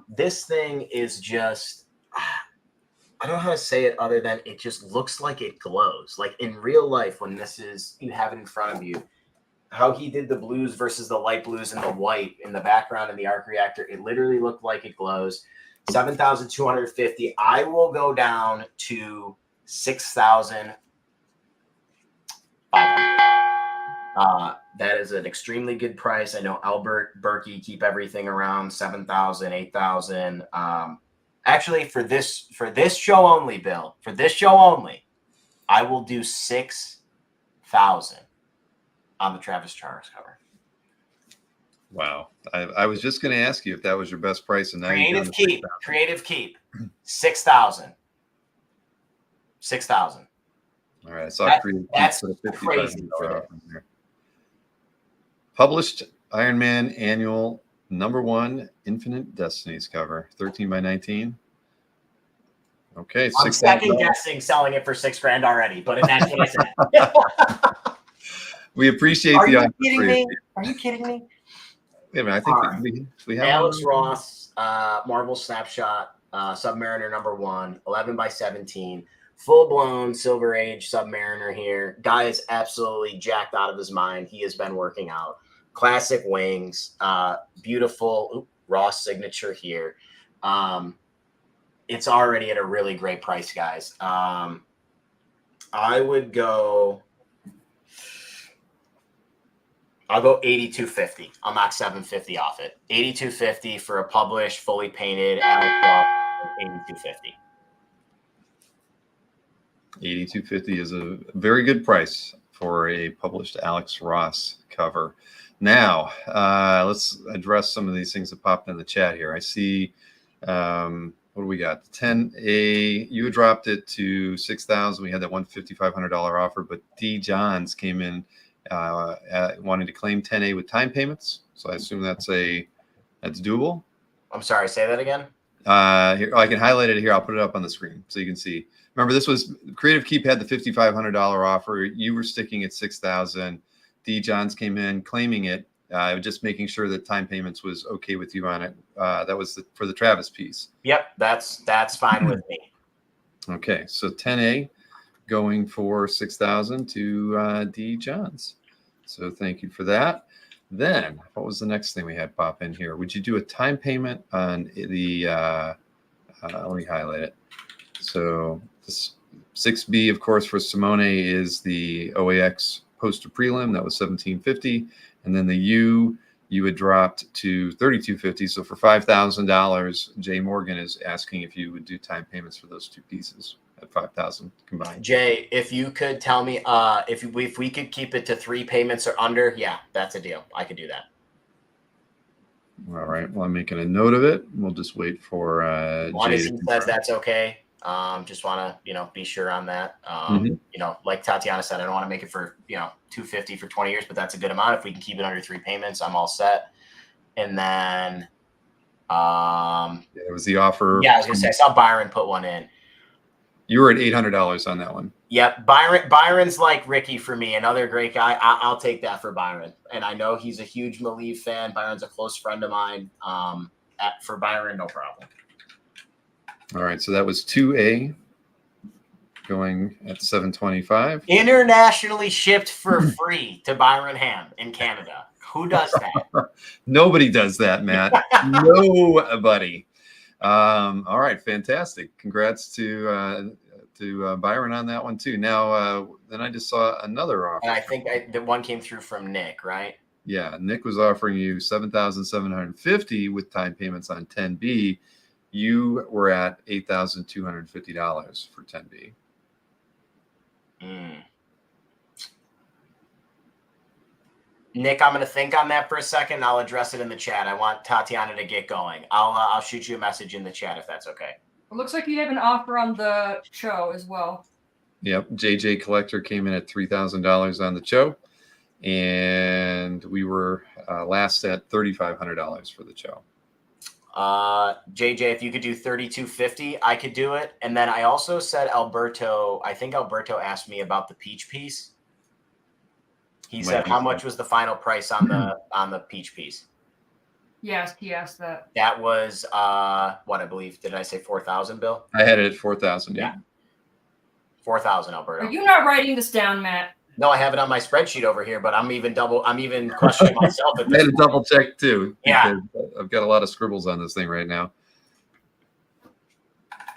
[SPEAKER 2] This thing is just, I don't know how to say it other than it just looks like it glows. Like in real life, when you have it in front of you, how he did the blues versus the light blues and the white in the background in the arc reactor, it literally looked like it glows. 7,250. I will go down to 6,500. That is an extremely good price. I know Albert, Berkey keep everything around 7,000, 8,000. Actually, for this show only, Bill, for this show only, I will do 6,000 on the Travis Charis cover.
[SPEAKER 1] Wow. I was just going to ask you if that was your best price. And now
[SPEAKER 2] Creative keep. 6,000. 6,000.
[SPEAKER 1] All right. I saw
[SPEAKER 2] that's crazy.
[SPEAKER 1] Published Iron Man Annual #1 Infinite Destinies cover, 13 by 19. Okay.
[SPEAKER 2] I'm second guessing selling it for $6,000 already, but that's what I said.
[SPEAKER 1] We appreciate
[SPEAKER 2] Are you kidding me? Are you kidding me?
[SPEAKER 1] Yeah, man, I think we have
[SPEAKER 2] Alex Ross, Marvel Snapshot, Submariner #1, 11 by 17, full blown Silver Age Submariner here. Guy is absolutely jacked out of his mind. He has been working out. Classic wings, beautiful Ross signature here. It's already at a really great price, guys. I would go. I'll go 8,250. I'll knock 750 off it. 8,250 for a published, fully painted Alex Ross. 8,250.
[SPEAKER 1] 8,250 is a very good price for a published Alex Ross cover. Now, let's address some of these things that popped in the chat here. I see, what do we got? 10A, you dropped it to 6,000. We had that $5,500 offer, but D. Johns came in wanting to claim 10A with time payments. So I assume that's doable.
[SPEAKER 2] I'm sorry, say that again.
[SPEAKER 1] Here, I can highlight it here. I'll put it up on the screen so you can see. Remember, this was Creative Keep had the $5,500 offer. You were sticking at 6,000. D. Johns came in claiming it Just making sure that time payments was okay with you on it. That was for the Travis piece.
[SPEAKER 2] Yep, that's fine with me.
[SPEAKER 1] Okay, so 10A going for 6,000 to D Johns. So thank you for that. Then what was the next thing we had pop in here? Would you do a time payment on the? Let me highlight it. So this 6B, of course, for Simone is the OAX poster prelim. That was $1,750, and then the U you had dropped to $3,250. So for $5,000, Jay Morgan is asking if you would do time payments for those two pieces at $5,000 combined.
[SPEAKER 2] Jay, if you could tell me if we could keep it to 3 payments or under, yeah, that's a deal. I could do that.
[SPEAKER 1] All right. Well, I'm making a note of it. We'll just wait for
[SPEAKER 2] Jay.
[SPEAKER 1] Jay.
[SPEAKER 2] He says that's okay. Just want to, be sure on that. Like Tatiana said, I don't want to make it for, $250 for 20 years, but that's a good amount. If we can keep it under 3 payments, I'm all set. And then,
[SPEAKER 1] it was the offer.
[SPEAKER 2] Yeah, I was gonna say I saw Byron put one in.
[SPEAKER 1] You were at $800 on that one.
[SPEAKER 2] Yep, Byron's like Ricky for me, another great guy. I'll take that for Byron, and I know he's a huge Malieve fan. Byron's a close friend of mine. For Byron, no problem.
[SPEAKER 1] All right, so that was 2A going at $725.
[SPEAKER 2] Internationally shipped for free to Byron Ham in Canada. Who does that?
[SPEAKER 1] Nobody does that, Matt. Nobody. All right, fantastic. Congrats to Byron on that one too. Now, then I just saw another offer.
[SPEAKER 2] And I think the one came through from Nick, right?
[SPEAKER 1] Yeah, Nick was offering you $7,750 with time payments on 10B. You were at $8,250 for 10B.
[SPEAKER 2] Nick, I'm going to think on that for a second. I'll address it in the chat. I want Tatiana to get going. I'll shoot you a message in the chat if that's okay.
[SPEAKER 3] It looks like you have an offer on the show as well.
[SPEAKER 1] Yep, JJ Collector came in at $3,000 on the show, and we were last at $3,500 for the show.
[SPEAKER 2] JJ, if you could do $3,250, I could do it. And then I also said Alberto. I think Alberto asked me about the peach piece. He said, how much was the final price on the peach piece?
[SPEAKER 3] Yes, he asked that.
[SPEAKER 2] That was what I believe. Did I say 4,000, Bill?
[SPEAKER 1] I had it at 4,000.
[SPEAKER 2] Yeah. 4,000, Alberto.
[SPEAKER 3] Are you not writing this down, Matt?
[SPEAKER 2] No, I have it on my spreadsheet over here, but I'm even questioning myself.
[SPEAKER 1] I had to double check too.
[SPEAKER 2] Yeah.
[SPEAKER 1] I've got a lot of scribbles on this thing right now.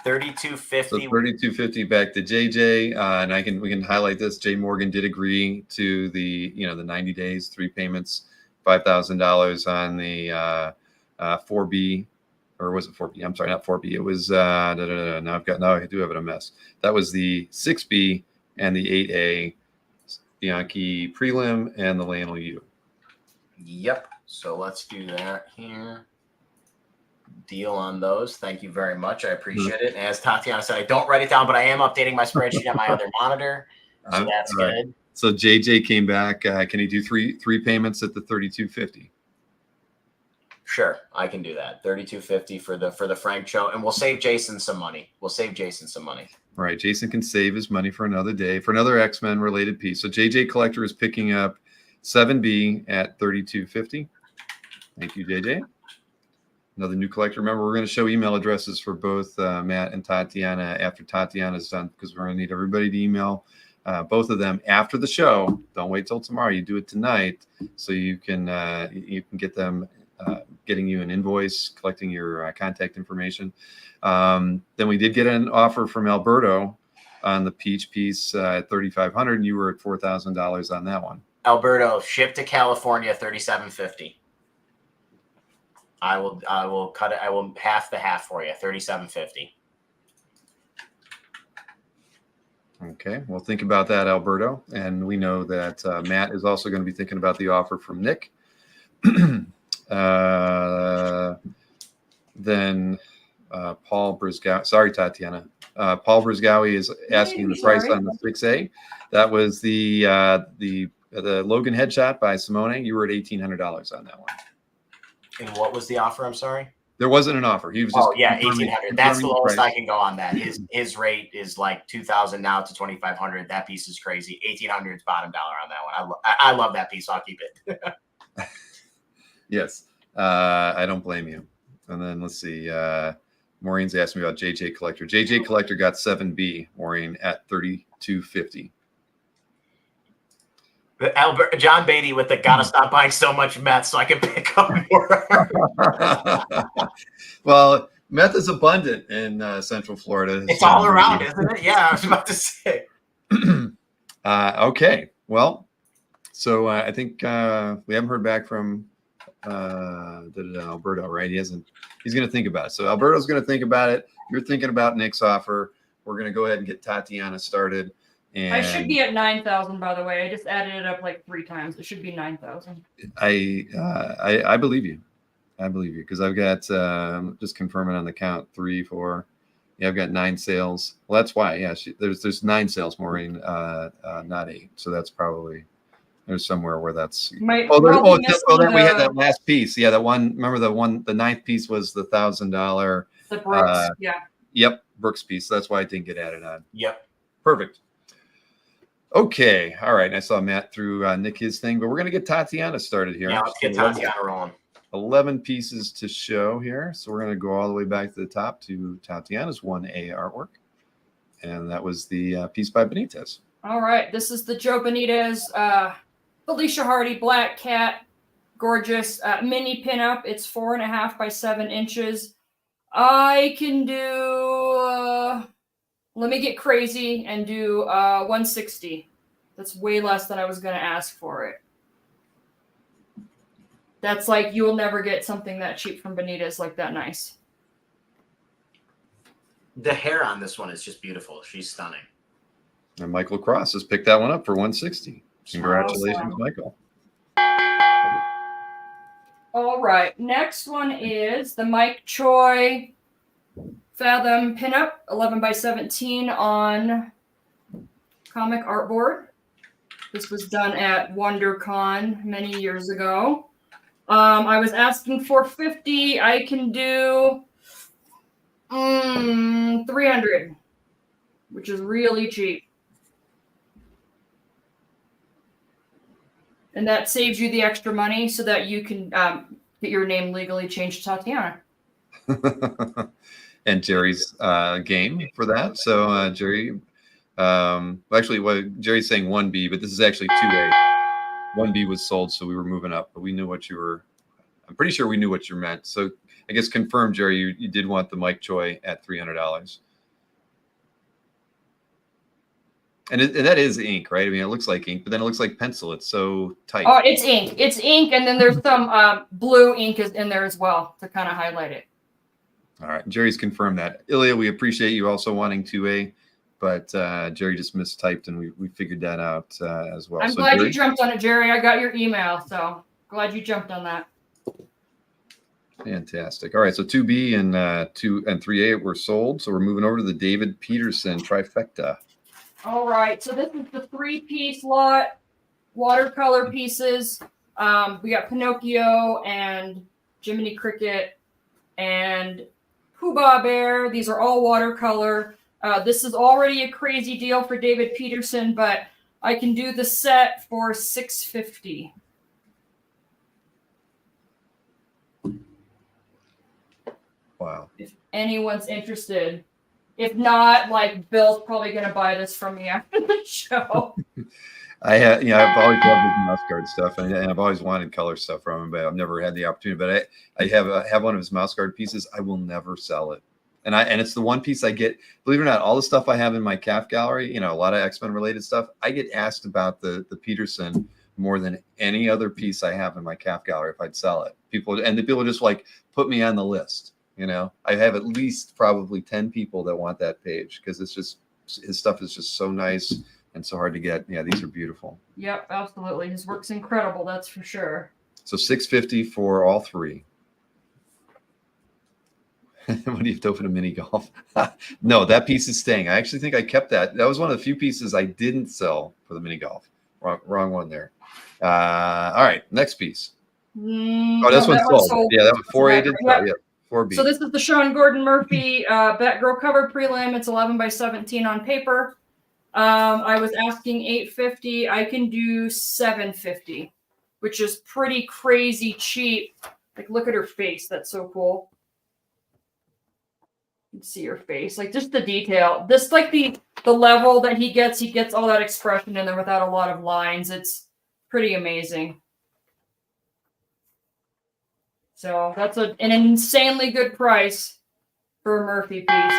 [SPEAKER 2] $3,250.
[SPEAKER 1] So $3,250 back to JJ, and we can highlight this. Jay Morgan did agree to the the 90 days, 3 payments, $5,000 on the 4B, or was it 4B? I'm sorry, not 4B. It was now I do have it a mess. That was the 6B and the 8A Bianchi prelim and the Lionel U.
[SPEAKER 2] Yep. So let's do that here. Deal on those. Thank you very much. I appreciate it. And as Tatiana said, I don't write it down, but I am updating my spreadsheet on my other monitor. So that's good. Right.
[SPEAKER 1] So JJ came back. Can he do three payments at the $3,250?
[SPEAKER 2] Sure, I can do that. $3,250 for the Frank show, and we'll save Jason some money.
[SPEAKER 1] Right, Jason can save his money for another day for another X-Men related piece. So JJ Collector is picking up 7B at $3,250. Thank you, JJ. Another new collector. Remember, we're going to show email addresses for both Matt and Tatiana after Tatiana's done, because we're going to need everybody to email both of them after the show. Don't wait till tomorrow. You do it tonight, so you can get them getting you an invoice, collecting your contact information. Then we did get an offer from Alberto on the peach piece at $3,500, and you were at $4,000 on that one.
[SPEAKER 2] Alberto, shipped to California, $3,750. I will cut it. I will half the half for you, $3,750.
[SPEAKER 1] Okay, well, think about that, Alberto. And we know that Matt is also going to be thinking about the offer from Nick. Then Paul Brisgow. Sorry, Tatiana. Paul Brisgowie is asking the price on the 6A. That was the Logan headshot by Simone. You were at $1,800 on that one.
[SPEAKER 2] And what was the offer? I'm sorry.
[SPEAKER 1] There wasn't an offer. He was just
[SPEAKER 2] $1,800. That's the lowest I can go on that. His rate is like $2,000 now to $2,500. That piece is crazy. $1,800 is bottom dollar on that one. I love that piece. I'll keep it.
[SPEAKER 1] Yes. I don't blame you. And then let's see. Maureen's asked me about JJ Collector. JJ Collector got 7B, Maureen, at 32.50.
[SPEAKER 2] John Beatty with the gotta stop buying so much meth so I can pick up more.
[SPEAKER 1] Well, meth is abundant in Central Florida.
[SPEAKER 2] It's all around, isn't it? Yeah, I was about to say.
[SPEAKER 1] Okay. Well, so I think we haven't heard back from Alberto, right? He's going to think about it. So Alberto's going to think about it. You're thinking about Nick's offer. We're going to go ahead and get Tatiana started. And
[SPEAKER 3] I should be at 9,000, by the way. I just added it up like 3 times. It should be 9,000.
[SPEAKER 1] I believe you. I believe you because I've got just confirming on the count 3, 4. Yeah, I've got 9 sales. Well, that's why. Yeah, there's 9 sales, Maureen, not 8. So that's probably there's somewhere where that's.
[SPEAKER 3] Then
[SPEAKER 1] we had that last piece. Yeah, that one. Remember the 9th piece was the $1,000.
[SPEAKER 3] The Brooks. Yeah.
[SPEAKER 1] Yep, Brooks piece. That's why it didn't get added on.
[SPEAKER 2] Yep.
[SPEAKER 1] Perfect. Okay. All right. I saw Matt through Nick his thing, but we're gonna get Tatiana started here.
[SPEAKER 2] Yeah, let's get Tatiana rolling.
[SPEAKER 1] 11 pieces to show here. So we're going to go all the way back to the top to Tatiana's 1A artwork. And that was the piece by Benitez.
[SPEAKER 3] All right. This is the Joe Benitez, Felicia Hardy, Black Cat, gorgeous mini pinup. It's 4.5 by 7 inches. I can do, let me get crazy and do 160. That's way less than I was going to ask for it. That's like, you will never get something that cheap from Benitez like that nice.
[SPEAKER 2] The hair on this one is just beautiful. She's stunning.
[SPEAKER 1] And Michael Cross has picked that one up for 160. Congratulations,
[SPEAKER 3] awesome.
[SPEAKER 1] Michael.
[SPEAKER 3] All right. Next one is the Mike Choi Fathom pinup, 11 by 17 on comic artboard. This was done at WonderCon many years ago. I was asking for 50. I can do 300, which is really cheap. And that saves you the extra money so that you can get your name legally changed to Tatiana.
[SPEAKER 1] And Jerry's game for that. So Jerry, actually, Jerry's saying 1B, but this is actually 2A. 1B was sold, so we were moving up, but we knew what you were. I'm pretty sure we knew what you meant. So I guess confirm, Jerry, you did want the Mike Choi at $300. And that is ink, right? I mean, it looks like ink, but then it looks like pencil. It's so tight.
[SPEAKER 3] Oh, it's ink. It's ink, and then there's some blue ink is in there as well to kind of highlight it.
[SPEAKER 1] All right. Jerry's confirmed that. Ilya, we appreciate you also wanting 2A. But Jerry just mistyped, and we figured that out as well.
[SPEAKER 3] I'm glad you jumped on it, Jerry. I got your email, so glad you jumped on that.
[SPEAKER 1] Fantastic. All right, so 2B and 2 and 3A were sold. So we're moving over to the David Peterson trifecta.
[SPEAKER 3] All right, so this is the 3-piece lot, watercolor pieces. We got Pinocchio and Jiminy Cricket and Pooh Bah Bear. These are all watercolor. This is already a crazy deal for David Peterson, but I can do the set for $650.
[SPEAKER 1] Wow.
[SPEAKER 3] If anyone's interested. If not, like, Bill's probably going to buy this from me after the show.
[SPEAKER 1] I've always loved his mouse guard stuff, and I've always wanted color stuff from him, but I've never had the opportunity. But I have one of his mouse guard pieces. I will never sell it. And it's the one piece I get, believe it or not, all the stuff I have in my CAF gallery, a lot of X-Men related stuff, I get asked about the Peterson more than any other piece I have in my CAF gallery if I'd sell it. People just like put me on the list. I have at least probably 10 people that want that page because it's just, his stuff is just so nice and so hard to get. Yeah, these are beautiful.
[SPEAKER 3] Yep, absolutely. His work's incredible, that's for sure.
[SPEAKER 1] So $650 for all 3. What do you have to open a mini golf? No, that piece is staying. I actually think I kept that. That was one of the few pieces I didn't sell for the mini golf. Wrong one there. All right, next piece. This one's sold. Yeah, that was 4A did sell. Yeah, 4B.
[SPEAKER 3] So this is the Sean Gordon Murphy Batgirl cover prelim. It's 11 by 17 on paper. I was asking $850. I can do $750. which is pretty crazy cheap. Like, look at her face. That's so cool. You can see her face. Like, just the detail. This, like, the level that he gets all that expression in there without a lot of lines. It's pretty amazing. So that's an insanely good price for a Murphy piece.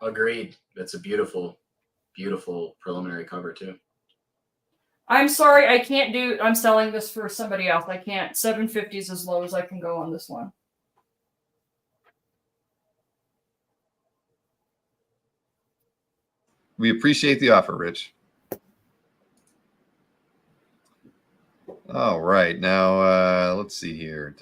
[SPEAKER 2] Agreed. That's a beautiful, beautiful preliminary cover too.
[SPEAKER 3] I'm sorry, I can't do. I'm selling this for somebody else. I can't. 750 is as low as I can go on this one.
[SPEAKER 1] We appreciate the offer, Rich. All right, now let's see here.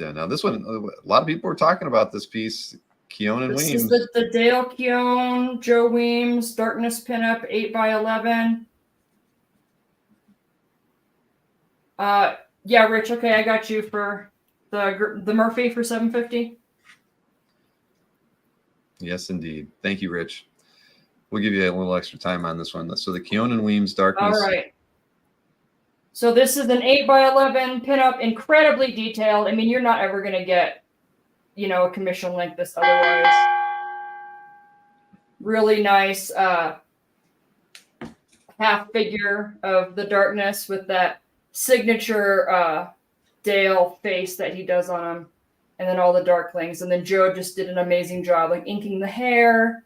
[SPEAKER 1] Now this one, a lot of people were talking about this piece. Keown and
[SPEAKER 3] This
[SPEAKER 1] Weems.
[SPEAKER 3] is the Dale Keown, Joe Weems, Darkness pinup, 8x11. Yeah, Rich. Okay, I got you for the Murphy for 750.
[SPEAKER 1] Yes, indeed. Thank you, Rich. We'll give you a little extra time on this one. So the Keown and Weems Darkness.
[SPEAKER 3] All right. So this is an 8x11 pinup, incredibly detailed. I mean, you're not ever going to get, a commission like this otherwise. Really nice half figure of the Darkness with that signature Dale face that he does on him, and then all the Darklings. And then Joe just did an amazing job, like inking the hair,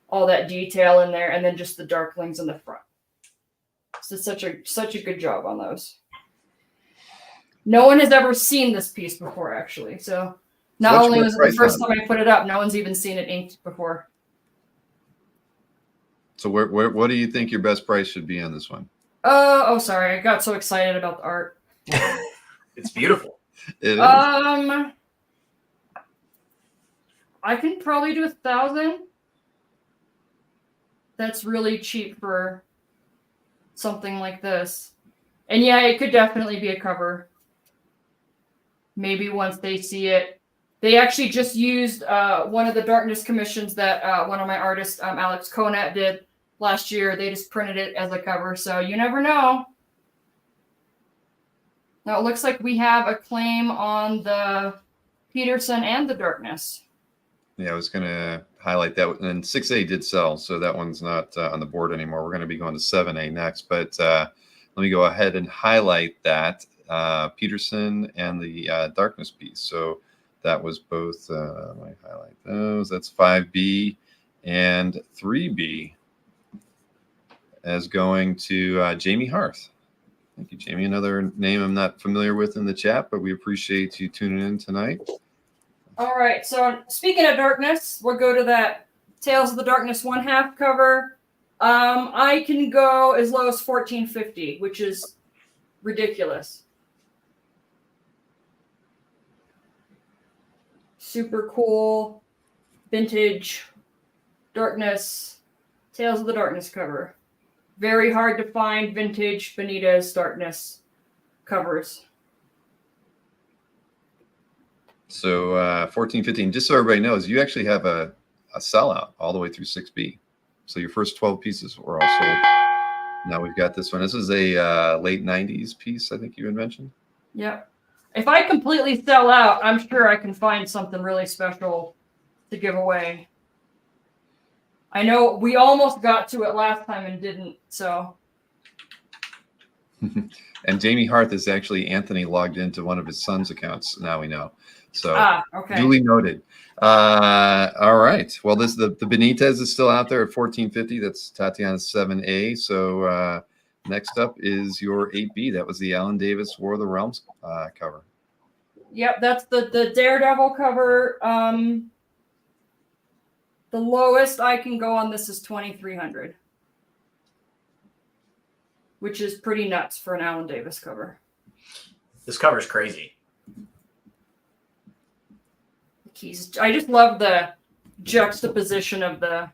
[SPEAKER 3] all that detail in there, and then just the Darklings in the front. So such a good job on those. No one has ever seen this piece before, actually. So not only was it the first time I put it up, no one's even seen it inked before.
[SPEAKER 1] So what do you think your best price should be on this one?
[SPEAKER 3] Oh, sorry. I got so excited about the art.
[SPEAKER 2] It's beautiful.
[SPEAKER 1] It is.
[SPEAKER 3] I can probably do 1,000. That's really cheap for something like this. And yeah, it could definitely be a cover. Maybe once they see it. They actually just used one of the Darkness commissions that one of my artists, Alex Conat, did last year. They just printed it as a cover, so you never know. Now it looks like we have a claim on the Peterson and the Darkness.
[SPEAKER 1] Yeah, I was going to highlight that. And 6A did sell, so that one's not on the board anymore. We're going to be going to 7A next. But let me go ahead and highlight that Peterson and the Darkness piece. So that was both, let me highlight those. That's 5B and 3B as going to Jamie Harth. Thank you, Jamie. Another name I'm not familiar with in the chat, but we appreciate you tuning in tonight.
[SPEAKER 3] All right. So speaking of Darkness, we'll go to that Tales of the Darkness 1/2 cover. I can go as low as $14.50, which is ridiculous. Super cool, vintage Darkness, Tales of the Darkness cover. Very hard to find vintage Benitez Darkness covers.
[SPEAKER 1] So 14.15, just so everybody knows, you actually have a sellout all the way through 6B. So your first 12 pieces were all sold. Now we've got this one. This is a late 90s piece, I think you had mentioned.
[SPEAKER 3] Yep. If I completely sell out, I'm sure I can find something really special to give away. I know we almost got to it last time and didn't, so.
[SPEAKER 1] And Jamie Harth is actually Anthony logged into one of his son's accounts. Now we know. So
[SPEAKER 3] okay.
[SPEAKER 1] Duly noted. All right. Well, the Benitez is still out there at $14.50. That's Tatiana 7A. So next up is your 8B. That was the Alan Davis War of the Realms cover.
[SPEAKER 3] Yep, that's the Daredevil cover. The lowest I can go on this is $2,300, which is pretty nuts for an Alan Davis cover.
[SPEAKER 2] This cover's crazy.
[SPEAKER 3] I just love the juxtaposition of the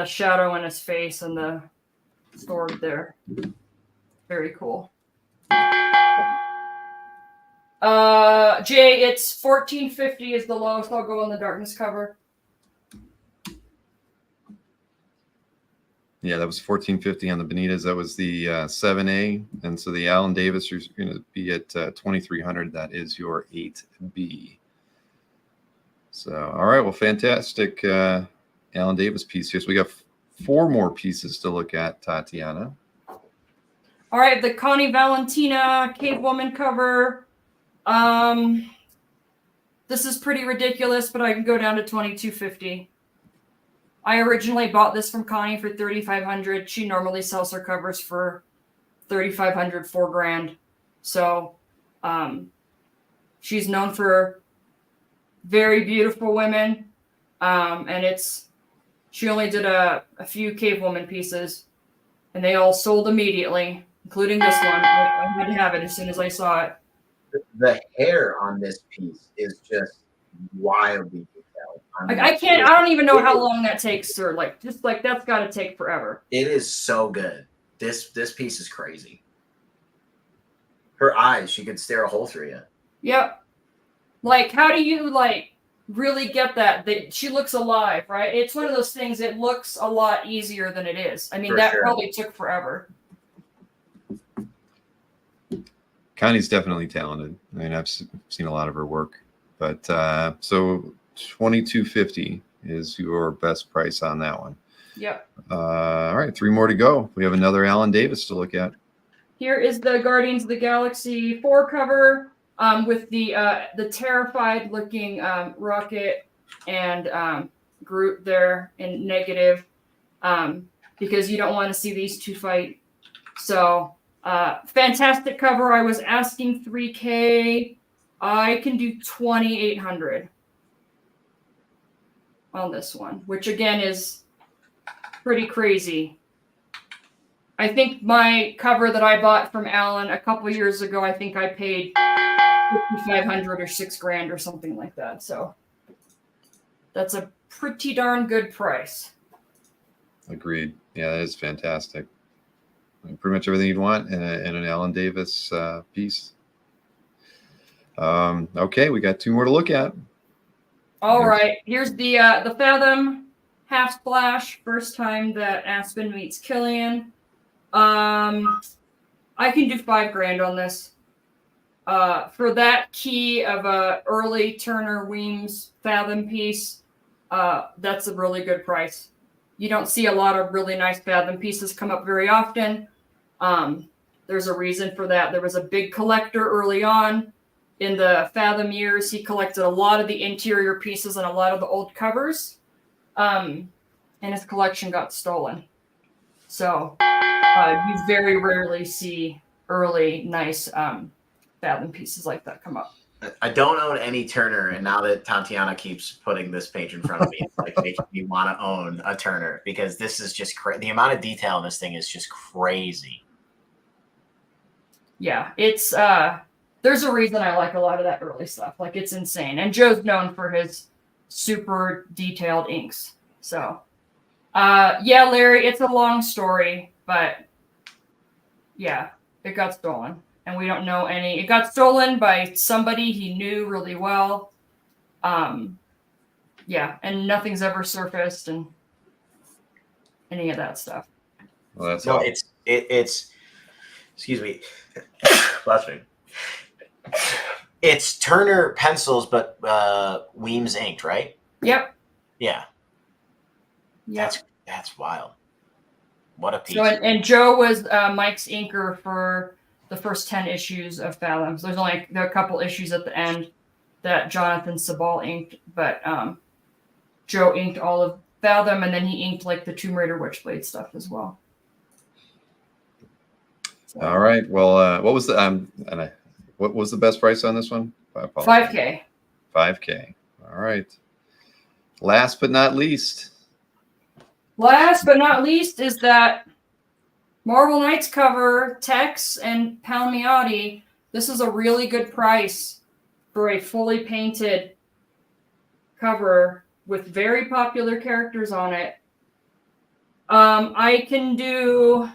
[SPEAKER 3] shadow in his face and the sword there. Very cool. Jay, it's $14.50 is the lowest I'll go on the Darkness cover.
[SPEAKER 1] Yeah, that was $14.50 on the Bonitas. That was the 7A, and so the Alan Davis is going to be at $2,300. That is your 8B. So, all right, well, fantastic, Alan Davis piece here. So we got 4 more pieces to look at, Tatiana.
[SPEAKER 3] All right, the Connie Valentina Cave Woman cover. This is pretty ridiculous, but I can go down to $2,250. I originally bought this from Connie for $3,500. She normally sells her covers for $3,500, $4,000. So, she's known for very beautiful women, and she only did a few Cave Woman pieces, and they all sold immediately, including this one. I had to have it as soon as I saw it.
[SPEAKER 2] The hair on this piece is just wildly detailed.
[SPEAKER 3] I don't even know how long that takes, sir. That's got to take forever.
[SPEAKER 2] It is so good. This piece is crazy. Her eyes, she could stare a hole through you.
[SPEAKER 3] Yep. How do you really get that she looks alive, right? It's one of those things. It looks a lot easier than it is. I mean,
[SPEAKER 2] For
[SPEAKER 3] that
[SPEAKER 2] sure.
[SPEAKER 3] probably took forever.
[SPEAKER 1] Connie's definitely talented. I mean, I've seen a lot of her work, but so $2,250 is your best price on that one.
[SPEAKER 3] Yep.
[SPEAKER 1] All right, 3 more to go. We have another Alan Davis to look at.
[SPEAKER 3] Here is the Guardians of the Galaxy 4 cover with the terrified looking Rocket and Groot there in negative because you don't want to see these two fight. So fantastic cover. I was asking $3,000. I can do $2,800 on this one, which again is pretty crazy. I think my cover that I bought from Alan a couple years ago, I think I paid $5,500 or $6,000 or something like that. So that's a pretty darn good price.
[SPEAKER 1] Agreed. Yeah, that is fantastic. Pretty much everything you'd want in an Alan Davis piece. Okay, we got 2 more to look at.
[SPEAKER 3] All right, here's the Fathom half splash. First time that Aspen meets Killian. I can do $5,000 on this. For that key of a early Turner Weems Fathom piece, that's a really good price. You don't see a lot of really nice Fathom pieces come up very often. There's a reason for that. There was a big collector early on in the Fathom years. He collected a lot of the interior pieces and a lot of the old covers, and his collection got stolen. So you very rarely see early nice Fathom pieces like that come up.
[SPEAKER 2] I don't own any Turner, and now that Tatiana keeps putting this page in front of me, it's making me want to own a Turner because this is just crazy. The amount of detail in this thing is just crazy.
[SPEAKER 3] Yeah, it's there's a reason I like a lot of that early stuff. It's insane. And Joe's known for his super detailed inks. So yeah, Larry, it's a long story, but yeah, it got stolen. And we don't know any. It got stolen by somebody he knew really well. Yeah, and nothing's ever surfaced and any of that stuff.
[SPEAKER 1] Well, that's
[SPEAKER 2] No,
[SPEAKER 1] all.
[SPEAKER 2] it's excuse me. Bless me. It's Turner pencils, but Weems inked, right?
[SPEAKER 3] Yep.
[SPEAKER 2] Yeah.
[SPEAKER 3] Yep.
[SPEAKER 2] That's wild. What a piece.
[SPEAKER 3] So and Joe was Mike's inker for the first 10 issues of Fathoms. There are a couple issues at the end that Jonathan Sabal inked, but Joe inked all of Fathom, and then he inked the Tomb Raider Witchblade stuff as well. So,
[SPEAKER 1] All right. Well, what was the what was the best price on this one?
[SPEAKER 3] $5,000.
[SPEAKER 1] $5,000. All right. Last but not least.
[SPEAKER 3] Last but not least is that Marvel Knights cover, Tex and Palmiotti. This is a really good price for a fully painted cover with very popular characters on it. I can do,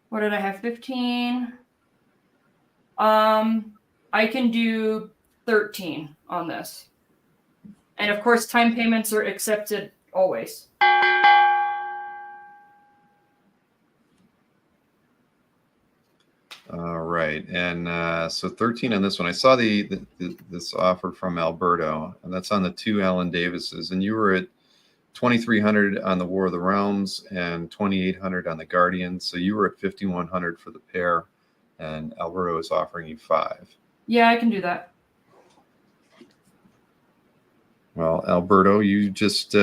[SPEAKER 3] what did I have, 15? I can do 13 on this. And of course, time payments are accepted always.
[SPEAKER 1] right. And so 13 on this one. I saw this offer from Alberto, and that's on the 2 Alan Davises. And you were at 2,300 on the War of the Realms and 2,800 on the Guardians. So you were at 5,100 for the pair, and Alberto is offering you 5.
[SPEAKER 3] Yeah, I can do that.
[SPEAKER 1] Well, Alberto, you just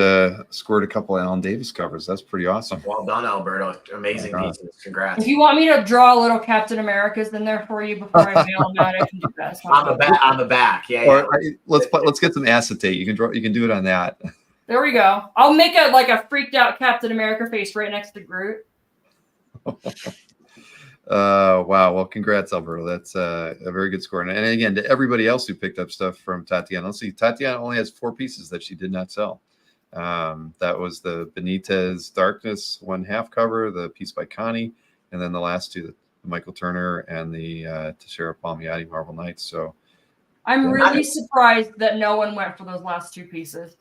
[SPEAKER 1] scored a couple of Alan Davis covers. That's pretty awesome.
[SPEAKER 2] Well done, Alberto. Amazing pieces. Congrats.
[SPEAKER 3] If you want me to draw little Captain Americas in there for you before I mail them out, I can do that.
[SPEAKER 2] On the back. Yeah.
[SPEAKER 1] Or let's get some acetate. You can do it on that.
[SPEAKER 3] There we go. I'll make a freaked out Captain America face right next to Groot.
[SPEAKER 1] Wow. Well, congrats, Alberto. That's a very good score. And again, to everybody else who picked up stuff from Tatiana, let's see. Tatiana only has 4 pieces that she did not sell. That was the Benitez Darkness 1/2 cover, the piece by Connie, and then the last 2, the Michael Turner and the Teixeira Palmiotti Marvel Knights. So
[SPEAKER 3] I'm really surprised that no one went for those last 2 pieces.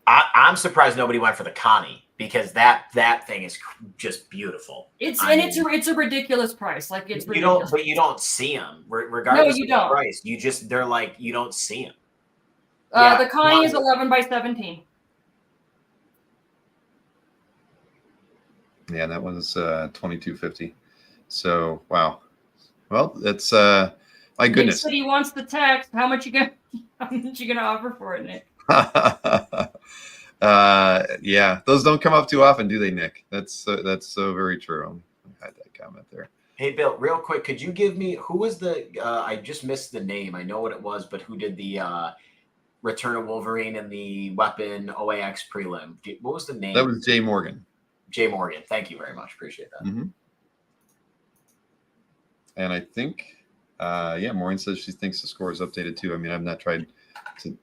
[SPEAKER 2] I'm surprised nobody went for the Connie, because that thing is just beautiful.
[SPEAKER 3] It's a ridiculous price. Like it's ridiculous.
[SPEAKER 2] You don't see them regardless of the price. They're like, you don't see them.
[SPEAKER 3] The Connie is 11 by 17.
[SPEAKER 1] Yeah, that was $22.50. So wow. Well, that's my goodness.
[SPEAKER 3] Nick said he wants the text. How much you gonna offer for it, Nick?
[SPEAKER 1] Yeah, those don't come up too often, do they, Nick? That's so very true. I had that comment there.
[SPEAKER 2] Hey, Bill, real quick, could you give me who was the? I just missed the name. I know what it was, but who did the Return of Wolverine and the Weapon OAX prelim? What was the name?
[SPEAKER 1] That was Jay Morgan.
[SPEAKER 2] Jay Morgan. Thank you very much. Appreciate that.
[SPEAKER 1] Mm-hmm. And I think, Maureen says she thinks the score is updated too. I mean, I've not tried to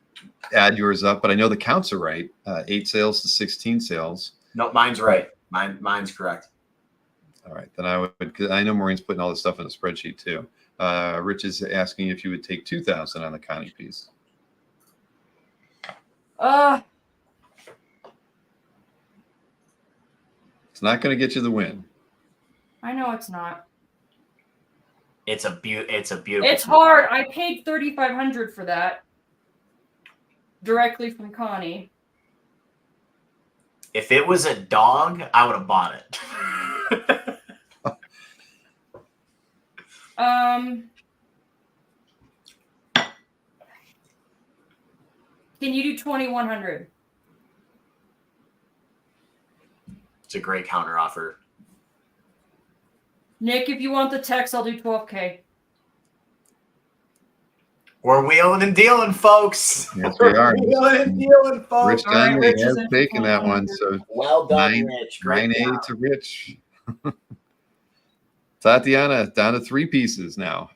[SPEAKER 1] add yours up, but I know the counts are right. 8 sales to 16 sales.
[SPEAKER 2] No, mine's right. Mine's correct.
[SPEAKER 1] All right, then I know Maureen's putting all this stuff in a spreadsheet too. Rich is asking if you would take 2,000 on the Connie piece. It's not going to get you the win.
[SPEAKER 3] I know it's not.
[SPEAKER 2] It's a beautiful.
[SPEAKER 3] It's hard. I paid $3,500 for that directly from Connie.
[SPEAKER 2] If it was a dog, I would have bought it.
[SPEAKER 3] Can you do 2,100?
[SPEAKER 2] It's a great counter offer.
[SPEAKER 3] Nick, if you want the text, I'll do 12K.
[SPEAKER 2] We're wheeling and dealing, folks.
[SPEAKER 1] Yes, we are.
[SPEAKER 2] Wheeling and dealing, folks.
[SPEAKER 1] Rich Dunley has taken that one. So
[SPEAKER 2] well done, Rich.
[SPEAKER 1] 9A to Rich. Tatiana down to 3 pieces now.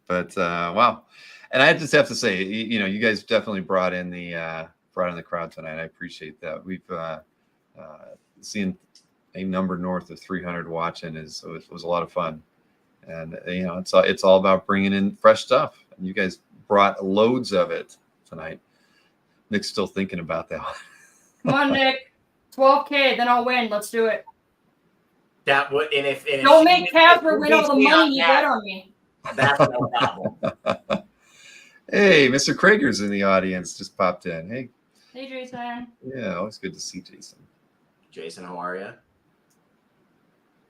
[SPEAKER 1] But wow. And I just have to say, you guys definitely brought in the crowd tonight. I appreciate that. We've seen a number north of 300 watching. It was a lot of fun. And it's all about bringing in fresh stuff. And you guys brought loads of it tonight. Nick's still thinking about that one.
[SPEAKER 3] Come on, Nick. 12K, then I'll win. Let's do it.
[SPEAKER 2] That would, and if
[SPEAKER 3] don't make Casper win all the money you bet on me.
[SPEAKER 2] That's no problem.
[SPEAKER 1] Hey, Mr. Krager's in the audience. Just popped in. Hey,
[SPEAKER 3] Jason.
[SPEAKER 1] Yeah, always good to see Jason.
[SPEAKER 2] Jason, how are you?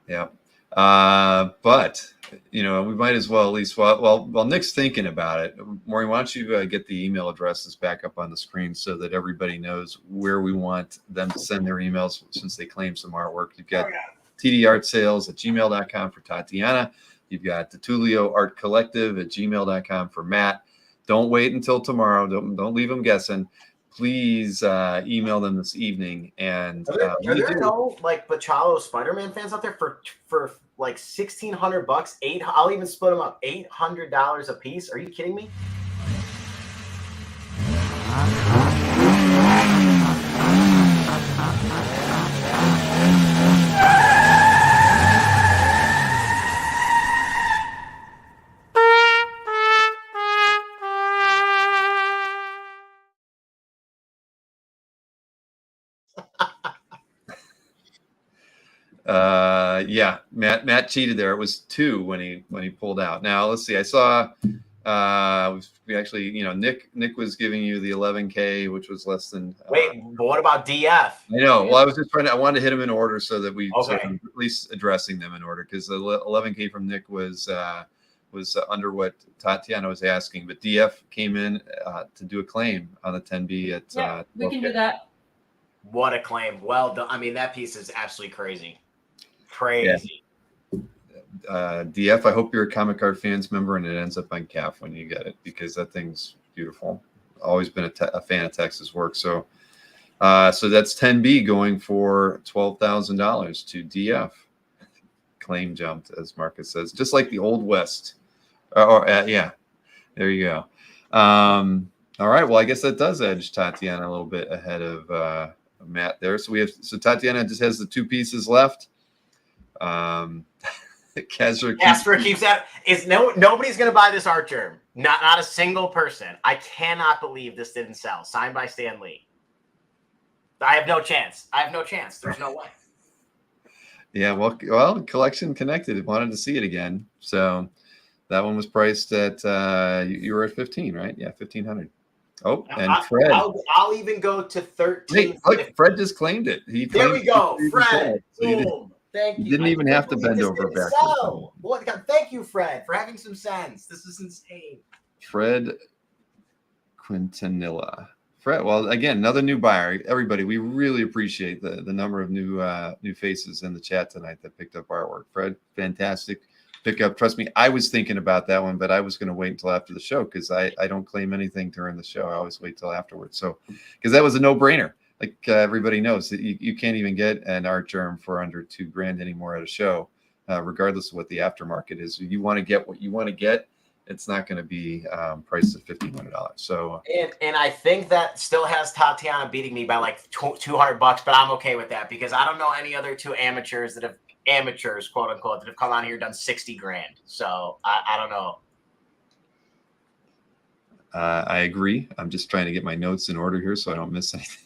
[SPEAKER 1] Yeah. But we might as well at least while Nick's thinking about it, Maureen, why don't you get the email addresses back up on the screen so that everybody knows where we want them to send their emails since they claim some artwork. You've got tdartsales@gmail.com for Tatiana. You've got Ditullio Art Collective @gmail.com for Matt. Don't wait until tomorrow. Don't leave them guessing. Please email them this evening. And
[SPEAKER 2] are there no Bachalo Spider-Man fans out there for like $1,600? I'll even split them up. $800 a piece. Are you kidding me?
[SPEAKER 1] Yeah, Matt cheated there. It was 2 when he pulled out. Now let's see. I saw we actually, Nick was giving you the 11K, which was less than.
[SPEAKER 2] Wait, but what about DF?
[SPEAKER 1] I know. Well, I was just I wanted to hit them in order so that so
[SPEAKER 2] Okay.
[SPEAKER 1] I'm at least addressing them in order, because the 11K from Nick was under what Tatiana was asking, but DF came in to do a claim on the 10B at.
[SPEAKER 3] Yeah, we can
[SPEAKER 1] 12K.
[SPEAKER 3] do that.
[SPEAKER 2] What a claim. Well done. I mean, that piece is absolutely crazy. Crazy.
[SPEAKER 1] DF, I hope you're a Comic Card Fans member and it ends up on CAF when you get it, because that thing's beautiful. Always been a fan of Texas work. So so that's 10B going for $12,000 to DF. Claim jumped, as Marcus says, just like the Old West. Yeah, there you go. All right, well, I guess that does edge Tatiana a little bit ahead of Matt there. So Tatiana just has the 2 pieces left. Casper
[SPEAKER 2] keeps at nobody's gonna buy this art germ. Not a single person. I cannot believe this didn't sell. Signed by Stan Lee. I have no chance. There's no way.
[SPEAKER 1] Yeah, well, Collection Connected wanted to see it again, so that one was priced at you were at 15, right? Yeah, 1,500. Oh, and Fred.
[SPEAKER 2] I'll even go to 13.
[SPEAKER 1] Wait, look, Fred just claimed it.
[SPEAKER 2] There we go, Fred.
[SPEAKER 1] So
[SPEAKER 2] thank you.
[SPEAKER 1] Didn't even have to bend over backwards.
[SPEAKER 2] Well, thank you, Fred, for having some sense. This is insane.
[SPEAKER 1] Fred Quintanilla. Fred, well, again, another new buyer. Everybody, we really appreciate the number of new faces in the chat tonight that picked up artwork. Fred, fantastic pickup. Trust me, I was thinking about that one, but I was going to wait until after the show, because I don't claim anything during the show. I always wait till afterwards. So, because that was a no-brainer. Like everybody knows that you can't even get an art germ for under $2,000 anymore at a show, regardless of what the aftermarket is. You want to get what you want to get. It's not going to be priced at $1,500. So,
[SPEAKER 2] and I think that still has Tatiana beating me by like $200, but I'm okay with that, because I don't know any other 2 amateurs, quote unquote, that have come on here done $60,000. So I don't know.
[SPEAKER 1] I agree. I'm just trying to get my notes in order here so I don't miss anything.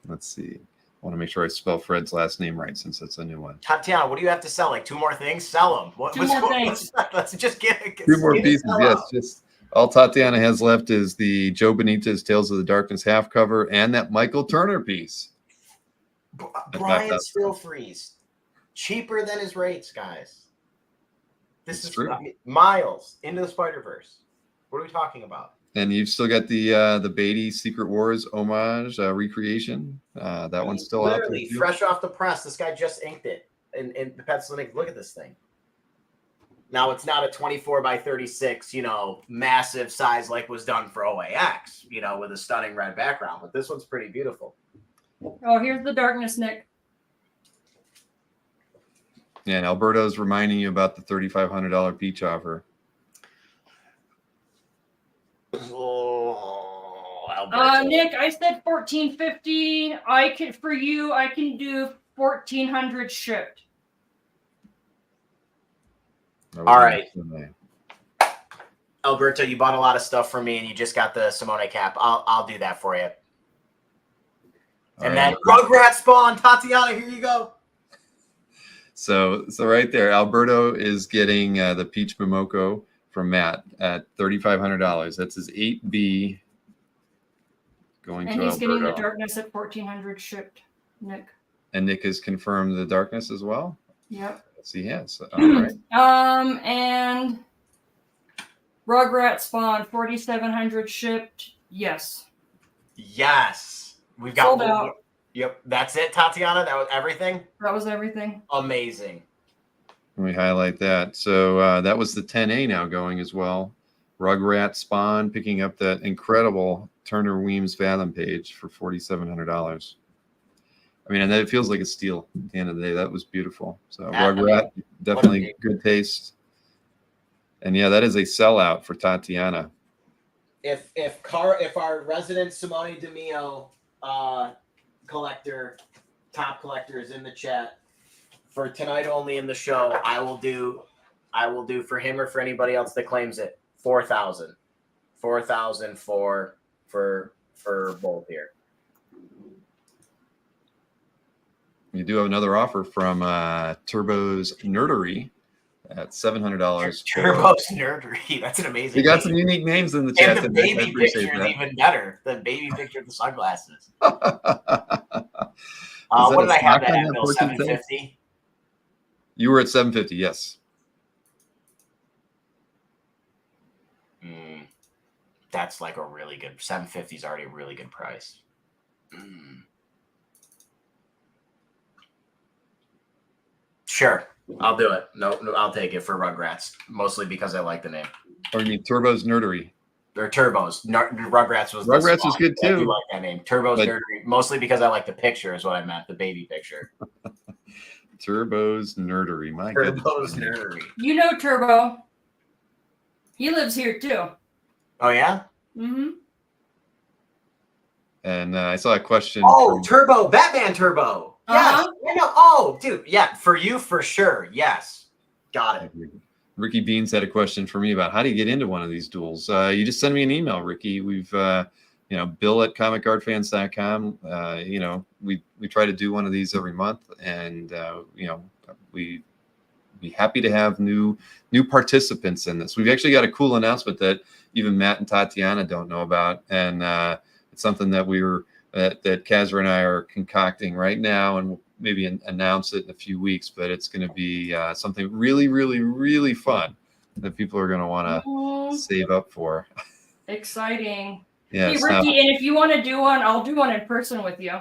[SPEAKER 1] Let's see. I want to make sure I spell Fred's last name right, since that's a new one.
[SPEAKER 2] Tatiana, what do you have to sell? Like 2 more things? Sell them.
[SPEAKER 3] Two more things.
[SPEAKER 2] Let's just get
[SPEAKER 1] 2 more pieces. Yes, just all Tatiana has left is the Joe Benitez Tales of the Darkness half cover and that Michael Turner piece.
[SPEAKER 2] Brian still freeze. Cheaper than his rates, guys. This is true. Miles into the Spider-Verse. What are we talking about?
[SPEAKER 1] And you've still got the Beatty Secret Wars homage recreation. That one's still out there.
[SPEAKER 2] Literally fresh off the press. This guy just inked it in the pencil ink. Look at this thing. Now it's not a 24 by 36, massive size like was done for OAX, with a stunning red background. But this one's pretty beautiful.
[SPEAKER 3] Oh, here's the darkness, Nick.
[SPEAKER 1] Yeah, and Alberto's reminding you about the $3,500 peach offer.
[SPEAKER 3] Nick, I said $1,450. I can do $1,400 shipped.
[SPEAKER 2] All right. Alberto, you bought a lot of stuff for me, and you just got the Simone cap. I'll do that for you. And then Rugrat Spawn, Tatiana, here you go.
[SPEAKER 1] So right there, Alberto is getting the Peach Momoko from Matt at $3,500. That's his 8B going to Alberto.
[SPEAKER 3] And he's getting the darkness at $1,400 shipped, Nick.
[SPEAKER 1] And Nick has confirmed the darkness as well?
[SPEAKER 3] Yep.
[SPEAKER 1] Yes, he has. All right.
[SPEAKER 3] And Rugrat Spawn, 4,700 shipped. Yes.
[SPEAKER 2] Yes. We've got
[SPEAKER 3] sold out.
[SPEAKER 2] Yep. That's it, Tatiana. That was everything.
[SPEAKER 3] That was everything.
[SPEAKER 2] Amazing.
[SPEAKER 1] Let me highlight that. So that was the 10A now going as well. Rugrat Spawn picking up that incredible Turner Weems Fathom page for $4,700. I mean, and it feels like a steal at the end of the day. That was beautiful. So Rugrat, definitely good taste. And yeah, that is a sellout for Tatiana.
[SPEAKER 2] If our resident Simone DeMio top collector is in the chat for tonight only in the show, I will do for him or for anybody else that claims it, 4,000 for both here.
[SPEAKER 1] You do have another offer from Turbo's Nerdery at $700.
[SPEAKER 2] Turbo's Nerdery. That's an amazing.
[SPEAKER 1] You got some unique names in the chat.
[SPEAKER 2] And the baby picture is even better. The baby picture of the sunglasses. What did I have that at, Bill? 750?
[SPEAKER 1] You were at 750, yes.
[SPEAKER 2] That's like a really good 750 is already a really good price. Sure, I'll do it. No, I'll take it for Rugrats, mostly because I like the name.
[SPEAKER 1] Or you need Turbo's Nerdery.
[SPEAKER 2] Or Turbos. Rugrats was
[SPEAKER 1] good too.
[SPEAKER 2] I do like that name. Turbo's Nerdery, mostly because I like the picture is what I meant, the baby picture.
[SPEAKER 1] Turbo's Nerdery. My
[SPEAKER 2] Turbo's
[SPEAKER 1] goodness.
[SPEAKER 2] Nerdery.
[SPEAKER 3] You know Turbo. He lives here too.
[SPEAKER 2] Oh yeah?
[SPEAKER 3] Mm-hmm.
[SPEAKER 1] And I saw a question.
[SPEAKER 2] Oh, Turbo, Batman Turbo. Yes. I know. Oh, dude. Yeah, for you for sure. Yes. Got it.
[SPEAKER 1] Ricky Beans had a question for me about how do you get into one of these duels. You just send me an email, Ricky. We've Bill at comicartfans.com. We try to do one of these every month, and we'd be happy to have new participants in this. We've actually got a cool announcement that even Matt and Tatiana don't know about, and it's something that that Kazra and I are concocting right now, and we'll maybe announce it in a few weeks. But it's going to be something really, really, really fun that people are going to want to save up for.
[SPEAKER 3] Exciting.
[SPEAKER 1] Yes,
[SPEAKER 3] hey, Ricky, and if you want to do one, I'll do one in person with you.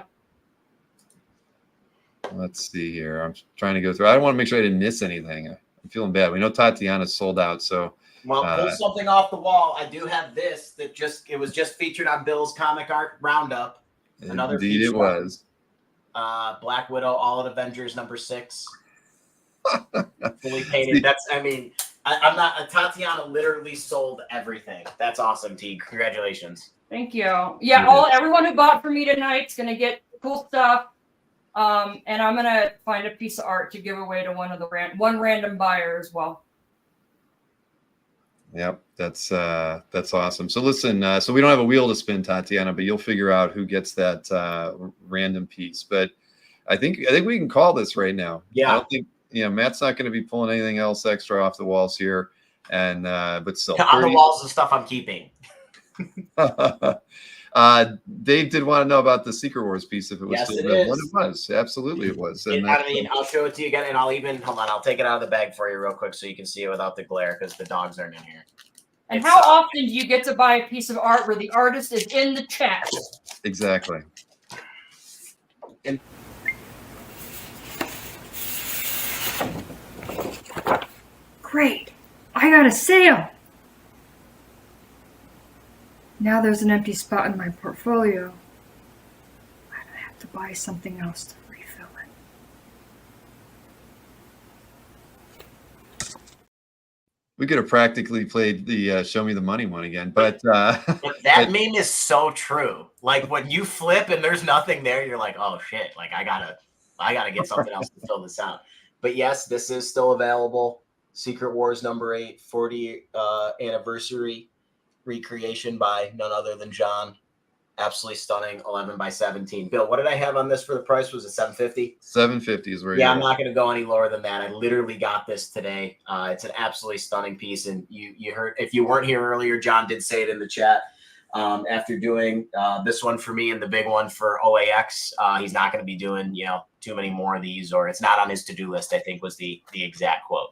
[SPEAKER 1] Let's see here. I'm trying to go through. I don't want to make sure I didn't miss anything. I'm feeling bad. We know Tatiana's sold out, so.
[SPEAKER 2] Well, pull something off the wall. I do have this that was just featured on Bill's Comic Art Roundup. Another
[SPEAKER 1] Indeed, it was.
[SPEAKER 2] Black Widow, All of Avengers #6. Fully painted. I'm not. Tatiana literally sold everything. That's awesome, T. Congratulations.
[SPEAKER 3] Thank you. Yeah, everyone who bought for me tonight's gonna get cool stuff. And I'm gonna find a piece of art to give away to one random buyer as well.
[SPEAKER 1] Yep, that's awesome. So listen, so we don't have a wheel to spin, Tatiana, but you'll figure out who gets that random piece. But I think we can call this right now.
[SPEAKER 2] Yeah.
[SPEAKER 1] I don't think Matt's not going to be pulling anything else extra off the walls here, and but still
[SPEAKER 2] on the walls, the stuff I'm keeping.
[SPEAKER 1] Dave did want to know about the Secret Wars piece if it was
[SPEAKER 2] yes,
[SPEAKER 1] still
[SPEAKER 2] it
[SPEAKER 1] available.
[SPEAKER 2] is.
[SPEAKER 1] It was, absolutely it was. And
[SPEAKER 2] I'll show it to you again, and I'll take it out of the bag for you real quick so you can see it without the glare because the dogs aren't in here.
[SPEAKER 3] And how often do you get to buy a piece of art where the artist is in the chat?
[SPEAKER 1] Exactly.
[SPEAKER 3] Great. I got a sale. Now there's an empty spot in my portfolio. I have to buy something else to refill it.
[SPEAKER 1] We could have practically played the Show Me the Money one again, but
[SPEAKER 2] that meme is so true. Like when you flip and there's nothing there, you're like, oh shit, like I gotta get something else to fill this out. But yes, this is still available. Secret Wars #8, 40 anniversary recreation by none other than John. Absolutely stunning. 11x17. Bill, what did I have on this for the price? Was it $750?
[SPEAKER 1] $750 is where.
[SPEAKER 2] Yeah, I'm not going to go any lower than that. I literally got this today. It's an absolutely stunning piece, and you heard, if you weren't here earlier, John did say it in the chat. After doing this one for me and the big one for OAX, he's not going to be doing too many more of these, or it's not on his to-do list, I think was the exact quote.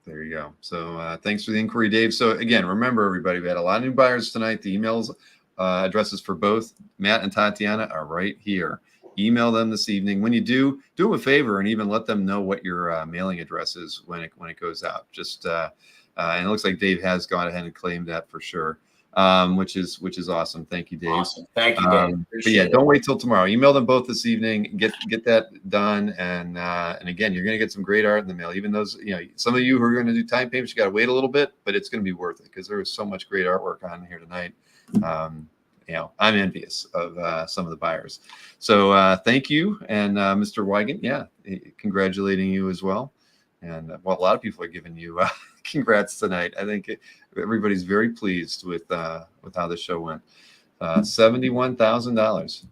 [SPEAKER 1] There you go. So thanks for the inquiry, Dave. So again, remember everybody, we had a lot of new buyers tonight. The emails addresses for both Matt and Tatiana are right here. Email them this evening. When you do them a favor and even let them know what your mailing address is when it goes out. Just and it looks like Dave has gone ahead and claimed that for sure. Which is awesome. Thank you, Dave.
[SPEAKER 2] Awesome. Thank you, Dave.
[SPEAKER 1] But yeah, don't wait till tomorrow. Email them both this evening. Get that done. And again, you're going to get some great art in the mail. Even those, some of you who are going to do time payments, you got to wait a little bit, but it's going to be worth it because there was so much great artwork on here tonight. I'm envious of some of the buyers. So thank you, and Mr. Wygant, congratulating you as well. And a lot of people are giving you congrats tonight. I think everybody's very pleased with how the show went. $71,000.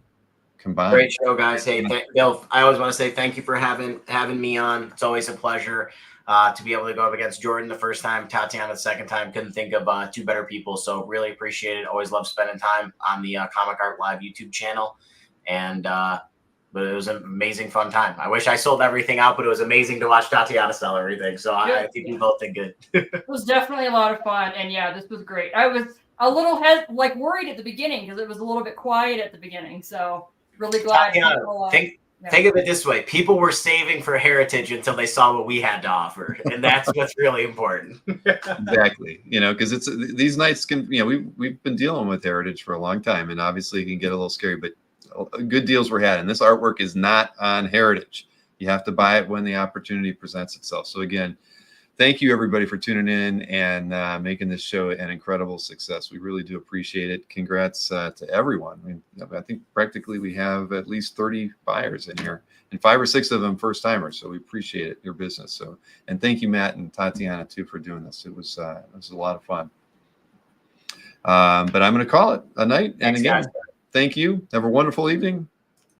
[SPEAKER 1] combined.
[SPEAKER 2] Great show, guys. Hey, Bill, I always want to say thank you for having me on. It's always a pleasure to be able to go up against Jordan the first time, Tatiana the second time. Couldn't think of two better people. So really appreciate it. Always love spending time on the Comic Art Live YouTube channel. And but it was an amazing fun time. I wish I sold everything out, but it was amazing to watch Tatiana sell everything. So I think we both did good.
[SPEAKER 3] It was definitely a lot of fun. And yeah, this was great. I was a little worried at the beginning because it was a little bit quiet at the beginning. So really glad.
[SPEAKER 2] Think of it this way. People were saving for Heritage until they saw what we had to offer. And that's what's really important.
[SPEAKER 1] Exactly. Because it's these nights can, we've been dealing with Heritage for a long time, and obviously it can get a little scary, but good deals were had. And this artwork is not on Heritage. You have to buy it when the opportunity presents itself. So again, thank you everybody for tuning in and making this show an incredible success. We really do appreciate it. Congrats to everyone. I think practically we have at least 30 buyers in here, and 5 or 6 of them first timers. So we appreciate it, your business. So, and thank you, Matt and Tatiana, too, for doing this. It was a lot of fun. But I'm going to call it a night. And again, thank you. Have a wonderful evening.